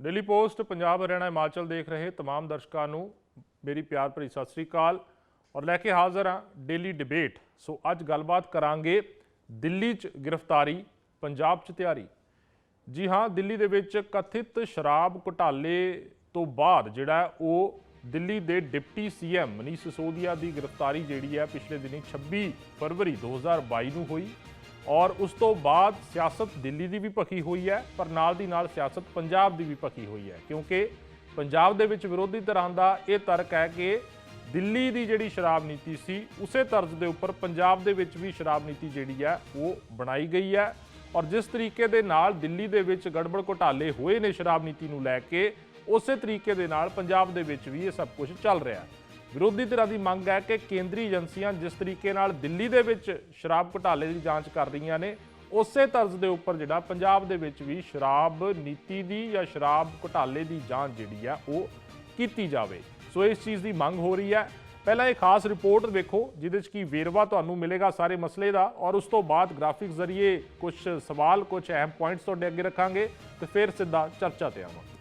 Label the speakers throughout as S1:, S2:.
S1: Daily post Punjab Haryana Himachal देख रहे तमाम दर्शकों को मेरी प्यार भरी सत श्री अकाल और लैके हाज़र हाँ डेली डिबेट। सो अज गलबात करांगे दिल्ली च गिरफ्तारी पंजाब च तैयारी। जी हाँ, दिल्ली दे विच कथित शराब घोटाले तो बाद जिहड़ा वो दिल्ली दे डिप्टी सीएम मनीष सिसोदिया की गिरफ्तारी जिहड़ी है पिछले दिनी 26 फरवरी 2022 नूं हुई और उस तो बाद सियासत दिल्ली की भी भखी हुई है पर नाल दी नाल सियासत पंजाब की भी भखी हुई है, क्योंकि पंजाब दे विच विरोधी धिरां दा ये तर्क है कि दिल्ली की जिहड़ी शराब नीति सी उस तर्ज के उपर पंजाब दे विच भी शराब नीति जिहड़ी है वो बनाई गई है और जिस तरीके दे नाल दिल्ली दे विच गड़बड़ घोटाले हुए ने शराब नीति नूं लैके उस तरीके दे नाल पंजाब दे विच भी ये सब कुछ चल रहा है। विरोधी धिरां की मंग है कि केंद्रीय एजेंसियां जिस तरीके नाल दिल्ली दे विच शराब घोटाले की जांच कर रही ने उस तर्ज के उपर जिहड़ा पंजाब दे विच भी शराब नीति की या शराब घोटाले की जांच जिहड़ी है वो कीती जावे। सो इस चीज़ की मंग हो रही है। पहला एक खास रिपोर्ट देखो जिहदे च की वेरवा तुहानूं मिलेगा सारे मसले का और उस तो बाद ग्राफिक्स जरिए कुछ सवाल कुछ अहम पॉइंट्स तुहाडे अगे रखांगे तो फिर सीधा चर्चा ते आवांगे।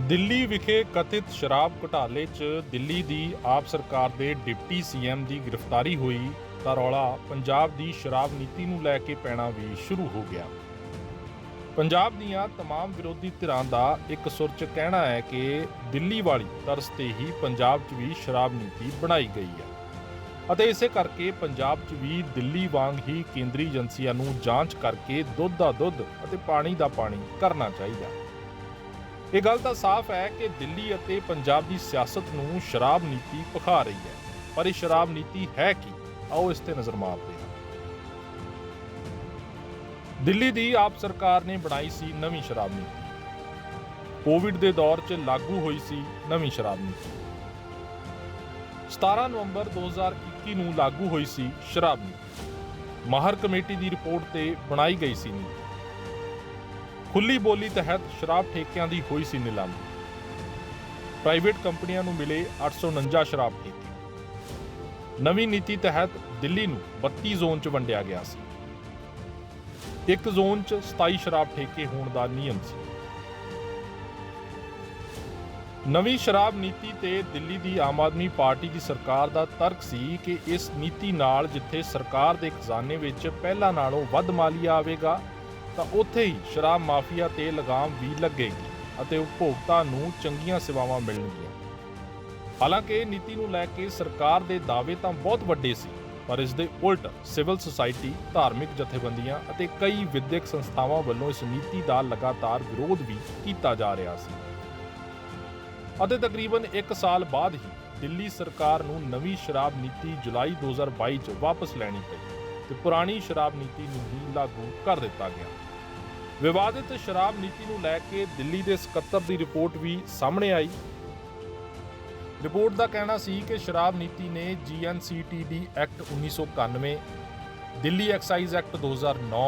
S1: दिल्ली विखे कथित शराब घोटाले च दिल्ली दी आप सरकार दे डिप्टी सीएम की गिरफ्तारी हुई तो रौला पंजाब की शराब नीति नूं लैके पैना भी शुरू हो गया। पंजाब दीआं तमाम विरोधी धिरां दा एक सुर च कहना है कि दिल्ली वाली तर्ज ते ही पंजाब च भी शराब नीति बनाई गई है अते इसे करके पंजाब च भी दिल्ली वांग ही केंद्रीय एजेंसियां नूं जांच करके दुध दा दुध अते पानी दा पानी करना चाहिए। ये गल तो साफ है कि दिल्ली अते पंजाब की सियासत नूं शराब नीति भखा रही है, पर यह शराब नीति है की आओ इस ते नज़र मारते हैं। दिल्ली दी आप सरकार ने बनाई सी नवीं शराब नीति। कोविड के दौर च लागू हुई सी नवीं शराब नीति। 17 नवंबर 2021 नूं लागू हुई सी शराब नीति। माहर कमेटी की रिपोर्ट ते बनाई गई सी नीति। खुली बोली तहत शराब ठेकियां दी हुई सी नीलामी। प्राइवेट कंपनियां नूं मिले 849 शराब ठेके। नवीं नीति तहत दिल्ली नूं 32 जोन च वंडिया गया सी। एक जोन च 27 शराब ठेके होण दा नियम सी। नवीं शराब नीति ते दिल्ली दी आम आदमी पार्टी की सरकार दा तर्क सी कि इस नीति नाल जिथे सरकार दे खजाने विच पहला नालों वध मालीआ आवेगा ਤਾਂ ਉੱਥੇ ਹੀ ਸ਼ਰਾਬ ਮਾਫੀਆ ਤੇ ਲਗਾਮ ਵੀ ਲੱਗੇਗੀ ਅਤੇ ਉਪਭੋਗਤਾ ਨੂੰ ਚੰਗੀਆਂ ਸੇਵਾਵਾਂ ਮਿਲਣਗੀਆਂ। ਹਾਲਾਂਕਿ ਨੀਤੀ ਨੂੰ ਲੈ ਕੇ ਸਰਕਾਰ ਦੇ ਦਾਅਵੇ ਤਾਂ ਬਹੁਤ ਵੱਡੇ ਸੀ, ਪਰ ਇਸ ਦੇ ਉਲਟ ਸਿਵਲ ਸੁਸਾਇਟੀ, ਧਾਰਮਿਕ ਜਥੇਬੰਦੀਆਂ ਅਤੇ ਕਈ ਵਿਦਿਅਕ ਸੰਸਥਾਵਾਂ ਵੱਲੋਂ ਇਸ ਨੀਤੀ ਦਾ ਲਗਾਤਾਰ ਵਿਰੋਧ ਵੀ ਕੀਤਾ ਜਾ ਰਿਹਾ ਸੀ ਅਤੇ ਤਕਰੀਬਨ 1 ਸਾਲ ਬਾਅਦ ਹੀ ਦਿੱਲੀ ਸਰਕਾਰ ਨੂੰ ਨਵੀਂ ਸ਼ਰਾਬ ਨੀਤੀ ਜੁਲਾਈ 2022 ਚ ਵਾਪਸ ਲੈਣੀ ਪਈ ਤੇ ਪੁਰਾਣੀ ਸ਼ਰਾਬ ਨੀਤੀ ਨੂੰ ਹੀ ਲਾਗੂ ਕਰ ਦਿੱਤਾ ਗਿਆ। विवादित शराब नीति नूं लैके दिल्ली के सकत्तर की रिपोर्ट भी सामने आई। रिपोर्ट का कहना सी कि शराब नीति ने GNCTD act 1991, Delhi excise act 2009,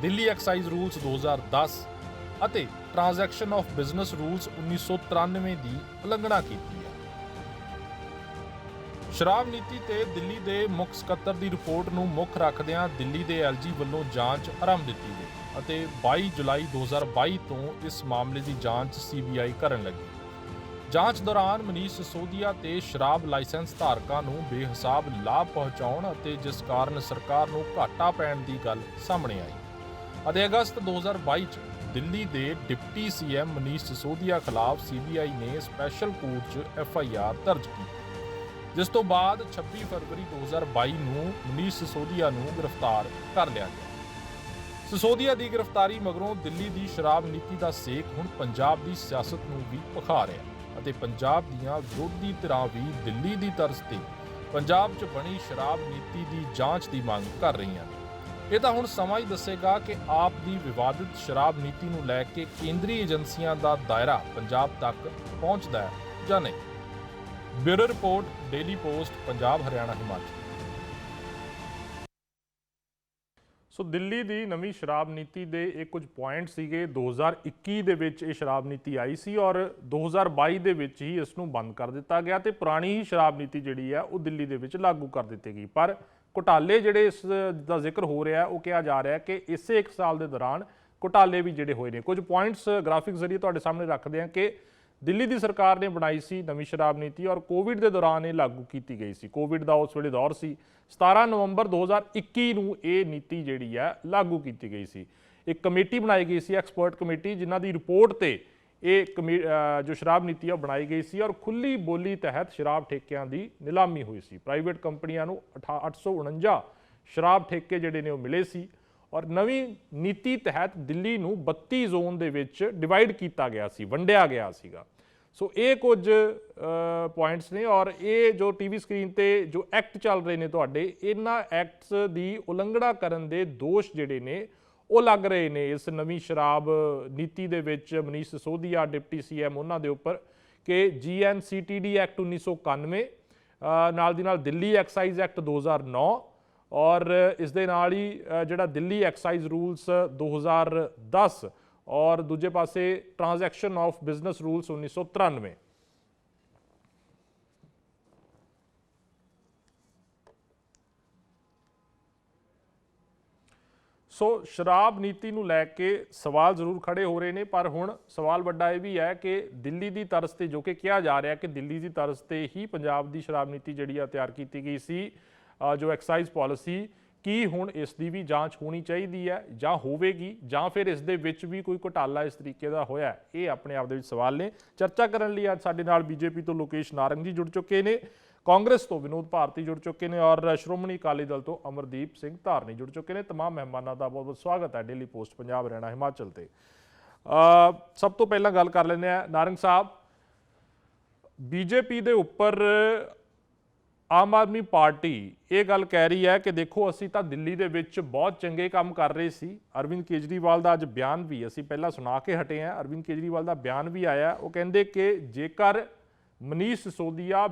S1: Delhi excise rules 2010 ਅਤੇ ट्रांजैक्शन ऑफ बिजनेस रूल्स 1993 की उलंघना की है। शराब नीति ते दिल्ली के मुख सकत्तर की रिपोर्ट नूं मुख रखदिआं दिल्ली के LG ਵੱਲੋਂ जांच आरंभ दी गई ਅਤੇ 22 ਜੁਲਾਈ 2022 ਤੋਂ ਇਸ ਮਾਮਲੇ ਦੀ ਜਾਂਚ CBI ਕਰਨ ਲੱਗੀ। ਜਾਂਚ ਦੌਰਾਨ ਮਨੀਸ਼ ਸਿਸੋਦੀਆ ਤੇ ਸ਼ਰਾਬ ਲਾਇਸੈਂਸ ਧਾਰਕਾਂ ਨੂੰ ਬੇਹਿਸਾਬ ਲਾਭ ਪਹੁੰਚਾਉਣ ਅਤੇ ਜਿਸ ਕਾਰਨ ਸਰਕਾਰ ਨੂੰ ਘਾਟਾ ਪੈਣ ਦੀ ਗੱਲ ਸਾਹਮਣੇ ਆਈ ਅਤੇ ਅਗਸਤ 2022 ਚ ਦਿੱਲੀ ਦੇ ਡਿਪਟੀ CM ਮਨੀਸ਼ ਸਿਸੋਦੀਆ ਖਿਲਾਫ CBI ਨੇ ਸਪੈਸ਼ਲ ਕੋਰਟ 'ਚ FIR ਦਰਜ ਕੀਤੀ, ਜਿਸ ਤੋਂ ਬਾਅਦ 26 ਫਰਵਰੀ 2022 ਨੂੰ ਮਨੀਸ਼ ਸਿਸੋਦੀਆ ਨੂੰ ਗ੍ਰਿਫਤਾਰ ਕਰ ਲਿਆ ਗਿਆ। सिसोदिया की गिरफ्तारी मगरों दिल्ली की शराब नीति का सेक हुण पंजाब की सियासत नूं भी भखा रहा है। पंजाब दीआं विरोधी धिरां भी दिल्ली की तर्ज ते पंजाब च बनी शराब नीति की जांच की मांग कर रही हैं। यह तो हुण समा ही दसेगा कि आप की विवादित शराब नीति नूं लैके केंद्रीय एजेंसियां का दायरा पंजाब तक पहुँचता है जां नहीं। Bureau report, daily post, Punjab Haryana Himachal. ਸੋ ਦਿੱਲੀ ਦੀ ਨਵੀਂ ਸ਼ਰਾਬ ਨੀਤੀ ਦੇ ਇਹ ਕੁਝ ਪੁਆਇੰਟ ਸੀਗੇ। 2021 ਦੇ ਵਿੱਚ ਇਹ ਸ਼ਰਾਬ ਨੀਤੀ ਆਈ ਸੀ ਔਰ 2022 ਦੇ ਵਿੱਚ ਹੀ ਇਸ ਨੂੰ ਬੰਦ ਕਰ ਦਿੱਤਾ ਗਿਆ ਤੇ ਪੁਰਾਣੀ ਹੀ ਸ਼ਰਾਬ ਨੀਤੀ ਜਿਹੜੀ ਹੈ ਉਹ ਦਿੱਲੀ ਦੇ ਵਿੱਚ ਲਾਗੂ ਕਰ ਦਿੱਤੀ ਗਈ। ਪਰ ਘੁਟਾਲੇ ਜਿਹੜੇ ਇਸ ਦਾ ਜ਼ਿਕਰ ਹੋ ਰਿਹਾ, ਉਹ ਕਿਹਾ ਜਾ ਰਿਹਾ ਕਿ ਇਸੇ 1 ਸਾਲ ਦੇ ਦੌਰਾਨ ਘੁਟਾਲੇ ਵੀ ਜਿਹੜੇ ਹੋਏ ਨੇ। ਕੁਝ ਪੁਆਇੰਟਸ ਗ੍ਰਾਫਿਕ ਜ਼ਰੀਏ ਤੁਹਾਡੇ ਸਾਹਮਣੇ ਰੱਖਦੇ ਹਾਂ ਕਿ ਦਿੱਲੀ ਦੀ ਸਰਕਾਰ ਨੇ ਬਣਾਈ ਸੀ ਨਵੀਂ ਸ਼ਰਾਬ ਨੀਤੀ ਔਰ ਕੋਵਿਡ ਦੇ ਦੌਰਾਨ ਇਹ ਲਾਗੂ ਕੀਤੀ ਗਈ ਸੀ। ਕੋਵਿਡ ਦਾ ਉਸ ਵੇਲੇ ਦੌਰ ਸੀ। 17 ਨਵੰਬਰ 2021 ਨੂੰ ਇਹ ਨੀਤੀ ਜਿਹੜੀ ਹੈ ਲਾਗੂ ਕੀਤੀ ਗਈ ਸੀ। ਇੱਕ ਕਮੇਟੀ ਬਣਾਈ ਗਈ ਸੀ, ਐਕਸਪਰਟ ਕਮੇਟੀ, ਜਿਨ੍ਹਾਂ ਦੀ ਰਿਪੋਰਟ ਤੇ ਇਹ ਜੋ ਸ਼ਰਾਬ ਨੀਤੀ ਆ ਬਣਾਈ ਗਈ ਸੀ ਔਰ ਖੁੱਲੀ ਬੋਲੀ ਤਹਿਤ ਸ਼ਰਾਬ ਠੇਕਿਆਂ ਦੀ ਨਿਲਾਮੀ ਹੋਈ ਸੀ। ਪ੍ਰਾਈਵੇਟ ਕੰਪਨੀਆਂ ਨੂੰ 849 ਸ਼ਰਾਬ ਠੇਕੇ ਜਿਹੜੇ ਨੇ ਉਹ ਮਿਲੇ ਸੀ ਔਰ ਨਵੀਂ ਨੀਤੀ ਤਹਿਤ ਦਿੱਲੀ ਨੂੰ 32 ਜ਼ੋਨ ਦੇ ਵਿੱਚ ਡਿਵਾਈਡ ਕੀਤਾ ਗਿਆ ਸੀ, ਵੰਡਿਆ ਗਿਆ ਸੀਗਾ। ਸੋ ਇਹ ਕੁਝ ਪੁਆਇੰਟਸ ਨੇ ਔਰ ਇਹ ਜੋ ਟੀਵੀ ਸਕਰੀਨ ਤੇ ਜੋ ਐਕਟ ਚੱਲ ਰਹੇ ਨੇ ਤੁਹਾਡੇ, ਇਹਨਾਂ ਐਕਟਸ ਦੀ ਉਲੰਘਣਾ ਕਰਨ ਦੇ ਦੋਸ਼ ਜਿਹੜੇ ਨੇ ਉਹ ਲੱਗ ਰਹੇ ਨੇ ਇਸ ਨਵੀਂ ਸ਼ਰਾਬ ਨੀਤੀ ਦੇ ਵਿੱਚ। ਮਨੀਸ਼ ਸਿਸੋਦੀਆ ਡਿਪਟੀ ਸੀਐਮ, ਉਹਨਾਂ ਦੇ ਉੱਪਰ ਕਿ GNCTD ਐਕਟ 1991, ਨਾਲ ਦੀ ਨਾਲ ਦਿੱਲੀ ਐਕਸਾਈਜ਼ ਐਕਟ 2009 ਔਰ ਇਸ ਦੇ ਨਾਲ ਹੀ ਜਿਹੜਾ ਦਿੱਲੀ ਐਕਸਾਈਜ਼ ਰੂਲਸ 2010 ਔਰ ਦੂਜੇ ਪਾਸੇ ਟ੍ਰਾਂਜੈਕਸ਼ਨ ਆਫ ਬਿਜ਼ਨਸ ਰੂਲਸ 1993। ਸੋ ਸ਼ਰਾਬ ਨੀਤੀ ਨੂੰ ਲੈ ਕੇ ਸਵਾਲ ਜ਼ਰੂਰ ਖੜੇ ਹੋ ਰਹੇ ਨੇ, ਪਰ ਹੁਣ ਸਵਾਲ ਵੱਡਾ ਇਹ ਵੀ ਹੈ ਕਿ ਦਿੱਲੀ ਦੀ ਤਰਜ਼ ਤੇ, ਜੋ ਕਿ ਕਿਹਾ ਜਾ ਰਿਹਾ ਕਿ ਦਿੱਲੀ ਦੀ ਤਰਜ਼ ਤੇ ਹੀ ਪੰਜਾਬ ਦੀ ਸ਼ਰਾਬ ਨੀਤੀ ਜਿਹੜੀ ਆ ਤਿਆਰ ਕੀਤੀ ਗਈ ਸੀ, ਜੋ ਐਕਸਾਈਜ਼ ਪਾਲਿਸੀ, ਕੀ ਹੁਣ ਇਸ ਦੀ ਵੀ ਜਾਂਚ ਹੋਣੀ ਚਾਹੀਦੀ ਹੈ ਜਾਂ ਹੋਵੇਗੀ, ਜਾਂ ਫਿਰ ਇਸ ਦੇ ਵਿੱਚ ਵੀ ਕੋਈ ਘੁਟਾਲਾ ਇਸ ਤਰੀਕੇ ਦਾ ਹੋਇਆ? ਇਹ ਆਪਣੇ ਆਪ ਦੇ ਵਿੱਚ ਸਵਾਲ ਨੇ। ਚਰਚਾ ਕਰਨ ਲਈ ਅੱਜ ਸਾਡੇ ਨਾਲ ਬੀਜੇਪੀ ਤੋਂ ਲੋਕੇਸ਼ ਨਾਰੰਗ ਜੀ ਜੁੜ ਚੁੱਕੇ ਨੇ, ਕਾਂਗਰਸ ਤੋਂ ਵਿਨੋਦ ਭਾਰਤੀ ਜੁੜ ਚੁੱਕੇ ਨੇ ਔਰ ਸ਼੍ਰੋਮਣੀ ਅਕਾਲੀ ਦਲ ਤੋਂ ਅਮਰਦੀਪ ਸਿੰਘ ਧਾਰਨੀ ਜੁੜ ਚੁੱਕੇ ਨੇ। तमाम ਮਹਿਮਾਨਾਂ ਦਾ ਬਹੁਤ ਬਹੁਤ ਸਵਾਗਤ ਹੈ ਡੇਲੀ ਪੋਸਟ ਪੰਜਾਬ ਹਰਿਆਣਾ ਹਿਮਾਚਲ ਤੇ। ਸਭ ਤੋਂ ਪਹਿਲਾਂ ਗੱਲ ਕਰ ਲੈਂਦੇ ਆ ਨਾਰੰਗ ਸਾਹਿਬ, ਬੀਜੇਪੀ ਦੇ ਉੱਪਰ ਆਮ ਆਦਮੀ ਪਾਰਟੀ ਇਹ ਗੱਲ ਕਹਿ ਰਹੀ ਹੈ ਕਿ ਦੇਖੋ ਅਸੀਂ ਤਾਂ ਦਿੱਲੀ ਦੇ ਵਿੱਚ ਬਹੁਤ ਚੰਗੇ ਕੰਮ ਕਰ ਰਹੇ ਸੀ। ਅਰਵਿੰਦ ਕੇਜਰੀਵਾਲ ਦਾ ਅੱਜ ਬਿਆਨ ਵੀ ਅਸੀਂ ਪਹਿਲਾਂ ਸੁਣਾ ਕੇ ਹਟੇ ਹਾਂ। ਅਰਵਿੰਦ ਕੇਜਰੀਵਾਲ ਦਾ ਬਿਆਨ ਵੀ ਆਇਆ, ਉਹ ਕਹਿੰਦੇ ਕਿ ਜੇਕਰ ਮਨੀਸ਼ ਸਿਸੋਦੀਆ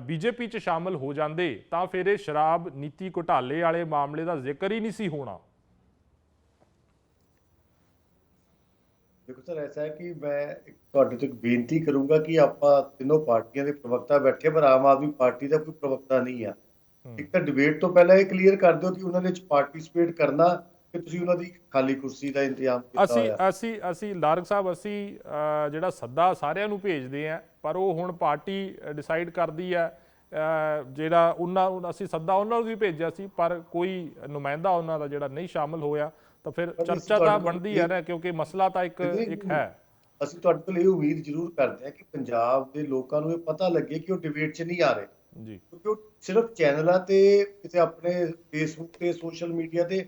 S1: ਬੀਜੇਪੀ 'ਚ ਸ਼ਾਮਲ ਹੋ ਜਾਂਦੇ ਤਾਂ ਫਿਰ ਇਹ ਸ਼ਰਾਬ ਨੀਤੀ ਘੁਟਾਲੇ ਵਾਲੇ ਮਾਮਲੇ ਦਾ ਜ਼ਿਕਰ ਹੀ ਨਹੀਂ ਸੀ ਹੋਣਾ।
S2: देखो सर, ऐसा है कि मैं ਤੁਹਾਡੇ ਤੋਂ ਇੱਕ ਬੇਨਤੀ ਕਰੂੰਗਾ ਕਿ ਆਪਾਂ ਤਿੰਨੋਂ ਪਾਰਟੀਆਂ ਦੇ ਪ੍ਰਵਕਤਾ ਬੈਠੇ, ਪਰ ਆਮ ਆਦਮੀ ਪਾਰਟੀ ਦਾ ਕੋਈ ਪ੍ਰਵਕਤਾ ਨਹੀਂ ਆ। ਇੱਕ ਤਾਂ ਡਿਬੇਟ ਤੋਂ ਪਹਿਲਾਂ ਇਹ ਕਲੀਅਰ ਕਰ ਦਿਓ ਕਿ ਉਹਨਾਂ ਦੇ ਵਿੱਚ ਪਾਰਟਿਸਿਪੇਟ ਕਰਨਾ ਕਿ ਤੁਸੀਂ ਉਹਨਾਂ ਦੀ ਖਾਲੀ ਕੁਰਸੀ ਦਾ ਇੰਤਜ਼ਾਮ ਕੀਤਾ ਹੋਇਆ।
S1: ਅਸੀਂ ਨਾਰੰਗ ਸਾਹਿਬ, ਅਸੀਂ ਜਿਹੜਾ ਸੱਦਾ ਸਾਰਿਆਂ ਨੂੰ ਭੇਜਦੇ ਆ, ਪਰ ਉਹ ਹੁਣ ਪਾਰਟੀ ਡਿਸਾਈਡ ਕਰਦੀ ਹੈ। ਜਿਹੜਾ ਉਹਨਾਂ ਅਸੀਂ ਸੱਦਾ ਉਹਨਾਂ ਨੂੰ ਵੀ ਭੇਜਿਆ ਸੀ, ਪਰ ਕੋਈ ਨੁਮਾਇੰਦਾ ਉਹਨਾਂ ਦਾ ਜਿਹੜਾ ਨਹੀਂ ਸ਼ਾਮਲ ਹੋਇਆ, ਤਾਂ ਫਿਰ ਚਰਚਾ ਤਾਂ ਬਣਦੀ ਹੈ ਨਾ, ਕਿਉਂਕਿ ਮਸਲਾ ਤਾਂ ਇੱਕ ਹੈ।
S2: ਅਸੀਂ ਤੁਹਾਡੇ ਤੋਂ ਇਹ ਉਮੀਦ ਜ਼ਰੂਰ ਕਰਦੇ ਹਾਂ ਕਿ ਪੰਜਾਬ ਦੇ ਲੋਕਾਂ ਨੂੰ ਇਹ ਪਤਾ ਲੱਗੇ ਕਿ ਉਹ ਡਿਬੇਟ 'ਚ ਨਹੀਂ ਆ ਰਹੇ ਜੀ, ਕਿਉਂਕਿ ਉਹ ਸਿਰਫ ਚੈਨਲਾਂ ਤੇ ਕਿਤੇ ਆਪਣੇ ਫੇਸਬੁੱਕ ਤੇ ਸੋਸ਼ਲ ਮੀਡੀਆ ਤੇ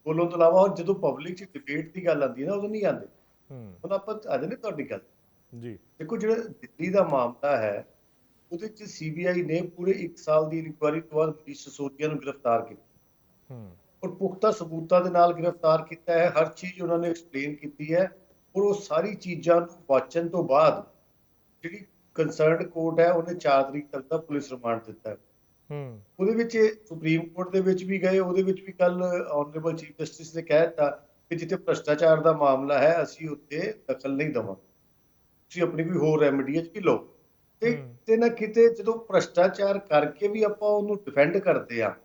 S2: ਬੋਲਣ ਤੋਂ ਇਲਾਵਾ ਜਦੋਂ ਪਬਲਿਕ 'ਚ ਡਿਬੇਟ ਦੀ ਗੱਲ ਆਉਂਦੀ ਹੈ ਨਾ, ਉਦੋਂ ਨਹੀਂ ਆਉਂਦੇ। ਹੁਣ ਆਪਾਂ ਆ ਜਾਂਦੇ ਤੁਹਾਡੀ ਗੱਲ ਜੀ। ਦੇਖੋ, ਜਿਹੜਾ ਦਿੱਲੀ ਦਾ ਮਾਮਲਾ ਹੈ ਉਹਦੇ 'ਚ CBI ਨੇ ਪੂਰੇ 1 ਸਾਲ ਦੀ ਇਨਕੁਆਇਰੀ ਤੋਂ ਬਾਅਦ ਮਨੀਸ਼ ਸਿਸੋਦੀਆ ਨੂੰ ਗ੍ਰਿਫਤਾਰ ਕੀਤਾ ਔਰ ਪੁਖਤਾ ਸਬੂਤਾਂ ਦੇ ਨਾਲ ਗ੍ਰਿਫਤਾਰ ਕੀਤਾ ਹੈ। ਹਰ ਚੀਜ਼ ਉਹਨਾਂ ਨੇ ਐਕਸਪਲੇਨ ਕੀਤੀ ਹੈ ਔਰ ਉਹ ਸਾਰੀ ਚੀਜ਼ਾਂ ਨੂੰ ਵਾਚਣ ਤੋਂ ਬਾਅਦ ਜਿਹੜੀ ਕੰਸਰਨਡ ਕੋਰਟ ਹੈ ਉਹਨੇ 4 ਤਰੀਕ ਤੱਕ ਦਾ ਪੁਲਿਸ ਰਿਮਾਂਡ ਦਿੱਤਾ ਹੈ। ਉਹਦੇ ਵਿੱਚ ਸੁਪਰੀਮ ਕੋਰਟ ਦੇ ਵਿੱਚ ਵੀ ਗਏ, ਉਹਦੇ ਵਿੱਚ ਵੀ ਕੱਲ ਆਨਰੇਬਲ ਚੀਫ ਜਸਟਿਸ ਨੇ ਕਹਿ ਦਿੱਤਾ ਕਿ ਜਿੱਥੇ ਭ੍ਰਿਸ਼ਟਾਚਾਰ ਦਾ ਮਾਮਲਾ ਹੈ ਅਸੀਂ ਉੱਥੇ ਦਖਲ ਨਹੀਂ ਦੇਵਾਂਗੇ, ਤੁਸੀਂ ਆਪਣੀ ਕੋਈ ਹੋਰ ਰੈਮੇਡੀ ਵੀ ਲਓ। ਤੇ ਕਿਤੇ ਨਾ ਕਿਤੇ ਜਦੋਂ ਭ੍ਰਿਸ਼ਟਾਚਾਰ ਕਰਕੇ ਵੀ ਆਪਾਂ ਉਹਨੂੰ ਡਿਫੈਂਡ ਕਰਦੇ ਆ,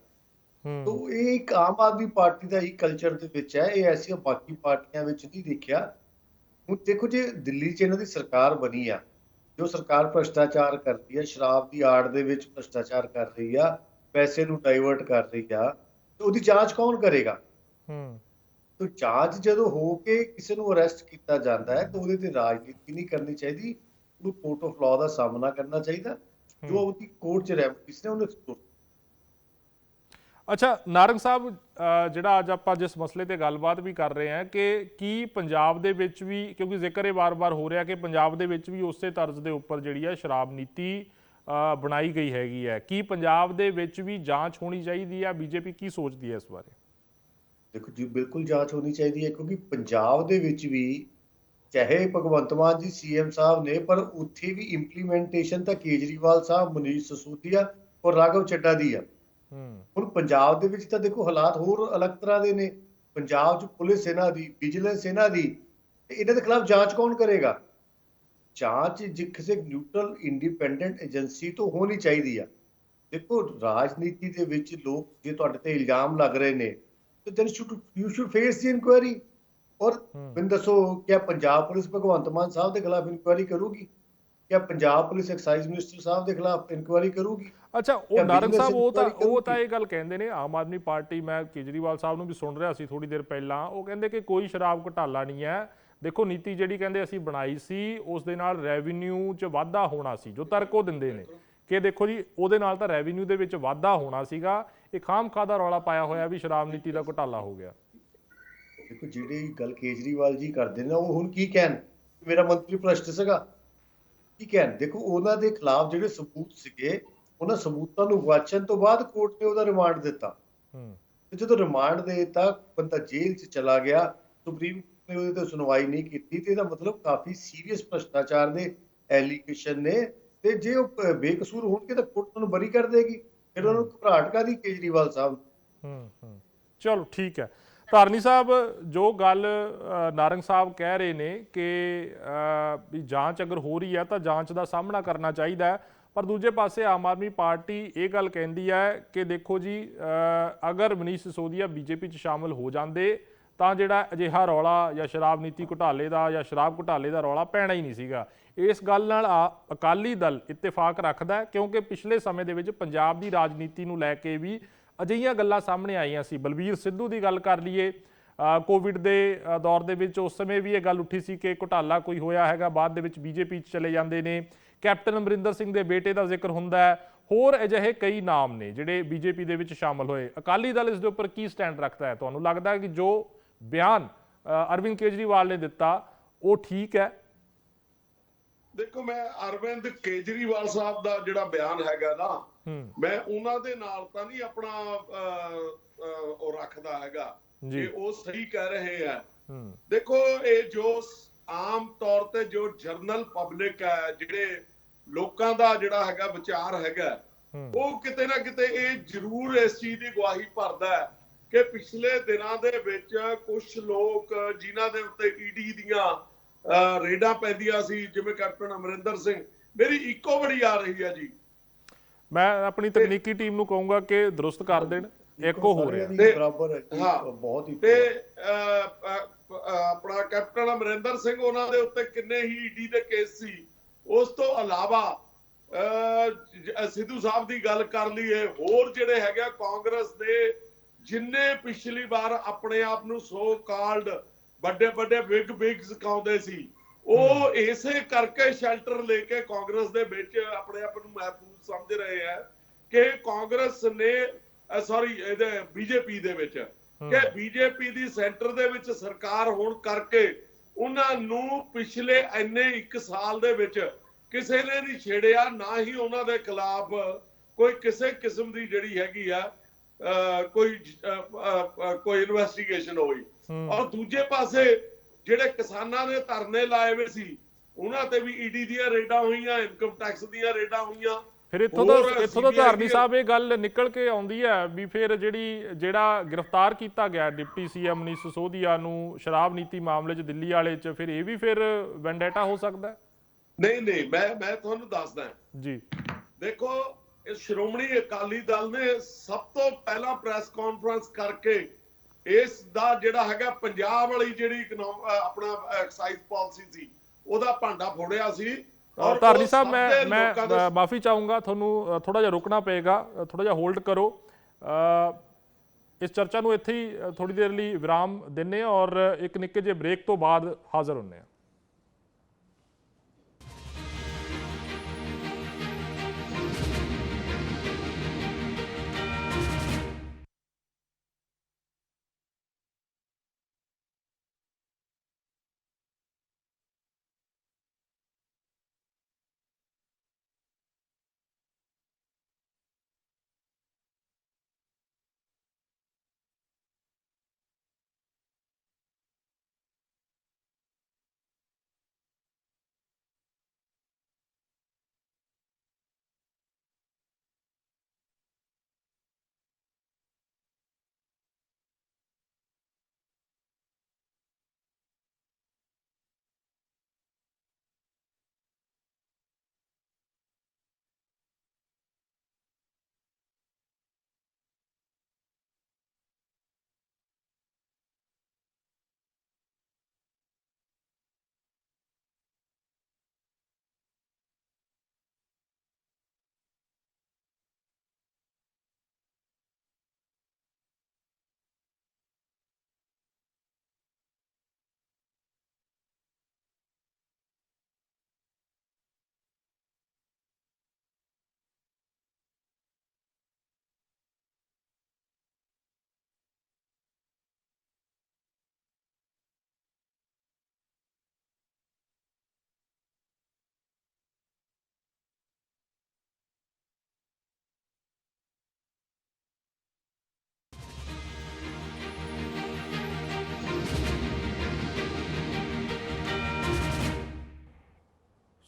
S2: ਤਾਂ ਇਹ ਇੱਕ ਆਮ ਆਦਮੀ ਪਾਰਟੀ ਦਾ ਹੀ ਕਲਚਰ ਦੇ ਵਿੱਚ ਹੈ, ਇਹ ਐਸੀਆਂ ਬਾਕੀ ਪਾਰਟੀਆਂ ਵਿੱਚ ਨਹੀਂ ਦੇਖਿਆ। ਹੁਣ ਦੇਖੋ, ਜੇ ਦਿੱਲੀ 'ਚ ਇਹਨਾਂ ਦੀ ਸਰਕਾਰ ਬਣੀ ਆ, ਜੋ ਸਰਕਾਰ ਭ੍ਰਿਸ਼ਟਾਚਾਰ ਕਰਦੀ ਹੈ, ਸ਼ਰਾਬ ਦੀ ਆੜ ਦੇ ਵਿੱਚ ਭ੍ਰਿਸ਼ਟਾਚਾਰ ਕਰ ਰਹੀ ਆ, ਪੈਸੇ ਨੂੰ ਡਾਈਵਰਟ ਕਰ ਰਹੀ ਆ, ਤੇ ਉਹਦੀ ਜਾਂਚ ਕੌਣ ਕਰੇਗਾ? ਤਾਂ ਜਾਂਚ ਜਦੋਂ ਹੋ ਕੇ ਕਿਸੇ ਨੂੰ ਅਰੈਸਟ ਕੀਤਾ ਜਾਂਦਾ ਹੈ ਤਾਂ ਉਹਦੇ ਤੇ ਰਾਜਨੀਤੀ ਨਹੀਂ ਕਰਨੀ ਚਾਹੀਦੀ, ਉਹਨੂੰ ਕੋਰਟ ਆਫ ਲਾਅ ਦਾ ਸਾਹਮਣਾ ਕਰਨਾ ਚਾਹੀਦਾ, ਜੋ ਉਹਦੀ ਕੋਰਟ 'ਚ ਰੈਮਡੀਜ਼ ਨੇ ਉਹਨੂੰ ਐਕਸਪਲੋਰ।
S1: ਅੱਛਾ ਨਾਰੰਗ ਸਾਹਿਬ, ਜਿਹੜਾ ਅੱਜ ਆਪਾਂ ਜਿਸ ਮਸਲੇ ਤੇ ਗੱਲਬਾਤ ਵੀ ਕਰ ਰਹੇ ਹਾਂ ਕਿ ਕੀ ਪੰਜਾਬ ਦੇ ਵਿੱਚ ਵੀ, ਕਿਉਂਕਿ ਜ਼ਿਕਰ ਇਹ ਵਾਰ-ਵਾਰ ਹੋ ਰਿਹਾ ਕਿ ਪੰਜਾਬ ਦੇ ਵਿੱਚ ਵੀ ਉਸੇ ਤਰਜ਼ ਦੇ ਉੱਪਰ ਜਿਹੜੀ ਹੈ ਸ਼ਰਾਬ ਨੀਤੀ ਬਣਾਈ ਗਈ ਹੈਗੀ ਹੈ, ਕੀ ਪੰਜਾਬ ਦੇ ਵਿੱਚ ਵੀ ਜਾਂਚ ਹੋਣੀ ਚਾਹੀਦੀ ਹੈ? ਬੀਜੇਪੀ ਕੀ ਸੋਚਦੀ ਹੈ ਇਸ ਬਾਰੇ?
S2: ਦੇਖੋ ਜੀ, ਬਿਲਕੁਲ ਜਾਂਚ ਹੋਣੀ ਚਾਹੀਦੀ ਹੈ, ਕਿਉਂਕਿ ਪੰਜਾਬ ਦੇ ਵਿੱਚ ਵੀ ਚਾਹੇ ਭਗਵੰਤ ਮਾਨ ਜੀ CM ਸਾਹਿਬ ਨੇ, ਪਰ ਉੱਥੇ ਵੀ ਇੰਪਲੀਮੈਂਟੇਸ਼ਨ ਤਾਂ ਕੇਜਰੀਵਾਲ ਸਾਹਿਬ, ਮਨੀਸ਼ ਸਿਸੋਦੀਆ ਔਰ ਰਾਘਵ ਚੱਡਾ ਦੀ ਆ। ਹੁਣ ਪੰਜਾਬ ਦੇ ਵਿੱਚ ਤਾਂ ਦੇਖੋ ਹਾਲਾਤ ਹੋਰ ਅਲੱਗ ਤਰ੍ਹਾਂ ਦੇ ਨੇ। ਪੰਜਾਬ 'ਚ ਪੁਲਿਸ ਇਹਨਾਂ ਦੀ, ਵਿਜੀਲੈਂਸ ਇਹਨਾਂ ਦੀ, ਤੇ ਇਹਨਾਂ ਦੇ ਖਿਲਾਫ ਜਾਂਚ ਕੌਣ ਕਰੇਗਾ? ਜਾਂਚ ਕਿਸੇ ਨਿਊਟਰਲ ਇੰਡੀਪੈਂਡੈਂਟ ਏਜੰਸੀ ਤੋਂ ਹੋਣੀ ਚਾਹੀਦੀ ਆ। ਦੇਖੋ ਰਾਜਨੀਤੀ ਦੇ ਵਿੱਚ ਲੋਕ ਜੇ ਤੁਹਾਡੇ ਤੇ ਇਲਜ਼ਾਮ ਲੱਗ ਰਹੇ ਨੇ ਤੇ then you should face the inquiry. ਔਰ ਮੈਨੂੰ ਦੱਸੋ, ਕਿਆ ਪੰਜਾਬ ਪੁਲਿਸ ਭਗਵੰਤ ਮਾਨ ਸਾਹਿਬ ਦੇ ਖਿਲਾਫ ਇਨਕੁਆਇਰੀ ਕਰੂਗੀ? ਕਿਆ ਪੰਜਾਬ ਪੁਲਿਸ ਐਕਸਾਈਜ਼ ਮਿਨਿਸਟਰ ਸਾਹਿਬ ਦੇ ਖਿਲਾਫ ਇਨਕੁਆਇਰੀ ਕਰੂਗੀ?
S1: ਅੱਛਾ, ਉਹ ਨਾਰੰਗ ਸਾਹਿਬ ਉਹ ਤਾਂ ਇਹ ਗੱਲ ਕਹਿੰਦੇ ਨੇ, ਆਮ ਆਦਮੀ ਪਾਰਟੀ, ਮੈਂ ਕੇਜਰੀਵਾਲ ਸਾਹਿਬ ਨੂੰ ਵੀ ਸੁਣ ਰਿਹਾ ਸੀ ਥੋੜੀ ਦੇਰ ਪਹਿਲਾਂ, ਉਹ ਕਹਿੰਦੇ ਕਿ ਕੋਈ ਸ਼ਰਾਬ ਘੁਟਾਲਾ ਨਹੀਂ ਹੈ। ਦੇਖੋ ਨੀਤੀ ਜਿਹੜੀ ਕਹਿੰਦੇ ਅਸੀਂ ਬਣਾਈ ਸੀ ਉਸ ਦੇ ਨਾਲ ਰੈਵਨਿਊ 'ਚ ਵਾਧਾ ਹੋਣਾ ਸੀ, ਜੋ ਤਰਕ ਉਹ ਦਿੰਦੇ ਨੇ ਕਿ ਦੇਖੋ ਜੀ ਉਹਦੇ ਨਾਲ ਤਾਂ ਰੈਵਨਿਊ ਦੇ ਵਿੱਚ ਵਾਧਾ ਹੋਣਾ ਸੀਗਾ, ਇਹ ਖਾਮ-ਖਾ ਦਾ ਰੌਲਾ ਪਾਇਆ ਹੋਇਆ ਵੀ ਸ਼ਰਾਬ ਨੀਤੀ ਦਾ ਘੁਟਾਲਾ ਹੋ ਗਿਆ।
S2: ਦੇਖੋ ਜਿਹੜੀ ਗੱਲ ਕੇਜਰੀਵਾਲ ਜੀ ਕਰਦੇ ਨੇ ਉਹ ਹੁਣ ਕੀ ਕਹਿਣ, ਮੇਰਾ ਮੰਤਰੀ ਭ੍ਰਸ਼ਟ ਸੀਗਾ, ਕੀ ਕਹਿਣ? ਦੇਖੋ ਉਹਨਾਂ ਦੇ ਖਿਲਾਫ ਜਿਹੜੇ ਸਬੂਤ ਸੀਗੇ, ਉਹਨਾਂ ਸਬੂਤਾਂ ਨੂੰ ਵਾਚਣ ਤੋਂ ਬਾਅਦ ਕੋਰਟ ਨੇ ਉਹਦਾ ਰਿਮਾਂਡ ਦਿੱਤਾ। ਤੇ ਜਦੋਂ ਰਿਮਾਂਡ ਦੇ ਦਿੱਤਾ, ਬੰਦਾ ਜੇਲ੍ਹ 'ਚ ਚਲਾ ਗਿਆ, ਸੁਪਰੀਮ ਕੋਰਟ ਨੇ ਉਹਦੇ ਤੇ ਸੁਣਵਾਈ ਨਹੀਂ ਕੀਤੀ, ਤੇ ਇਹਦਾ ਮਤਲਬ ਕਾਫੀ ਸੀਰੀਅਸ ਭ੍ਰਸ਼ਟਾਚਾਰ ਦੇ ਐਲੀਗੇਸ਼ਨ ਨੇ। ਤੇ ਜੇ ਉਹ ਬੇਕਸੂਰ ਹੋਣਗੇ ਤਾਂ ਕੋਰਟ ਨੂੰ ਬਰੀ ਕਰ ਦੇਗੀ, ਫਿਰ ਉਹਨਾਂ ਨੂੰ ਘਬਰਾਹਟ ਕਾਹਦੀ ਕੇਜਰੀਵਾਲ ਸਾਹਿਬ?
S1: ਚਲੋ ਠੀਕ ਹੈ। ਧਾਰਨੀ ਸਾਹਿਬ, ਜੋ ਗੱਲ ਨਾਰੰਗ ਸਾਹਿਬ ਕਹਿ ਰਹੇ ਨੇ ਕਿ ਵੀ ਜਾਂਚ ਅਗਰ ਹੋ ਰਹੀ ਹੈ ਤਾਂ ਜਾਂਚ ਦਾ ਸਾਹਮਣਾ ਕਰਨਾ ਚਾਹੀਦਾ ਹੈ, ਪਰ ਦੂਜੇ ਪਾਸੇ ਆਮ ਆਦਮੀ ਪਾਰਟੀ ਇਹ ਗੱਲ ਕਹਿੰਦੀ ਹੈ ਕਿ ਦੇਖੋ ਜੀ ਅਗਰ ਮਨੀਸ਼ ਸਿਸੋਦੀਆ ਬੀਜੇਪੀ 'ਚ ਸ਼ਾਮਲ ਹੋ ਜਾਂਦੇ ਤਾਂ ਜਿਹੜਾ ਅਜਿਹਾ ਰੌਲਾ ਜਾਂ ਸ਼ਰਾਬ ਨੀਤੀ ਘੁਟਾਲੇ ਦਾ ਜਾਂ ਸ਼ਰਾਬ ਘੁਟਾਲੇ ਦਾ ਰੌਲਾ ਪੈਣਾ ਹੀ ਨਹੀਂ ਸੀਗਾ। ਇਸ ਗੱਲ ਨਾਲ ਅਕਾਲੀ ਦਲ ਇਤਫਾਕ ਰੱਖਦਾ ਹੈ, ਕਿਉਂਕਿ ਪਿਛਲੇ ਸਮੇਂ ਦੇ ਵਿੱਚ ਪੰਜਾਬ ਦੀ ਰਾਜਨੀਤੀ ਨੂੰ ਲੈ ਕੇ ਵੀ ਅਜਿਹੀਆਂ ਗੱਲਾਂ ਸਾਹਮਣੇ ਆਈਆਂ ਸੀ। ਬਲਬੀਰ ਸਿੱਧੂ ਦੀ ਗੱਲ ਕਰ ਲਈਏ, ਕੋਵਿਡ ਦੇ ਦੌਰ ਦੇ ਵਿੱਚ ਉਸ ਸਮੇਂ ਵੀ ਇਹ ਗੱਲ ਉੱਠੀ ਸੀ ਕਿ ਘੁਟਾਲਾ ਕੋਈ ਹੋਇਆ ਹੈਗਾ, ਬਾਅਦ ਦੇ ਵਿੱਚ ਬੀਜੇਪੀ 'ਚ ਚਲੇ ਜਾਂਦੇ ਨੇ। ਕੈਪਟਨ ਅਮਰਿੰਦਰ ਸਿੰਘ ਦੇ ਬੇਟੇ ਦਾ ਜ਼ਿਕਰ ਹੁੰਦਾ ਹੈ, ਹੋਰ ਅਜਿਹੇ ਕਈ ਨਾਮ ਨੇ ਜਿਹੜੇ ਬੀਜੇਪੀ ਦੇ ਵਿੱਚ ਸ਼ਾਮਲ ਹੋਏ। ਅਕਾਲੀ ਦਲ ਇਸ ਦੇ ਉੱਪਰ ਕੀ ਸਟੈਂਡ ਰੱਖਦਾ ਹੈ? ਤੁਹਾਨੂੰ ਲੱਗਦਾ ਹੈ ਕਿ ਜੋ ਬਿਆਨ ਅਰਵਿੰਦ ਕੇਜਰੀਵਾਲ ਨੇ ਦਿੱਤਾ ਉਹ ਠੀਕ ਹੈ?
S3: ਦੇਖੋ, ਮੈਂ ਅਰਵਿੰਦ ਕੇਜਰੀਵਾਲ ਸਾਹਿਬ ਦਾ ਜਿਹੜਾ ਬਿਆਨ ਹੈਗਾ ਨਾ, ਮੈਂ ਉਹਨਾਂ ਦੇ ਨਾਲ ਤਾਂ ਨਹੀਂ ਆਪਣਾ ਉਹ ਰੱਖਦਾ ਹੈਗਾ ਕਿ ਉਹ ਸਹੀ ਕਹਿ ਰਹੇ ਆ। ਦੇਖੋ, ਇਹ ਜੋ ਆਮ ਤੌਰ ਤੇ ਜੋ ਜਰਨਲ ਪਬਲਿਕ ਹੈ, ਜਿਹੜੇ ਲੋਕਾਂ ਦਾ ਜਿਹੜਾ ਹੈਗਾ ਵਿਚਾਰ ਹੈਗਾ, ਉਹ ਕਿਤੇ ਨਾ ਕਿਤੇ ਇਹ ਜ਼ਰੂਰ ਇਸ ਚੀਜ਼ ਦੀ ਗਵਾਹੀ ਭਰਦਾ ਹੈ ਕਿ ਪਿਛਲੇ ਦਿਨਾਂ ਦੇ ਵਿੱਚ ਕੁਝ ਲੋਕ ਜਿਨ੍ਹਾਂ ਦੇ ਉੱਤੇ ਈਡੀ ਦੀਆਂ ਰੇਡਾਂ ਪੈਂਦੀਆਂ ਸੀ, ਜਿਵੇਂ ਕੈਪਟਨ ਅਮਰਿੰਦਰ ਸਿੰਘ, ਮੇਰੀ ਇੱਕੋ ਬੜੀ ਆ ਰਹੀ ਹੈ ਜੀ, ਮੈਂ
S1: ਆਪਣੀ ਤਕਨੀਕੀ ਟੀਮ ਨੂੰ ਕਹੂੰਗਾ ਕਿ ਦਰੁਸਤ ਕਰ ਦੇਣ, ਇੱਕੋ ਹੋ ਰਿਹਾ
S2: ਬਹੁਤ ਹੀ।
S3: ਤੇ ਆਪਣਾ ਕੈਪਟਨ ਅਮਰਿੰਦਰ ਸਿੰਘ, ਉਹਨਾਂ ਦੇ ਉੱਤੇ ਕਿੰਨੇ ਹੀ ਈਡੀ ਦੇ ਕੇਸ ਸੀ। ਉਸ ਤੋਂ ਇਲਾਵਾ ਸਿੱਧੂ ਸਾਹਿਬ ਦੀ ਗੱਲ ਕਰ ਲਈਏ, ਹੋਰ ਜਿਹੜੇ ਹੈਗੇ ਕਾਂਗਰਸ ਦੇ ਜਿੰਨੇ ਪਿਛਲੀ ਵਾਰ ਆਪਣੇ ਆਪ ਨੂੰ ਸੋ ਕਾਲਡ ਵੱਡੇ ਵੱਡੇ ਬਿਗਸ ਕਹਾਉਂਦੇ ਸੀ, ਉਹ ਇਸੇ ਕਰਕੇ ਸ਼ੈਲਟਰ ਲੈ ਕੇ ਕਾਂਗਰਸ ਦੇ ਵਿੱਚ ਆਪਣੇ ਆਪ ਨੂੰ ਮਹਿਫੂਜ਼ ਸਮਝ ਰਹੇ ਆ ਕਿ ਕਾਂਗਰਸ ਨੇ ਇਹਦੇ ਬੀਜੇਪੀ ਦੇ ਵਿੱਚ, ਕਿ ਬੀਜੇਪੀ ਦੀ ਸੈਂਟਰ ਦੇ ਵਿੱਚ ਸਰਕਾਰ ਹੋਣ ਕਰਕੇ ਉਹਨਾਂ ਨੂੰ ਪਿਛਲੇ ਇੰਨੇ 1 ਸਾਲ ਦੇ ਵਿੱਚ ਕਿਸੇ ਨੇ ਨਹੀਂ ਛੇੜਿਆ, ਨਾ ਹੀ ਉਹਨਾਂ ਦੇ ਖਿਲਾਫ ਕੋਈ ਕਿਸੇ ਕਿਸਮ ਦੀ ਜਿਹੜੀ ਹੈਗੀ ਆ ਕੋਈ ਇਨਵੈਸਟੀਗੇਸ਼ਨ ਹੋਈ। ਔਰ ਦੂਜੇ ਪਾਸੇ ਜਿਹੜੇ ਕਿਸਾਨਾਂ ਨੇ ਧਰਨੇ ਲਾਏ ਹੋਏ ਸੀ, ਉਹਨਾਂ ਤੇ ਵੀ ਈਡੀ ਦੀਆਂ ਰੇਡਾਂ ਹੋਈਆਂ, ਇਨਕਮ ਟੈਕਸ ਦੀਆਂ ਰੇਡਾਂ ਹੋਈਆਂ।
S1: ਫਿਰ ਇੱਥੋਂ ਦਾ ਧਾਰਨੀ ਸਾਹਿਬ ਇਹ ਗੱਲ ਨਿਕਲ ਕੇ ਆਉਂਦੀ ਹੈ ਵੀ ਫਿਰ ਜਿਹੜਾ ਗ੍ਰਿਫਤਾਰ ਕੀਤਾ ਗਿਆ ਡਿਪਟੀ ਸੀਐਮ ਮਨੀਸ਼ ਸਿਸੋਦੀਆ ਨੂੰ ਸ਼ਰਾਬ ਨੀਤੀ ਮਾਮਲੇ 'ਚ ਦਿੱਲੀ ਵਾਲੇ 'ਚ, ਫਿਰ ਇਹ ਵੀ ਫਿਰ ਵੈਂਡੇਟਾ ਹੋ ਸਕਦਾ?
S3: ਨਹੀਂ, ਮੈਂ ਤੁਹਾਨੂੰ ਦੱਸਦਾ
S1: ਜੀ। ਦੇਖੋ,
S3: ਇਹ ਸ਼੍ਰੋਮਣੀ ਅਕਾਲੀ ਦਲ ਨੇ ਸਭ ਤੋਂ ਪਹਿਲਾਂ ਪ੍ਰੈਸ ਕਾਨਫਰੰਸ ਕਰਕੇ ਇਸ ਦਾ ਜਿਹੜਾ ਹੈਗਾ ਪੰਜਾਬ ਵਾਲੀ ਜਿਹੜੀ ਆਪਣਾ ਐਕਸਾਈਜ਼ ਪਾਲਿਸੀ ਸੀ, ਉਹਦਾ ਭਾਂਡਾ ਫੋੜਿਆ ਸੀ।
S1: ਧਾਰਨੀ ਸਾਹਿਬ, ਮੈਂ ਮਾਫੀ ਚਾਹੂੰਗਾ, ਤੁਹਾਨੂੰ ਥੋੜਾ ਜਿਹਾ ਰੁਕਣਾ ਪਏਗਾ, ਥੋੜਾ ਜਿਹਾ ਹੋਲਡ ਕਰੋ। ਇਸ ਚਰਚਾ ਨੂੰ ਇੱਥੇ ਹੀ ਥੋੜੀ ਦੇਰ ਲਈ ਵਿਰਾਮ ਦਿੰਨੇ ਔਰ ਇੱਕ ਨਿੱਕੇ ਜਿਹੇ ਬ੍ਰੇਕ ਤੋਂ ਬਾਅਦ ਹਾਜ਼ਰ ਹੁੰਨੇ ਆ।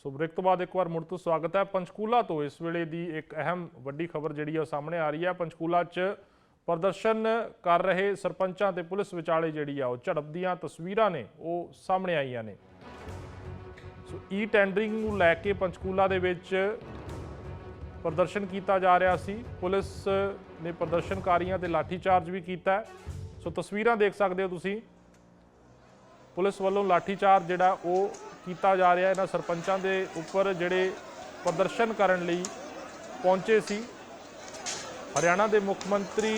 S1: ਸੋ ਬ੍ਰੇਕ ਤੋਂ ਬਾਅਦ ਇੱਕ ਵਾਰ ਮੁੜ ਤੋਂ ਸਵਾਗਤ ਹੈ। ਪੰਚਕੂਲਾ ਤੋਂ ਇਸ ਵੇਲੇ ਦੀ ਇੱਕ ਅਹਿਮ ਵੱਡੀ ਖਬਰ ਜਿਹੜੀ ਆ ਸਾਹਮਣੇ ਆ ਰਹੀ ਹੈ। ਪੰਚਕੂਲਾ 'ਚ ਪ੍ਰਦਰਸ਼ਨ ਕਰ ਰਹੇ ਸਰਪੰਚਾਂ ਤੇ ਪੁਲਿਸ ਵਿਚਾਲੇ ਜਿਹੜੀ ਆ ਉਹ ਝੜਪ ਦੀਆਂ ਤਸਵੀਰਾਂ ਨੇ ਉਹ ਸਾਹਮਣੇ ਆਈਆਂ ਨੇ। ਸੋ ਈ ਟੈਂਡਰਿੰਗ ਨੂੰ ਲੈ ਕੇ ਪੰਚਕੂਲਾ ਦੇ ਵਿੱਚ ਪ੍ਰਦਰਸ਼ਨ ਕੀਤਾ ਜਾ ਰਿਹਾ ਸੀ। ਪੁਲਿਸ ਨੇ ਪ੍ਰਦਰਸ਼ਨਕਾਰੀਆਂ ਤੇ ਲਾਠੀਚਾਰਜ ਵੀ ਕੀਤਾ। ਸੋ ਤਸਵੀਰਾਂ ਦੇਖ ਸਕਦੇ ਹੋ ਤੁਸੀਂ। ਪੁਲਿਸ ਵੱਲੋਂ ਲਾਠੀਚਾਰਜ ਜਿਹੜਾ ਉਹ ਕੀਤਾ ਜਾ ਰਿਹਾ ਇਹਨਾਂ ਸਰਪੰਚਾਂ ਦੇ ਉੱਪਰ ਜਿਹੜੇ ਪ੍ਰਦਰਸ਼ਨ ਕਰਨ ਲਈ ਪਹੁੰਚੇ ਸੀ। ਹਰਿਆਣਾ ਦੇ ਮੁੱਖ ਮੰਤਰੀ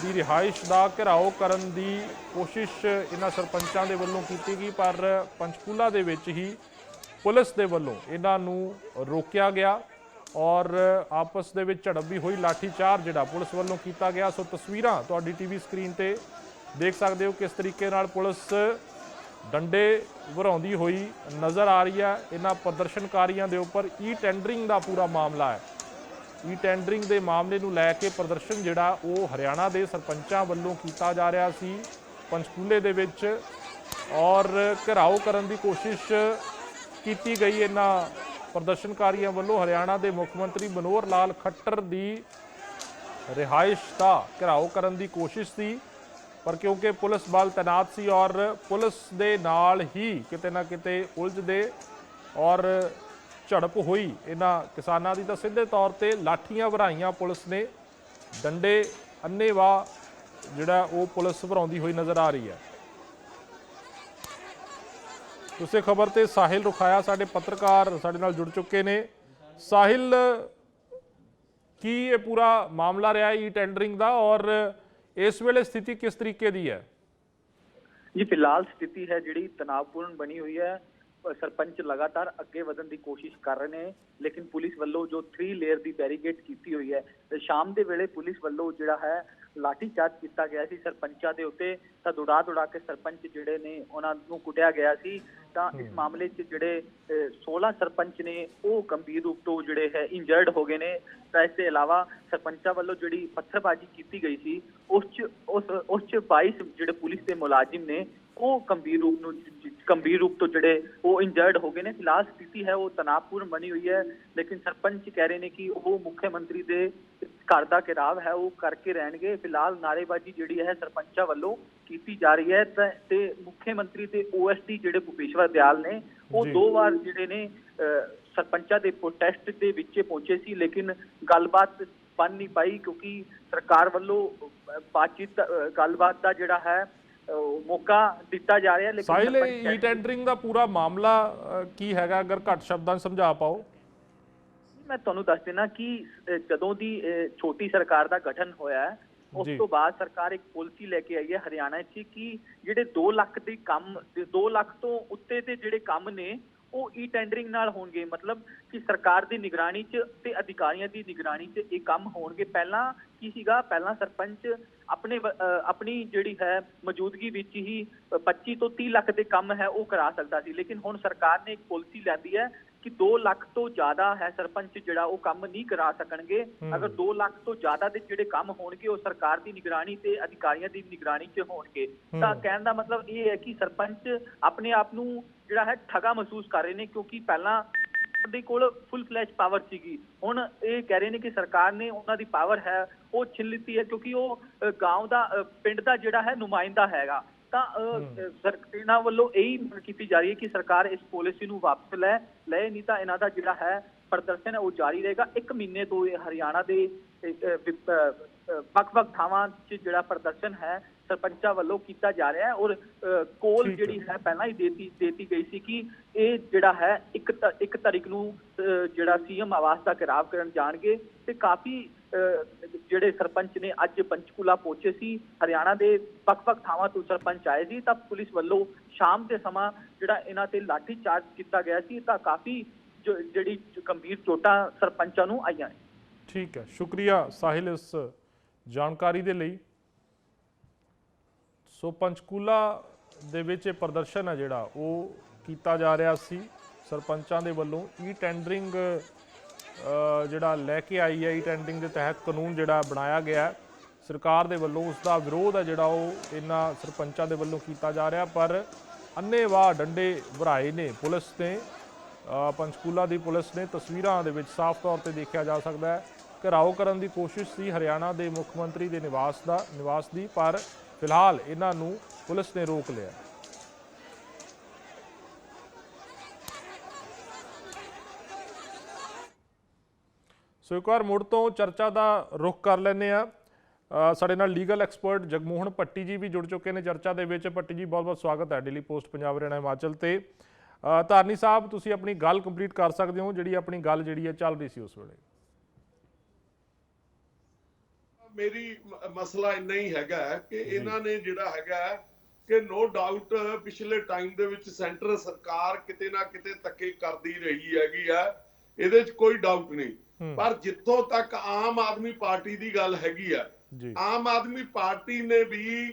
S1: ਦੀ ਰਿਹਾਇਸ਼ ਦਾ ਘਿਰਾਓ ਕਰਨ ਦੀ ਕੋਸ਼ਿਸ਼ ਇਹਨਾਂ ਸਰਪੰਚਾਂ ਦੇ ਵੱਲੋਂ ਕੀਤੀ ਗਈ, ਪਰ ਪੰਚਕੂਲਾ ਦੇ ਵਿੱਚ ਹੀ ਪੁਲਿਸ ਦੇ ਵੱਲੋਂ ਇਹਨਾਂ ਨੂੰ ਰੋਕਿਆ ਗਿਆ ਔਰ ਆਪਸ ਦੇ ਵਿੱਚ ਝੜਪ ਵੀ ਹੋਈ। ਲਾਠੀਚਾਰਜ ਜਿਹੜਾ ਪੁਲਿਸ ਵੱਲੋਂ ਕੀਤਾ ਗਿਆ। ਸੋ ਤਸਵੀਰਾਂ ਤੁਹਾਡੀ ਟੀਵੀ ਸਕਰੀਨ ਤੇ ਦੇਖ ਸਕਦੇ ਹੋ ਕਿਸ ਤਰੀਕੇ ਨਾਲ ਪੁਲਿਸ ਡੰਡੇ ਵਰਾਉਂਦੀ ਹੋਈ ਨਜ਼ਰ ਆ ਰਹੀ ਹੈ ਇਹਨਾਂ ਪ੍ਰਦਰਸ਼ਨਕਾਰੀਆਂ ਦੇ ਉੱਪਰ। ਈ ਟੈਂਡਰਿੰਗ ਦਾ ਪੂਰਾ ਮਾਮਲਾ ਹੈ। ਈ ਟੈਂਡਰਿੰਗ ਦੇ ਮਾਮਲੇ ਨੂੰ ਲੈ ਕੇ ਪ੍ਰਦਰਸ਼ਨ ਜਿਹੜਾ ਉਹ ਹਰਿਆਣਾ ਦੇ ਸਰਪੰਚਾਂ ਵੱਲੋਂ ਕੀਤਾ ਜਾ ਰਿਹਾ ਸੀ ਪੰਚਕੂਲੇ ਦੇ ਵਿੱਚ ਔਰ ਘਿਰਾਓ ਕਰਨ ਦੀ ਕੋਸ਼ਿਸ਼ ਕੀਤੀ ਗਈ ਇਹਨਾਂ ਪ੍ਰਦਰਸ਼ਨਕਾਰੀਆਂ ਵੱਲੋਂ। ਹਰਿਆਣਾ ਦੇ ਮੁੱਖ ਮੰਤਰੀ ਮਨੋਹਰ ਲਾਲ ਖੱਟਰ ਦੀ ਰਿਹਾਇਸ਼ ਦਾ ਘਿਰਾਓ ਕਰਨ ਦੀ ਕੋਸ਼ਿਸ਼ ਸੀ, ਪਰ ਕਿਉਂਕਿ ਪੁਲਿਸ ਬਲ ਤੈਨਾਤ ਸੀ ਔਰ ਪੁਲਿਸ ਦੇ ਨਾਲ ਹੀ ਕਿਤੇ ਨਾ ਕਿਤੇ ਉਲਝਦੇ ਔਰ ਝੜਪ ਹੋਈ ਇਹਨਾਂ ਕਿਸਾਨਾਂ ਦੀ। ਤਾਂ ਸਿੱਧੇ ਤੌਰ ਤੇ ਲਾਠੀਆਂ ਵਰਾਈਆਂ ਪੁਲਿਸ ਨੇ। ਡੰਡੇ ਅੰਨ੍ਹੇਵਾਹ ਜਿਹੜਾ ਉਹ ਪੁਲਿਸ ਵਰਾਉਂਦੀ ਹੋਈ ਨਜ਼ਰ ਆ ਰਹੀ ਹੈ। ਉਸੇ ਖਬਰ ਤੇ ਸਾਹਿਲ ਰੁਖਾਇਆ ਸਾਡੇ ਪੱਤਰਕਾਰ ਸਾਡੇ ਨਾਲ ਜੁੜ ਚੁੱਕੇ ਨੇ। ਸਾਹਿਲ, ਕੀ ਇਹ ਪੂਰਾ ਮਾਮਲਾ ਰਿਹਾ ਈ ਟੈਂਡਰਿੰਗ ਦਾ ਔਰ ਇਸ ਵੇਲੇ ਸਥਿਤੀ ਕਿਸ ਤਰੀਕੇ ਦੀ ਹੈ?
S4: ਜੀ ਫਿਲਹਾਲ ਸਥਿਤੀ ਹੈ ਜਿਹੜੀ ਤਣਾਅਪੂਰਨ ਬਣੀ ਹੋਈ ਹੈ। ਸਰਪੰਚ ਲਗਾਤਾਰ ਅੱਗੇ ਵਧਣ ਦੀ ਕੋਸ਼ਿਸ਼ ਕਰ ਰਹੇ ਨੇ, ਲੇਕਿਨ ਪੁਲਿਸ ਵੱਲੋਂ ਜੋ 3 ਲੇਅਰ ਦੀ ਬੈਰੀਕੇਡ ਕੀਤੀ ਹੋਈ ਹੈ ਤੇ ਸ਼ਾਮ ਦੇ ਵੇਲੇ ਪੁਲਿਸ ਵੱਲੋਂ ਜਿਹੜਾ ਹੈ ਲਾਠੀਚਾਰਜ ਕੀਤਾ ਗਿਆ ਸੀ ਸਰਪੰਚਾਂ ਦੇ ਉੱਤੇ। ਤਾਂ ਦੁੜਾ ਕੇ ਸਰਪੰਚ ਜਿਹੜੇ ਨੇ ਉਹਨਾਂ ਨੂੰ ਕੁੱਟਿਆ ਗਿਆ ਸੀ। ਤਾਂ ਇਸ ਮਾਮਲੇ 'ਚ ਜਿਹੜੇ 16 ਸਰਪੰਚ ਨੇ ਉਹ ਗੰਭੀਰ ਰੂਪ ਤੋਂ ਜਿਹੜੇ ਹੈ ਇੰਜਰਡ ਹੋ ਗਏ ਨੇ। ਤਾਂ ਇਸ ਤੋਂ ਇਲਾਵਾ ਸਰਪੰਚਾਂ ਵੱਲੋਂ ਜਿਹੜੀ ਪੱਥਰਬਾਜ਼ੀ ਕੀਤੀ ਗਈ ਸੀ ਉਸ 'ਚ 22 ਜਿਹੜੇ ਪੁਲਿਸ ਦੇ ਮੁਲਾਜ਼ਮ ਨੇ ਉਹ ਗੰਭੀਰ ਰੂਪ ਤੋਂ ਜਿਹੜੇ ਉਹ ਇੰਜਰਡ ਹੋ ਗਏ ਨੇ। ਫਿਲਹਾਲ ਸਥਿਤੀ ਹੈ ਉਹ ਤਣਾਅਪੂਰਨ ਬਣੀ ਹੋਈ ਹੈ, ਲੇਕਿਨ ਸਰਪੰਚ ਕਹਿ ਰਹੇ ਨੇ ਕਿ ਉਹ ਮੁੱਖ ਮੰਤਰੀ ਦੇ ਘਰ ਦਾ ਘਿਰਾਵ ਹੈ ਉਹ ਕਰਕੇ ਰਹਿਣਗੇ। ਫਿਲਹਾਲ ਨਾਅਰੇਬਾਜ਼ੀ ਜਿਹੜੀ ਹੈ ਸਰਪੰਚਾਂ ਵੱਲੋਂ ਕੀਤੀ ਜਾ ਰਹੀ ਹੈ ਤੇ ਮੁੱਖ ਮੰਤਰੀ ਤੇ OSD ਜਿਹੜੇ ਭੁਪੇਸ਼ਵਰ ਦਿਆਲ ਨੇ ਉਹ 2 ਵਾਰ ਜਿਹੜੇ ਨੇ ਸਰਪੰਚਾਂ ਦੇ ਪ੍ਰੋਟੈਸਟ ਦੇ ਵਿੱਚ ਪਹੁੰਚੇ ਸੀ, ਲੇਕਿਨ ਗੱਲਬਾਤ ਬਣ ਨਹੀਂ ਪਾਈ ਕਿਉਂਕਿ ਸਰਕਾਰ ਵੱਲੋਂ ਗੱਲਬਾਤ ਦਾ ਜਿਹੜਾ ਹੈ ਮੌਕਾ ਦਿੱਤਾ ਜਾ ਰਿਹਾ। ਲੇਕਿਨ
S1: ਸਾਹਿਲ, ਈ ਟੈਂਡਰਿੰਗ ਦਾ ਪੂਰਾ ਮਾਮਲਾ ਕੀ ਹੈਗਾ, ਅਗਰ ਘੱਟ ਸ਼ਬਦਾਂ 'ਚ ਸਮਝਾ ਪਾਓ?
S4: ਮੈਂ ਤੁਹਾਨੂੰ ਦੱਸ ਦੇਣਾ ਕਿ ਜਦੋਂ ਦੀ ਛੋਟੀ ਸਰਕਾਰ ਦਾ ਗਠਨ ਹੋਇਆ ਹੈ ਉਸ ਤੋਂ ਬਾਅਦ ਸਰਕਾਰ ਇੱਕ ਪਾਲਿਸੀ ਲੈ ਕੇ ਆਈ ਹੈ ਹਰਿਆਣਾ 'ਚ ਕਿ ਜਿਹੜੇ 2 ਲੱਖ ਦੇ ਕੰਮ 2 ਲੱਖ ਤੋਂ ਉੱਤੇ ਦੇ ਜਿਹੜੇ ਕੰਮ ਨੇ ਉਹ ਈ ਟੈਂਡਰਿੰਗ ਨਾਲ ਹੋਣਗੇ। ਮਤਲਬ ਕਿ ਸਰਕਾਰ ਦੀ ਨਿਗਰਾਨੀ 'ਚ ਤੇ ਅਧਿਕਾਰੀਆਂ ਦੀ ਨਿਗਰਾਨੀ 'ਚ ਇਹ ਕੰਮ ਹੋਣਗੇ। ਪਹਿਲਾਂ ਕੀ ਸੀਗਾ, ਪਹਿਲਾਂ ਸਰਪੰਚ ਆਪਣੀ ਜਿਹੜੀ ਹੈ ਮੌਜੂਦਗੀ ਵਿੱਚ ਹੀ 25 ਤੋਂ 30 ਲੱਖ ਦੇ ਕੰਮ ਹੈ ਉਹ ਕਰਾ ਸਕਦਾ ਸੀ, ਲੇਕਿਨ ਹੁਣ ਸਰਕਾਰ ਨੇ ਇੱਕ ਪਾਲਿਸੀ ਲਿਆਂਦੀ ਹੈ ਕਿ 2 ਲੱਖ ਤੋਂ ਜ਼ਿਆਦਾ ਹੈ ਸਰਪੰਚ ਜਿਹੜਾ ਉਹ ਕੰਮ ਨਹੀਂ ਕਰਾ ਸਕਣਗੇ। ਅਗਰ 2 ਲੱਖ ਤੋਂ ਜ਼ਿਆਦਾ ਦੇ ਜਿਹੜੇ ਕੰਮ ਹੋਣਗੇ ਉਹ ਸਰਕਾਰ ਦੀ ਨਿਗਰਾਨੀ ਤੇ ਅਧਿਕਾਰੀਆਂ ਦੀ ਨਿਗਰਾਨੀ 'ਚ ਹੋਣਗੇ। ਤਾਂ ਕਹਿਣ ਦਾ ਮਤਲਬ ਇਹ ਹੈ ਕਿ ਸਰਪੰਚ ਆਪਣੇ ਆਪ ਨੂੰ ਜਿਹੜਾ ਹੈ ਠੱਗਾ ਮਹਿਸੂਸ ਕਰ ਰਹੇ ਨੇ, ਕਿਉਂਕਿ ਪਹਿਲਾਂ ਦੇ ਕੋਲ ਫੁੱਲ ਫਲੈਸ਼ ਪਾਵਰ ਸੀਗੀ। ਹੁਣ ਇਹ ਕਹਿ ਰਹੇ ਨੇ ਕਿ ਸਰਕਾਰ ਨੇ ਉਹਨਾਂ ਦੀ ਪਾਵਰ ਹੈ ਉਹ ਛਿਨ ਲਿੱਤੀ ਹੈ ਕਿਉਂਕਿ ਉਹ ਗਾਂਵ ਦਾ ਪਿੰਡ ਦਾ ਜਿਹੜਾ ਹੈ ਨੁਮਾਇੰਦਾ ਹੈਗਾ। ਤਾਂ ਇਹਨਾਂ ਵੱਲੋਂ ਇਹੀ ਮੰਗ ਕੀਤੀ ਜਾ ਰਹੀ ਹੈ ਕਿ ਸਰਕਾਰ ਇਸ ਪਾਲਿਸੀ ਨੂੰ ਵਾਪਸ ਲੈ ਨਹੀਂ ਤਾਂ ਇਹਨਾਂ ਦਾ ਜਿਹੜਾ ਹੈ ਪ੍ਰਦਰਸ਼ਨ ਹੈ ਉਹ ਜਾਰੀ ਰਹੇਗਾ। 1 ਮਹੀਨੇ ਤੋਂ ਹਰਿਆਣਾ ਦੇ ਵੱਖ-ਵੱਖ ਥਾਵਾਂ 'ਚ ਜਿਹੜਾ ਪ੍ਰਦਰਸ਼ਨ ਹੈ ਸਰਪੰਚਾਂ ਵੱਲੋਂ ਕੀਤਾ ਜਾ ਰਿਹਾ ਹੈ ਔਰ ਕੋਲ ਜਿਹੜੀ ਹੈ ਪਹਿਲਾਂ ਹੀ ਦੇਤੀ ਗਈ ਸੀ ਕਿ ਇਹ ਜਿਹੜਾ ਹੈ 1 ਤਾਰੀਖ ਨੂੰ ਜਿਹੜਾ CM ਆਵਾਸ ਦਾ ਘਿਰਾਵ ਕਰਨ ਜਾਣਗੇ। ਤੇ ਕਾਫੀ ਜਿਹੜੇ ਸਰਪੰਚ ਨੇ ਅੱਜ ਪੰਚਕੂਲਾ ਪਹੁੰਚੇ ਸੀ। ਹਰਿਆਣਾ ਦੇ ਵੱਖ-ਵੱਖ ਥਾਵਾਂ ਤੋਂ ਸਰਪੰਚ ਆਏ ਸੀ। ਤਾਂ ਪੁਲਿਸ ਵੱਲੋਂ ਸ਼ਾਮ ਦੇ ਸਮਾਂ ਜਿਹੜਾ ਇਹਨਾਂ ਤੇ ਲਾਠੀ ਚਾਰਜ ਕੀਤਾ ਗਿਆ ਸੀ। ਤਾਂ ਕਾਫੀ ਜਿਹੜੀ ਗੰਭੀਰ ਚੋਟਾਂ ਸਰਪੰਚਾਂ ਨੂੰ ਆਈਆਂ ਨੇ।
S1: ਠੀਕ ਹੈ, ਸ਼ੁਕਰੀਆ ਸਾਹਿਲ ਇਸ ਜਾਣਕਾਰੀ ਦੇ ਲਈ। ਸੋ ਪੰਚਕੂਲਾ ਦੇ ਵਿੱਚ ਇਹ ਪ੍ਰਦਰਸ਼ਨ ਹੈ ਜਿਹੜਾ ਉਹ ਕੀਤਾ ਜਾ ਰਿਹਾ ਸੀ ਸਰਪੰਚਾਂ ਦੇ ਵੱਲੋਂ। ਈ ਟੈਂਡਰਿੰਗ ਜਿਹੜਾ ਲੈ ਕੇ ਆਈ ਹੈ, ਈ ਟੈਂਡਰਿੰਗ ਦੇ ਤਹਿਤ ਕਾਨੂੰਨ ਜਿਹੜਾ ਬਣਾਇਆ ਗਿਆ ਸਰਕਾਰ ਦੇ ਵੱਲੋਂ, ਉਸ ਦਾ ਵਿਰੋਧ ਹੈ ਜਿਹੜਾ ਉਹ ਇਹਨਾਂ ਸਰਪੰਚਾਂ ਦੇ ਵੱਲੋਂ ਕੀਤਾ ਜਾ ਰਿਹਾ। ਪਰ ਅੰਨ੍ਹੇਵਾਹ ਡੰਡੇ ਵਰਾਏ ਨੇ ਪੁਲਿਸ ਨੇ ਪੰਚਕੂਲਾ ਦੀ ਪੁਲਿਸ ਨੇ ਤਸਵੀਰਾਂ ਦੇ ਵਿੱਚ ਸਾਫ਼ ਤੌਰ ਤੇ ਦੇਖਿਆ ਜਾ ਸਕਦਾ ਹੈ। ਘਿਰਾਓ ਕਰਨ ਦੀ ਕੋਸ਼ਿਸ਼ ਸੀ ਹਰਿਆਣਾ ਦੇ ਮੁੱਖ ਮੰਤਰੀ ਦੇ ਨਿਵਾਸ ਦੀ, ਪਰ ਫਿਲਹਾਲ ਇਹਨਾਂ ਨੂੰ ਪੁਲਿਸ ਨੇ ਰੋਕ ਲਿਆ। ਸੋ ਇੱਕ ਵਾਰ ਮੁੜ ਤੋਂ ਚਰਚਾ ਦਾ ਰੁਖ ਕਰ ਲੈਂਦੇ ਆ। ਸਾਡੇ ਨਾਲ ਲੀਗਲ ਐਕਸਪਰਟ ਜਗਮੋਹਨ ਭੱਟੀ ਜੀ ਵੀ ਜੁੜ ਚੁੱਕੇ ਨੇ ਚਰਚਾ ਦੇ ਵਿੱਚ। ਭੱਟੀ ਜੀ, ਬਹੁਤ ਬਹੁਤ ਸਵਾਗਤ ਹੈ ਡੇਲੀ ਪੋਸਟ ਪੰਜਾਬ ਹਰਿਆਣਾ ਹਿਮਾਚਲ ਤੇ। ਧਾਰਨੀ ਸਾਹਿਬ, ਤੁਸੀਂ ਆਪਣੀ ਗੱਲ ਕੰਪਲੀਟ ਕਰ ਸਕਦੇ ਹੋ, ਜਿਹੜੀ ਆਪਣੀ ਗੱਲ ਜਿਹੜੀ ਹੈ ਚੱਲ ਰਹੀ ਸੀ ਉਸ ਵੇਲੇ।
S3: ਮੇਰੀ ਮਸਲਾ ਇੰਨਾ ਹੀ ਹੈਗਾ ਕਿ ਇਹਨਾਂ ਨੇ ਜਿਹੜਾ ਹੈਗਾ ਕਿ ਨੋ ਡਾਊਟ ਪਿਛਲੇ ਟਾਈਮ ਦੇ ਵਿੱਚ ਸੈਂਟਰ ਸਰਕਾਰ ਕਿਤੇ ਨਾ ਕਿਤੇ ਧੱਕੇ ਕਰਦੀ ਰਹੀ ਹੈਗੀ ਆ, ਇਹਦੇ 'ਚ ਕੋਈ ਡਾਊਟ ਨਹੀਂ। ਪਰ ਜਿੱਥੋਂ ਤੱਕ ਆਮ ਆਦਮੀ ਪਾਰਟੀ ਦੀ ਗੱਲ ਹੈਗੀ ਆ, ਆਮ ਆਦਮੀ ਪਾਰਟੀ ਨੇ ਵੀ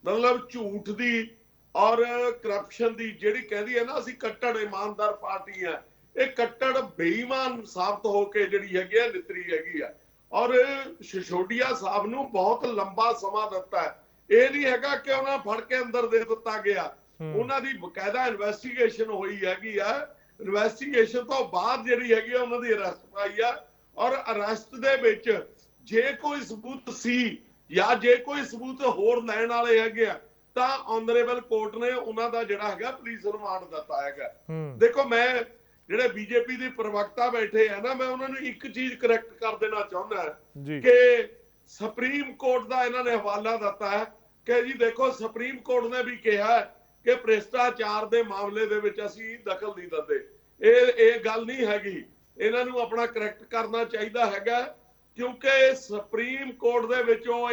S3: ਮਤਲਬ ਝੂਠ ਦੀ ਔਰ ਕਰਪਸ਼ਨ ਦੀ ਜਿਹੜੀ ਕਹਿੰਦੀ ਹੈ ਨਾ ਅਸੀਂ ਕੱਟੜ ਇਮਾਨਦਾਰ ਪਾਰਟੀ ਆ, ਇਹ ਕੱਟੜ ਬੇਈਮਾਨ ਸਾਬਤ ਹੋ ਕੇ ਜਿਹੜੀ ਹੈਗੀ ਆ ਨਿਤਰੀ ਹੈਗੀ ਆ। ਔਰ ਸਿਸੋਦੀਆ ਸਾਹਿਬ ਨੂੰ ਬਹੁਤ ਲੰਬਾ ਸਮਾਂ ਦਿੱਤਾ ਹੈ, ਇਹ ਨਹੀਂ ਹੈਗਾ ਕਿ ਉਹਨਾਂ ਫੜ ਕੇ ਅੰਦਰ ਦੇ ਦਿੱਤਾ ਗਿਆ। ਉਹਨਾਂ ਦੀ ਬਕਾਇਦਾ ਇਨਵੈਸਟੀਗੇਸ਼ਨ ਹੋਈ ਹੈਗੀ ਆ, ਇਨਵੈਸਟੀਗੇਸ਼ਨ ਤੋਂ ਬਾਅਦ ਜਿਹੜੀ ਹੈਗੀ ਉਹਨਾਂ ਦੀ ਅਰੈਸਟ ਪਾਈ ਆ। ਔਰ ਅਰੈਸਟ ਦੇ ਵਿੱਚ ਜੇ ਕੋਈ ਸਬੂਤ ਸੀ ਜਾਂ ਜੇ ਕੋਈ ਸਬੂਤ ਹੋਰ ਲੈਣ ਵਾਲੇ ਹੈਗੇ ਆ ਤਾਂ ਆਨਰੇਬਲ ਕੋਰਟ ਨੇ ਉਹਨਾਂ ਦਾ ਜਿਹੜਾ ਹੈਗਾ ਪੁਲਿਸ ਰਿਮਾਂਡ ਦਿੱਤਾ ਹੈਗਾ। ਦੇਖੋ, ਮੈਂ ਜਿਹੜੇ ਬੀਜੇਪੀ ਦੇ ਪ੍ਰਵਕਤਾ ਬੈਠੇ ਆ ਨਾ, ਮੈਂ ਉਹਨਾਂ ਨੂੰ ਇੱਕ ਚੀਜ਼ ਕਰੈਕਟ ਕਰ ਦੇਣਾ ਚਾਹੁੰਦਾ ਕਿ ਸੁਪਰੀਮ ਕੋਰਟ ਦਾ ਇਹਨਾਂ ਨੇ ਹਵਾਲਾ ਦਿੱਤਾ ਹੈ ਕਿ ਜੀ ਦੇਖੋ ਸੁਪਰੀਮ ਕੋਰਟ ਨੇ ਵੀ ਕਿਹਾ ਕਿ ਭ੍ਰਿਸ਼ਟਾਚਾਰ ਦੇ ਮਾਮਲੇ ਦੇ ਵਿੱਚ ਅਸੀਂ ਦਖਲ ਨਹੀਂ ਦਿੰਦੇ। ਇਹ ਗੱਲ ਨਹੀਂ ਹੈਗੀ, ਇਹਨਾਂ ਨੂੰ ਆਪਣਾ ਕਰੈਕਟ ਕਰਨਾ ਚਾਹੀਦਾ ਹੈਗਾ, ਕਿਉਂਕਿ ਸੁਪਰੀਮ ਕੋਰਟ ਦੇ ਵਿੱਚ ਉਹ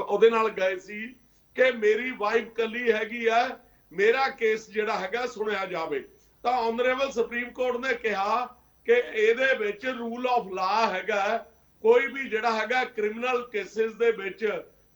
S3: ਉਹਦੇ ਨਾਲ ਗਏ ਸੀ ਕਿ ਮੇਰੀ ਵਾਈਫ ਕੱਲੀ ਹੈਗੀ ਆ, ਮੇਰਾ ਕੇਸ ਜਿਹੜਾ ਹੈਗਾ ਸੁਣਿਆ ਜਾਵੇ। ਤਾਂ ਆਨਰੇਬਲ ਸੁਪਰੀਮ ਕੋਰਟ ਨੇ ਕਿਹਾ ਕਿ ਇਹਦੇ ਵਿੱਚ ਰੂਲ ਆਫ ਲਾ ਹੈਗਾ, ਕੋਈ ਵੀ ਜਿਹੜਾ ਹੈਗਾ ਕ੍ਰਿਮੀਨਲ ਕੇਸਿਸ ਦੇ ਵਿੱਚ